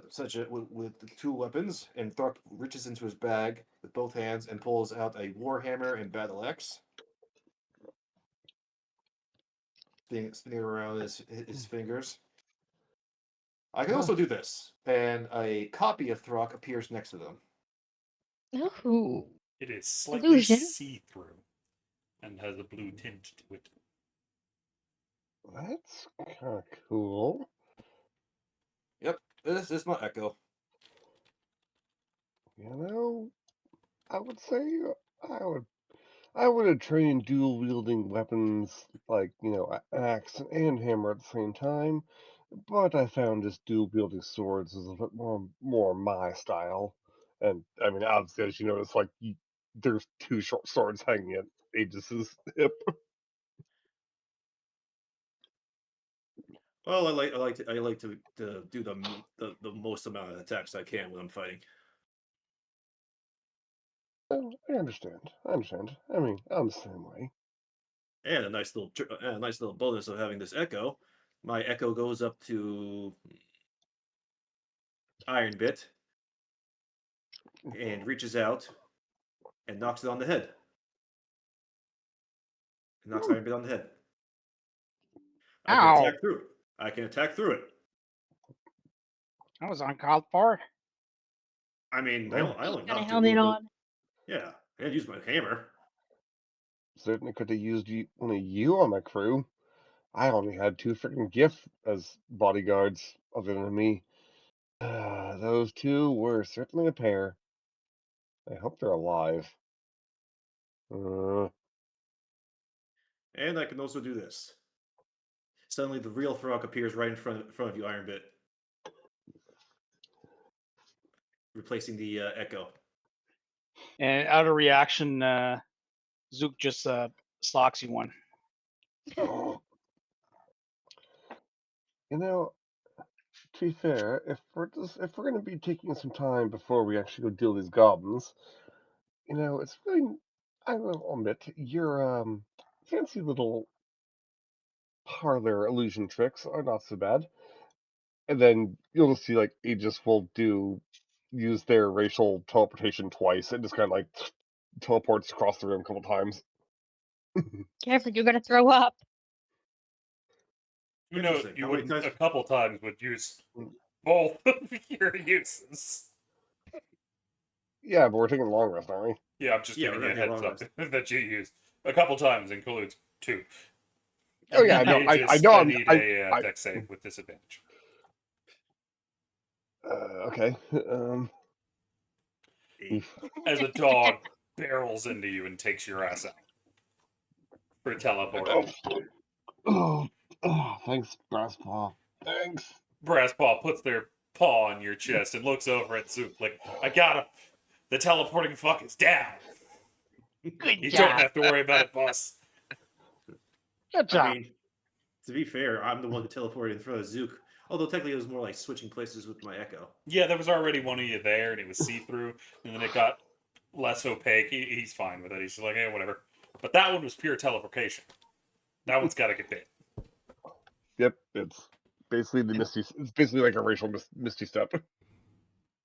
such as with the two weapons, and Throck reaches into his bag with both hands and pulls out a warhammer and battle axe, spinning around his fingers. I can also do this, and a copy of Throck appears next to them. Ooh. It is slightly Illusion. see-through and has a blue tint to it. that's kind of cool. Yep, this is my Echo. You know, I would say I would have trained dual wielding weapons like, an axe and hammer at the same time, but I found just dual wielding swords is a bit more my style. And I mean, obviously, as you notice, like there's two short swords hanging at Aegis's hip. Well, I like to do the most amount of attacks I can when I'm fighting. Oh, I understand. I understand. I mean, I'm the same way. And a nice little bonus of having this Echo. My Echo goes up to Iron Bit and reaches out and knocks it on the head. It knocks Iron Bit on the head. I can Ow. attack through it. I can attack through it. That was uncalled for. I mean, I Well, only Got a knocked it helmet little bit. on. Yeah, I had to use my hammer. certainly could have used one of you on my crew. I only had 2 freaking GIF as bodyguards other than me. Those 2 were certainly a pair. I hope they're alive. And I can also do this. Suddenly, the real Throg appears right in front of you, Iron Bit, replacing the Echo. And out of reaction, Zook just slocks you one. You know, to be fair, if we're going to be taking some time before we actually go deal with these goblins, you know, it's really, I will admit, your fancy little parlor illusion tricks are not so bad. And then you'll just see like Aegis will use their racial teleportation twice and just kind of like teleports across the room a couple times. Careful, you're gonna throw up. You know, Interesting. you How many would times- a couple times would use both of your uses. Yeah, but we're taking a long rest, aren't we? Yeah, I'm just Yeah, giving we're you a gonna heads take up that you use a couple times includes 2. Oh yeah, And no, I Aegis, know. I need a deck save with disadvantage. Okay. As a dog barrels into you and takes your ass out for teleporting. Oh, thanks, Brasspaw. Thanks. Brasspaw puts their paw on your chest and looks over at Zook like, I got him. The teleporting fuck is down. Good You job. don't have to worry about it, boss. Good job. I mean, to be fair, I'm the one who teleported in front of Zook. Although technically it was more like switching places with my Echo. Yeah, there was already one of you there, and it was see-through, and then it got less opaque. He's fine with it. He's just like, hey, whatever. But that one was pure teleportation. That one's got to get bit. Yep, it's basically the misty. It's basically like a racial misty step.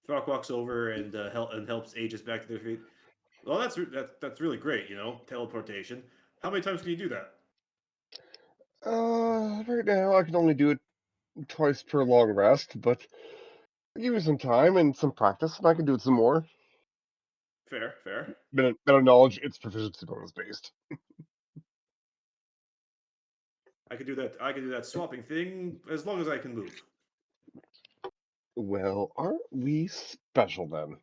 Throg walks over and helps Aegis back to their feet. Well, that's really great, you know, teleportation. How many times can you do that? Right now I can only do it twice per long rest, but give me some time and some practice, and I can do it some more. Fair. Better knowledge, it's proficiency bonus based. I could do that. I could do that swapping thing as long as I can move. Well, aren't we special then?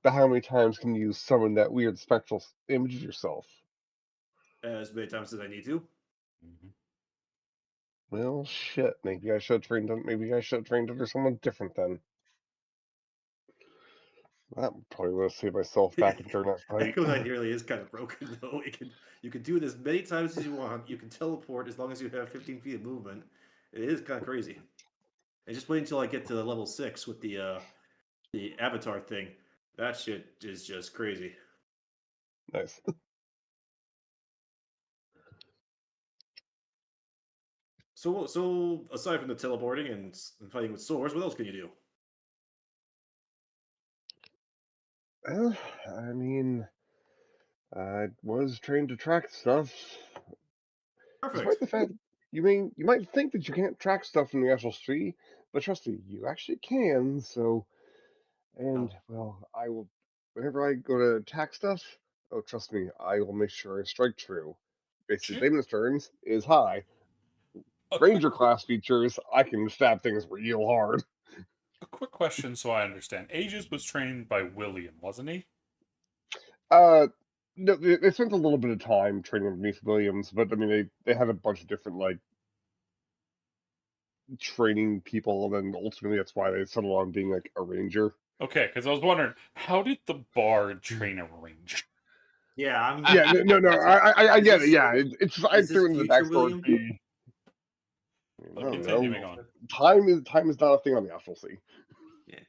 But how many times can you summon that weird spectral image of yourself? As many times as I need to. Well, shit. Maybe I should have trained. Maybe I should have trained under someone different then. That probably would have saved myself back during that fight. Echo Knight really is kind of broken though. You can do it as many times as you want. You can teleport as long as you have 15 feet of movement. It is kind of crazy. And just wait until I get to level 6 with the avatar thing. That shit is just crazy. Nice. So aside from the teleporting and fighting with swords, what else can you do? Well, I mean, I was trained to track stuff. Despite Perfect. the fact you might think that you can't track stuff in the Astral Sea, but trust me, you actually can. So, and well, I will. Whenever I go to attack stuff, oh, trust me, I will make sure I strike true. Basically, Damon's turns is high. Ranger class features, I can stab things real hard. A quick question so I understand. Aegis was trained by William, wasn't he? No, they spent a little bit of time training underneath Williams, but I mean, they had a bunch of different like training people, and then ultimately that's why they settled on being like a ranger. Okay, because I was wondering, how did the bard train a ranger? Yeah, I'm. Yeah, no, I get it. Yeah, it's I is this threw in the future backstory. William? I don't Continuing know. on. Time is not a thing on the Astral Sea. Yeah.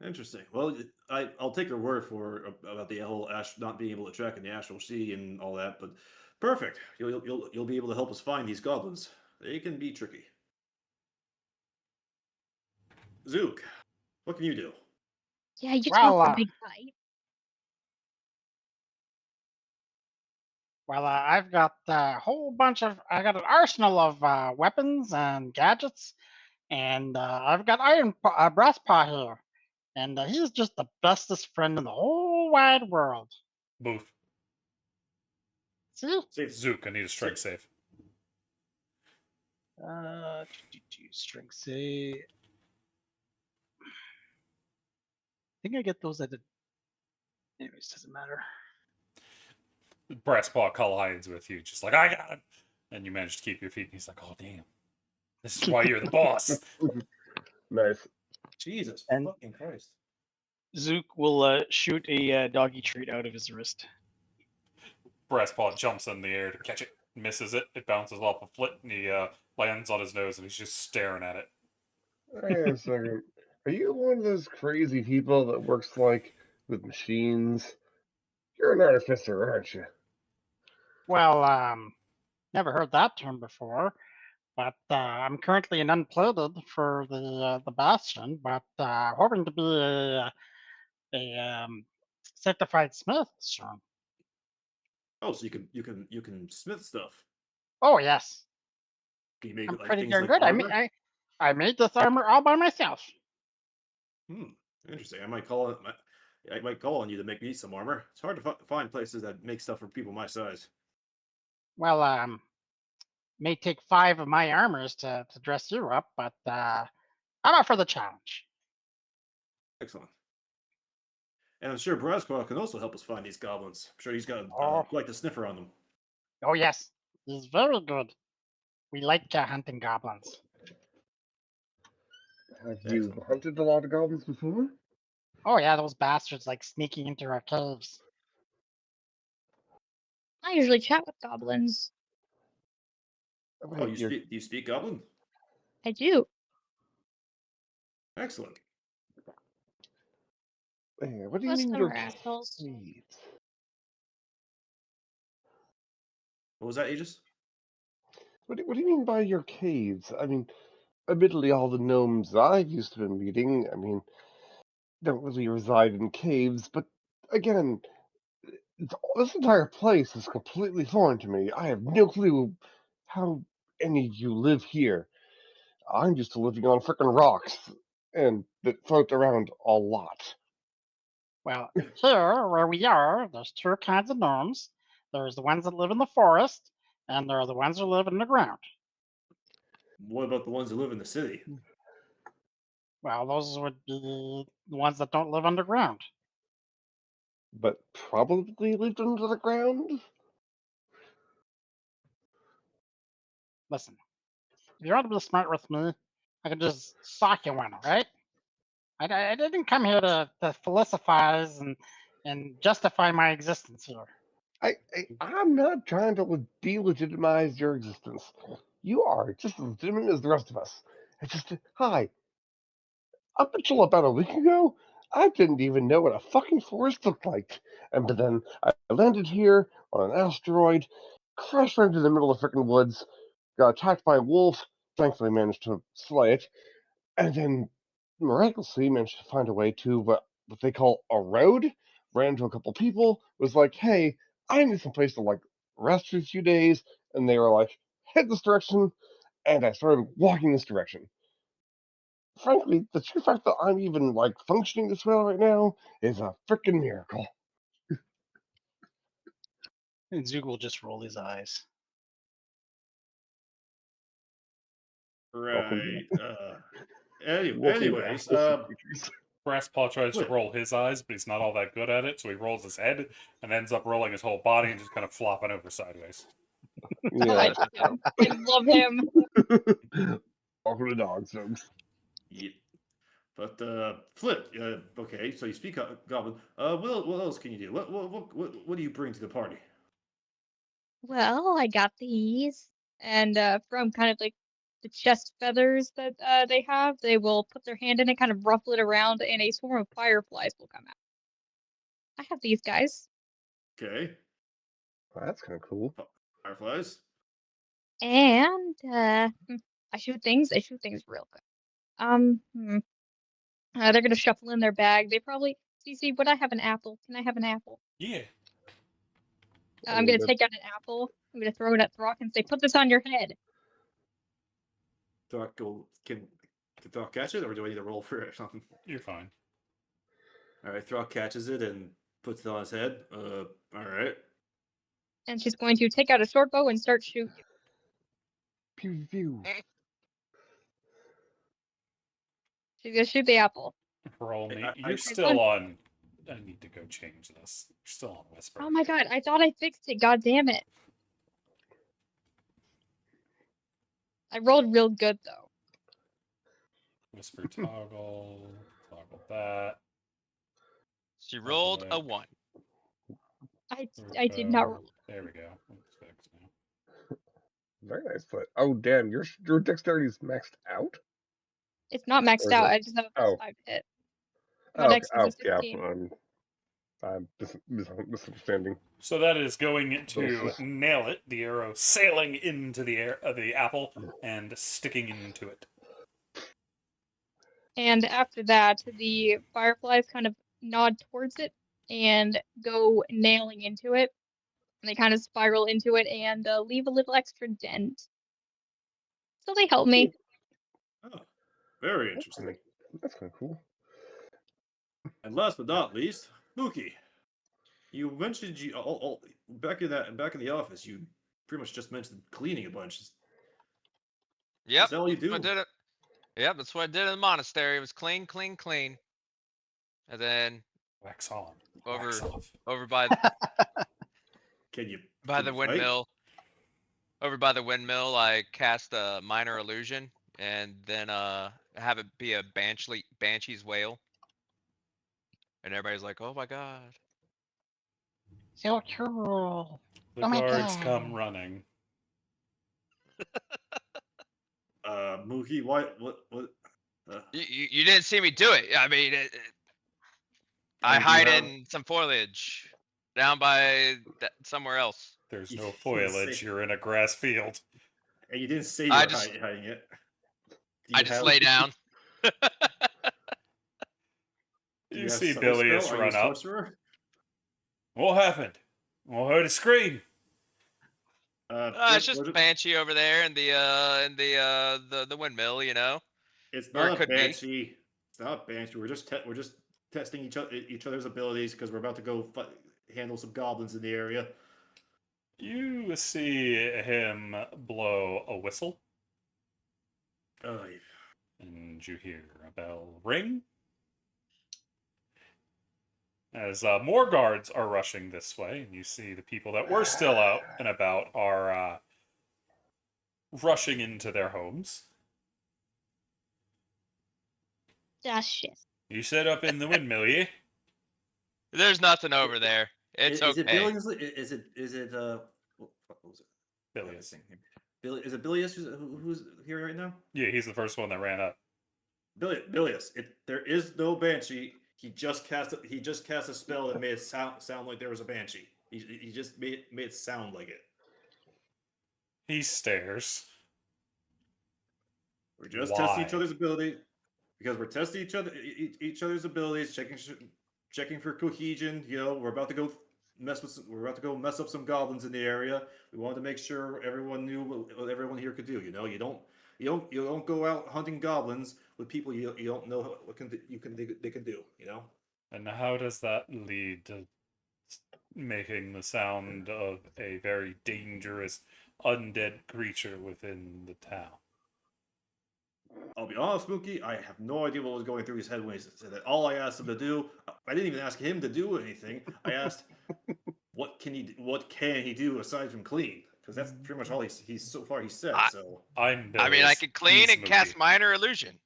Interesting. Well, I'll take your word for about the whole not being able to track in the Astral Sea and all that, but perfect. You'll be able to help us find these goblins. They can be tricky. Zook, what can you do? Yeah, you Well, talk a big fight. Well, I've got a whole bunch of. I got an arsenal of weapons and gadgets, and I've got Brasspaw here, and he's just the bestest friend in the whole wide world. Booth. See? Save. Zook, I need a strike save. Strength save. I think I get those at the. Anyways, doesn't matter. Brasspaw collides with you, just like, I got him. And you manage to keep your feet. And he's like, oh, damn. This is why you're the boss. Nice. Jesus And- fucking Christ. Zook will shoot a doggy treat out of his wrist. Brasspaw jumps in the air to catch it, misses it. It bounces off a foot, and he lands on his nose, and he's just staring at it. Wait a second. Are you one of those crazy people that works like with machines? You're an artificer, aren't you? Well, never heard that term before, but I'm currently an unplated for the Bastion, but hoping to be a certified smith soon. Oh, so you can smith stuff. Oh yes, Can you make I'm like pretty things darn like good. armor? I made this armor all by myself. Interesting. I might call on you to make me some armor. It's hard to find places that make stuff for people my size. Well, may take 5 of my armors to dress you up, but I'm up for the challenge. Excellent. And I'm sure Brasquaw can also help us find these goblins. I'm sure he's got Oh. quite the sniffer on them. Oh yes, he's very good. We like hunting goblins. Have you hunted a lot of goblins before? Oh yeah, those bastards like sneaking into our caves. I usually chat with goblins. Oh, do you speak goblin? I do. Excellent. What do you Most mean of them your are assholes. caves? What was that, Aegis? What do you mean by your caves? I mean, admittedly, all the gnomes I've used to been meeting, I mean, don't really reside in caves, but again, this entire place is completely foreign to me. I have no clue how any of you live here. I'm used to living on frickin' rocks, and that float around a lot. Well, here where we are, there's 2 kinds of gnomes. There's the ones that live in the forest, and there are the ones that live in the ground. What about the ones that live in the city? Well, those would be the ones that don't live underground. But probably lived under the ground? Listen, if you want to be smart with me, I can just sock you one, right? I didn't come here to philosophize and justify my existence here. I'm not trying to delegitimize your existence. You are just as legitimate as the rest of us. It's just, hi. Up until about a week ago, I didn't even know what a fucking forest looked like. But then I landed here on an asteroid, crashed right into the middle of the frickin' woods, got attacked by a wolf, thankfully managed to slay it, and then miraculously managed to find a way to what they call a road. Ran into a couple people, was like, hey, I need some place to like rest for a few days, and they were like, head this direction, and I started walking this direction. Frankly, the sheer fact that I'm even like functioning this well right now is a freaking miracle. And Zook will just roll his eyes. Right. Welcome Anyways, to Awesome Creatures. Brasspaw tries to Flip. roll his eyes, but he's not all that good at it, so he rolls his head and ends up rolling his whole body and just kind of flopping over sideways. I Yeah. like him. I love him. Welcome to dogs, folks. yeah. But Flip, okay, so you speak goblin. What else can you do? What do you bring to the party? Well, I got these, and from kind of like the chest feathers that they have, they will put their hand in it, kind of ruffle it around, and a swarm of fireflies will come out. I have these guys, Okay, Well, that's kind of cool. fireflies. and I shoot things. I shoot things real good. They're gonna shuffle in their bag. They probably. CC, would I have an apple? Can I have an apple? Yeah. I'm gonna take out an apple. I'm gonna throw it at Throck and say, "Put this on your head." Can Throck catch it, or do I need to roll for it or something? You're fine. All right, Throck catches it and puts it on his head. All right. And she's going to take out a short bow and start shooting. Pew pew. She's gonna shoot the apple. Roll me. I- You're I- still on. I need to go change this. You're still on Whisper. Oh my god, I thought I fixed it. God damn it. I rolled real good though. Whisper toggle. Toggle that. She rolled a Public. 1. I did not roll. There we go. It's fixed now. Very nice foot. Oh damn, your dexterity's maxed out. It's not maxed Or is out. it- I just have a plus Oh. 5 hit. My Oh, dex is a yeah. 15. I'm misunderstanding. So that is going to Delicious. nail it. The arrow sailing into the air of the apple and sticking into it. And after that, the fireflies kind of nod towards it and go nailing into it. And they kind of spiral into it and leave a little extra dent. So they help me. Oh, very That's interesting. kinda- That's kind of cool. And last but not least, Mookie. You mentioned all back in the office. You pretty much just mentioned cleaning a bunch. Yep. Is that all you that's what do? I did it. Yep, that's what I did in the monastery. It was clean, clean, clean. And then Wax on. over Wax off. over by Can you by can the you fight? windmill. Over by the windmill, I cast a minor illusion and then have it be a banshee's wail. And everybody's like, "Oh my god." So cool. The Oh my guards God. come running. Mookie, what? You didn't see me do it. I mean, I And you hide have- in some foliage down by somewhere else. There's You no didn't foliage. say- You're in a grass field. And you didn't say you I were just- hiding it. Do I you just have- lay down. do You have see Sutter Bilious spell? Are you a run up. sorcerer? What happened? I heard a scream. It's just we're Banshee over there in the windmill, you know. It's Or it not a could be. banshee. It's not a banshee. We're just testing each other's abilities because we're about to go handle some goblins in the area. You see him blow a whistle, Oh, and you hear a bell ring. As more guards are rushing this way, and you see the people that were still out and about are rushing into their homes. Ah, shit. You set up in the windmill, yeah? There's nothing over there. It's is it okay. Billingsley? Is it what was it? Bilious. Billy, is it Bilious who's here right now? Yeah, he's the first one that ran up. Bilious. There is no banshee. He just cast a spell that made it sound like there was a banshee. He just made it sound like it. He stares. We're just testing Why? each other's ability because we're testing each other's abilities, checking for cohesion. You know, we're about to go mess up some goblins in the area. We wanted to make sure everyone knew what everyone here could do. You know, you don't go out hunting goblins with people you don't know what they can do. You know. And how does that lead to making the sound of a very dangerous undead creature within the town? I'll be honest, Mookie, I have no idea what was going through his head when he said that. All I asked him to do, I didn't even ask him to do anything. I asked, what can he do aside from clean? Because that's pretty much all he's so far he said. So I'm I mean, I Bilious, could clean he's and cast Mookie. minor illusion.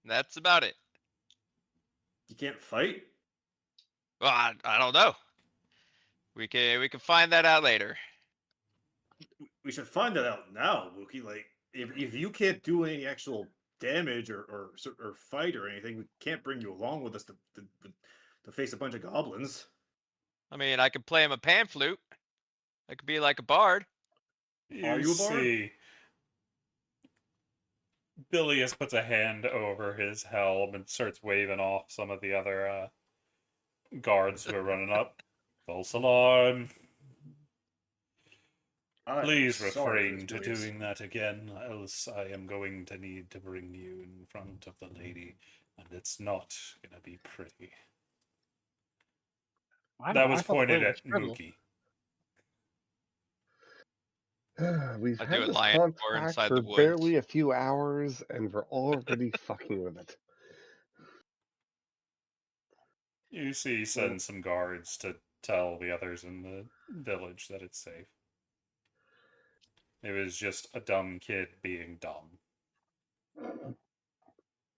That's about it. you can't fight. Well, I don't know. We can find that out later. We should find that out now, Mookie. Like, if you can't do any actual damage or fight or anything, we can't bring you along with us to face a bunch of goblins. I mean, I could play him a pan flute. I could be like a bard. Are you a bard? See, Bilious puts a hand over his helm and starts waving off some of the other guards who are running up. False alarm. I'm Please sorry, refrain to Bilious. doing that again, else I am going to need to bring you in front of the lady, and it's not gonna be pretty. That was pointed at Mookie. We've I do had a this lion roar contract inside for the woods. barely a few hours, and we're already fucking with it. You see, send some guards to tell the others in the village that it's safe. It was just a dumb kid being dumb.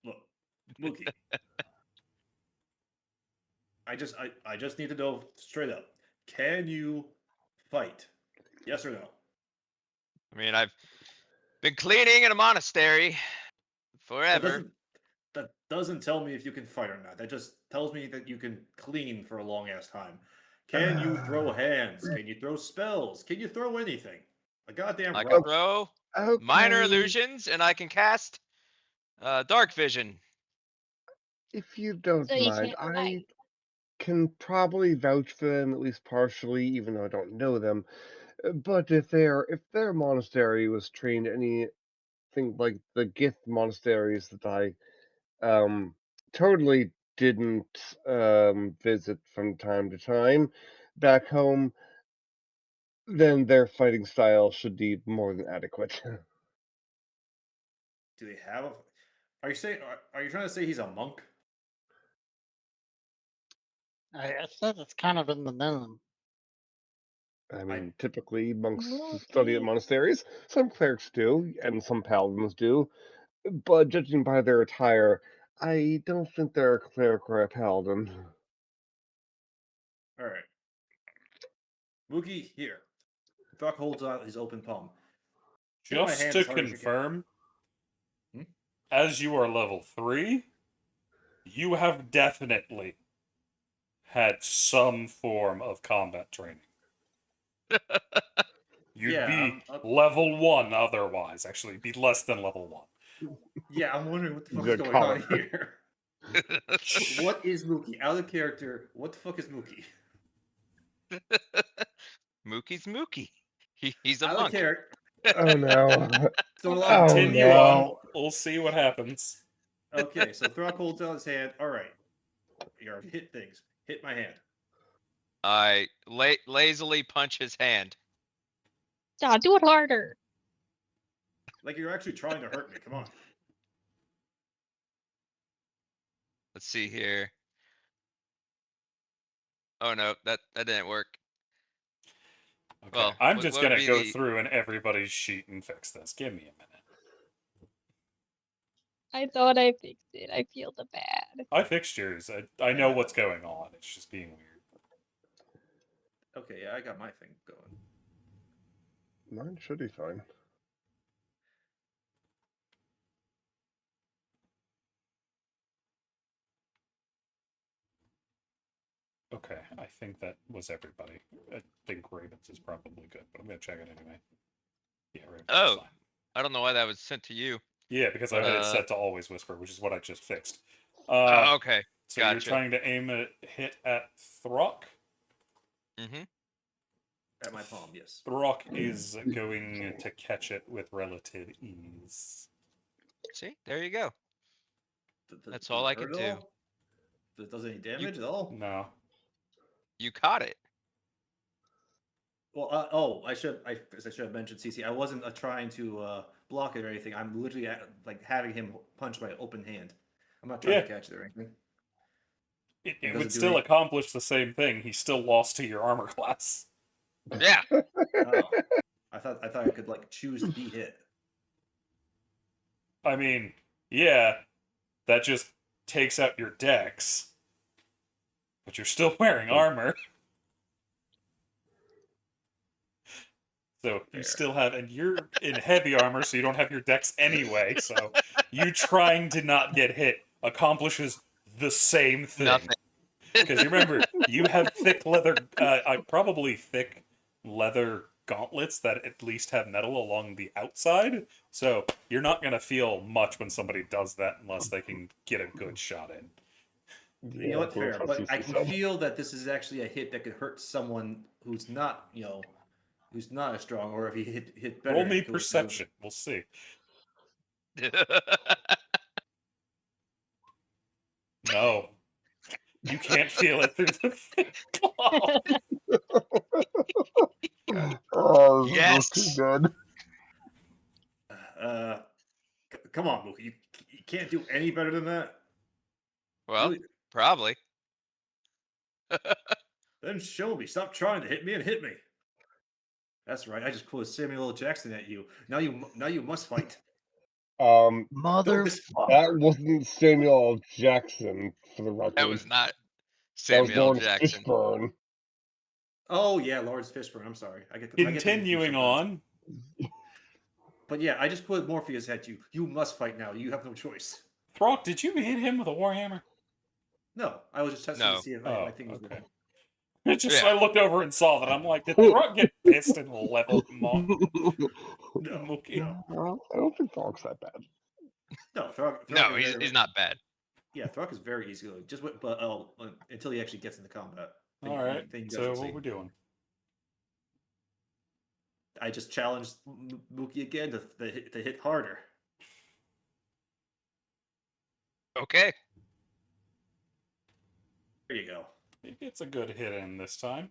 Look, Mookie. I just need to know straight up. Can you fight? Yes or no? I mean, I've been cleaning in a monastery That forever. doesn't tell me if you can fight or not. That just tells me that you can clean for a long ass time. Can you throw hands? Can you throw spells? Can you throw anything? A goddamn I rock. can throw minor Okay. illusions, and I can cast dark vision. If you don't So you mind, can't I fight. can probably vouch for them at least partially, even though I don't know them. But if their monastery was trained anything like the Gith monasteries that I totally didn't visit from time to time back home, then their fighting style should be more than adequate. Do they have? Are you saying? Are you trying to say he's a monk? I said it's kind of in the name. I mean, typically monks Well, study at okay. monasteries. Some clerics do, and some paladins do. But judging by their attire, I don't think they're a cleric or a paladin. All right. Mookie, here. Throck holds out his open palm. Hit my Just hand to as hard as you can. confirm, Hmm? as you are level 3, you have definitely had some form of combat training. You'd Yeah, be I'm- level 1 otherwise. Actually, you'd be less than level 1. Yeah, I'm wondering what the fuck He's is a going on comic. here. What is Mookie? Out of character, what the fuck is Mookie? Mookie's Mookie. He's a Out of monk. character. Oh no. So we're Oh, Continue no. on. We'll see what happens. Okay, so Throck holds out his hand. All right. You're hit things. Hit my hand. I lazily punch his hand. God, do it harder. Like you're actually trying to hurt me. Come on. Let's see here. Oh no, that didn't work. Okay, Well, I'm what- just what would gonna be go the- through in everybody's sheet and fix this. Give me a minute. I thought I fixed it. I feel the bad. I fixed yours. I know what's going on. It's just being weird. Okay, yeah, I got my thing going. Mine should be fine. Okay, I think that was everybody. I think Ravens is probably good, but I'm gonna check it anyway. Yeah, Ravens is Oh, fine. I don't know why that was sent to you. Yeah, because I had it set to always whisper, which is what I just fixed. Oh, okay. So you're Gotcha. trying to aim a hit at Throck. Mm-hmm. At my palm, yes. Throck is going to catch it with relative ease. See, there you go. That's Does all it I can hurt at do. all? Does it does any damage at all? No. You caught it. Well, I should have mentioned CC. I wasn't trying to block it or anything. I'm literally like having him punch my open hand. I'm not trying to catch it or anything. It does would it do still any- accomplish the same thing. He still lost to your armor class. Yeah. Oh, I thought I could like choose to be hit. I mean, yeah, that just takes out your dex. But you're still wearing armor. So you Fair. still have, and you're in heavy armor, so you don't have your dex anyway. So you trying to not get hit accomplishes the same thing. Nothing. Because you remember, you have thick leather, probably thick leather gauntlets that at least have metal along the outside. So you're not going to feel much when somebody does that unless they can get a good shot in. You know what? that's what Fair, but I CC can said. feel that this is actually a hit that could hurt someone who's not, who's not as strong, or if he hit better. Roll me it could- perception. We'll see. No. You can't feel it through the thick cloth. Oh, this Yes! is too good. Come on, Mookie. You can't do any better than that. Well, Really? probably. Then show me. Stop trying to hit me and hit me. That's right. I just quoted Samuel L. Jackson at you. Now you must fight. Don't Motherfucker. That wasn't Samuel L. Jackson, for the record. That was not That was Samuel Lawrence Jackson. Fishburne. Oh yeah, Lawrence Fishburne. I'm sorry. I get Continuing sometimes. on, But yeah, I just quoted Morpheus at you. You must fight now. You have no choice. Throck, did you hit him with a warhammer? No, I was just testing No. to see if my Oh, thing was okay. working. It's just Yeah. I looked over and saw that. I'm like, did Throck get pissed and level him off? No, Mookie? no, I don't think Throck's that bad. no. Throck No, is he's not bad. Yeah, Throck is very easy going. Just wait, but until he actually gets into combat. Then All you- right. then you guys So will what see. we're doing? I just challenged Mookie again to hit harder. Okay. There you go. He gets a good hit in this time.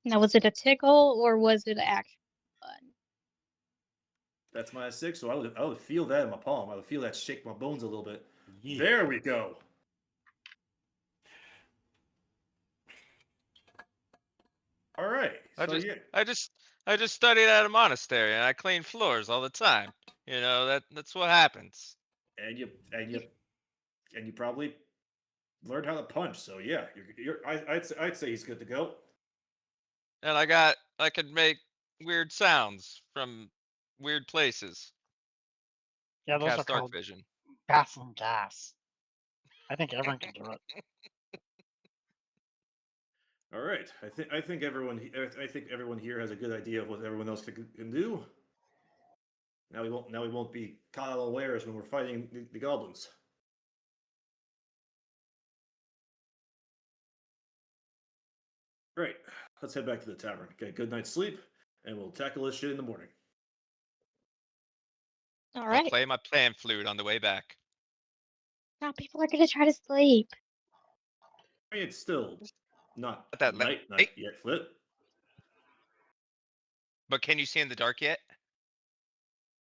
Now, was it a tickle or was it an actual one? That's my 6, so I would feel that in my palm. I would feel that shake my bones a little bit. Yeah. There we go. All right. So yeah, I just studied at a monastery and I clean floors all the time. You know, that's what happens. and you probably learned how to punch. So yeah, I'd say he's good to go. And I could make weird sounds from weird places. Yeah, those are Cast dark called vision. pass and gas. I think everyone can do it. All right. I think everyone here has a good idea of what everyone else can do. Now we won't be caught unawares when we're fighting the goblins. Great. Let's head back to the tavern. Get a good night's sleep, and we'll tackle this shit in the morning. All I'll right. play my pan flute on the way back. Now people are gonna try to sleep. I mean, it's still not Not that night late. yet, Flip. But can you see in the dark yet?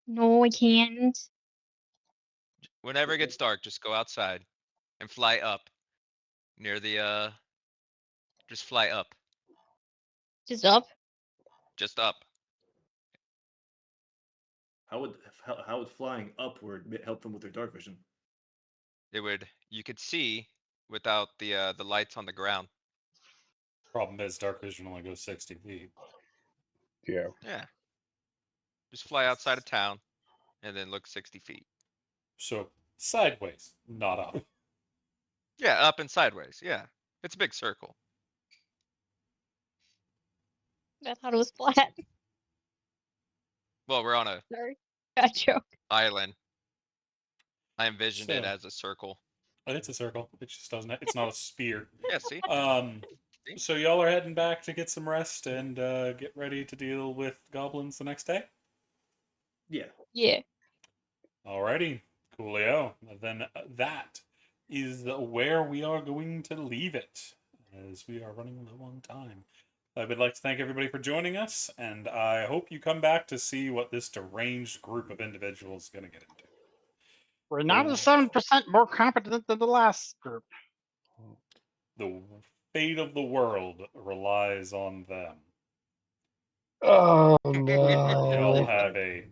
No, I can't. Whenever it gets dark, just go outside and fly up near the just fly up. Just up. Just up. How would flying upward help them with their dark vision? You could see without the lights on the ground. Problem is, dark vision only goes 60 feet. Yeah. Yeah. Just fly outside of town and then look 60 feet. So sideways, not up. Yeah, up and sideways. Yeah. It's a big circle. I thought it was flat. Well, we're on a Sorry. Bad joke. island. I envisioned it So- as a circle. It's a circle. It just doesn't. It's not a sphere. Yeah, see? So y'all are heading back to get some rest and get ready to deal with goblins the next day. Yeah. Yeah. Alrighty, coolio. Then that is where we are going to leave it, as we are running low on time. I would like to thank everybody for joining us, and I hope you come back to see what this deranged group of individuals is going to get into. We're 97% more competent than the last group. The fate of the world relies on them. Oh Y'all no. have a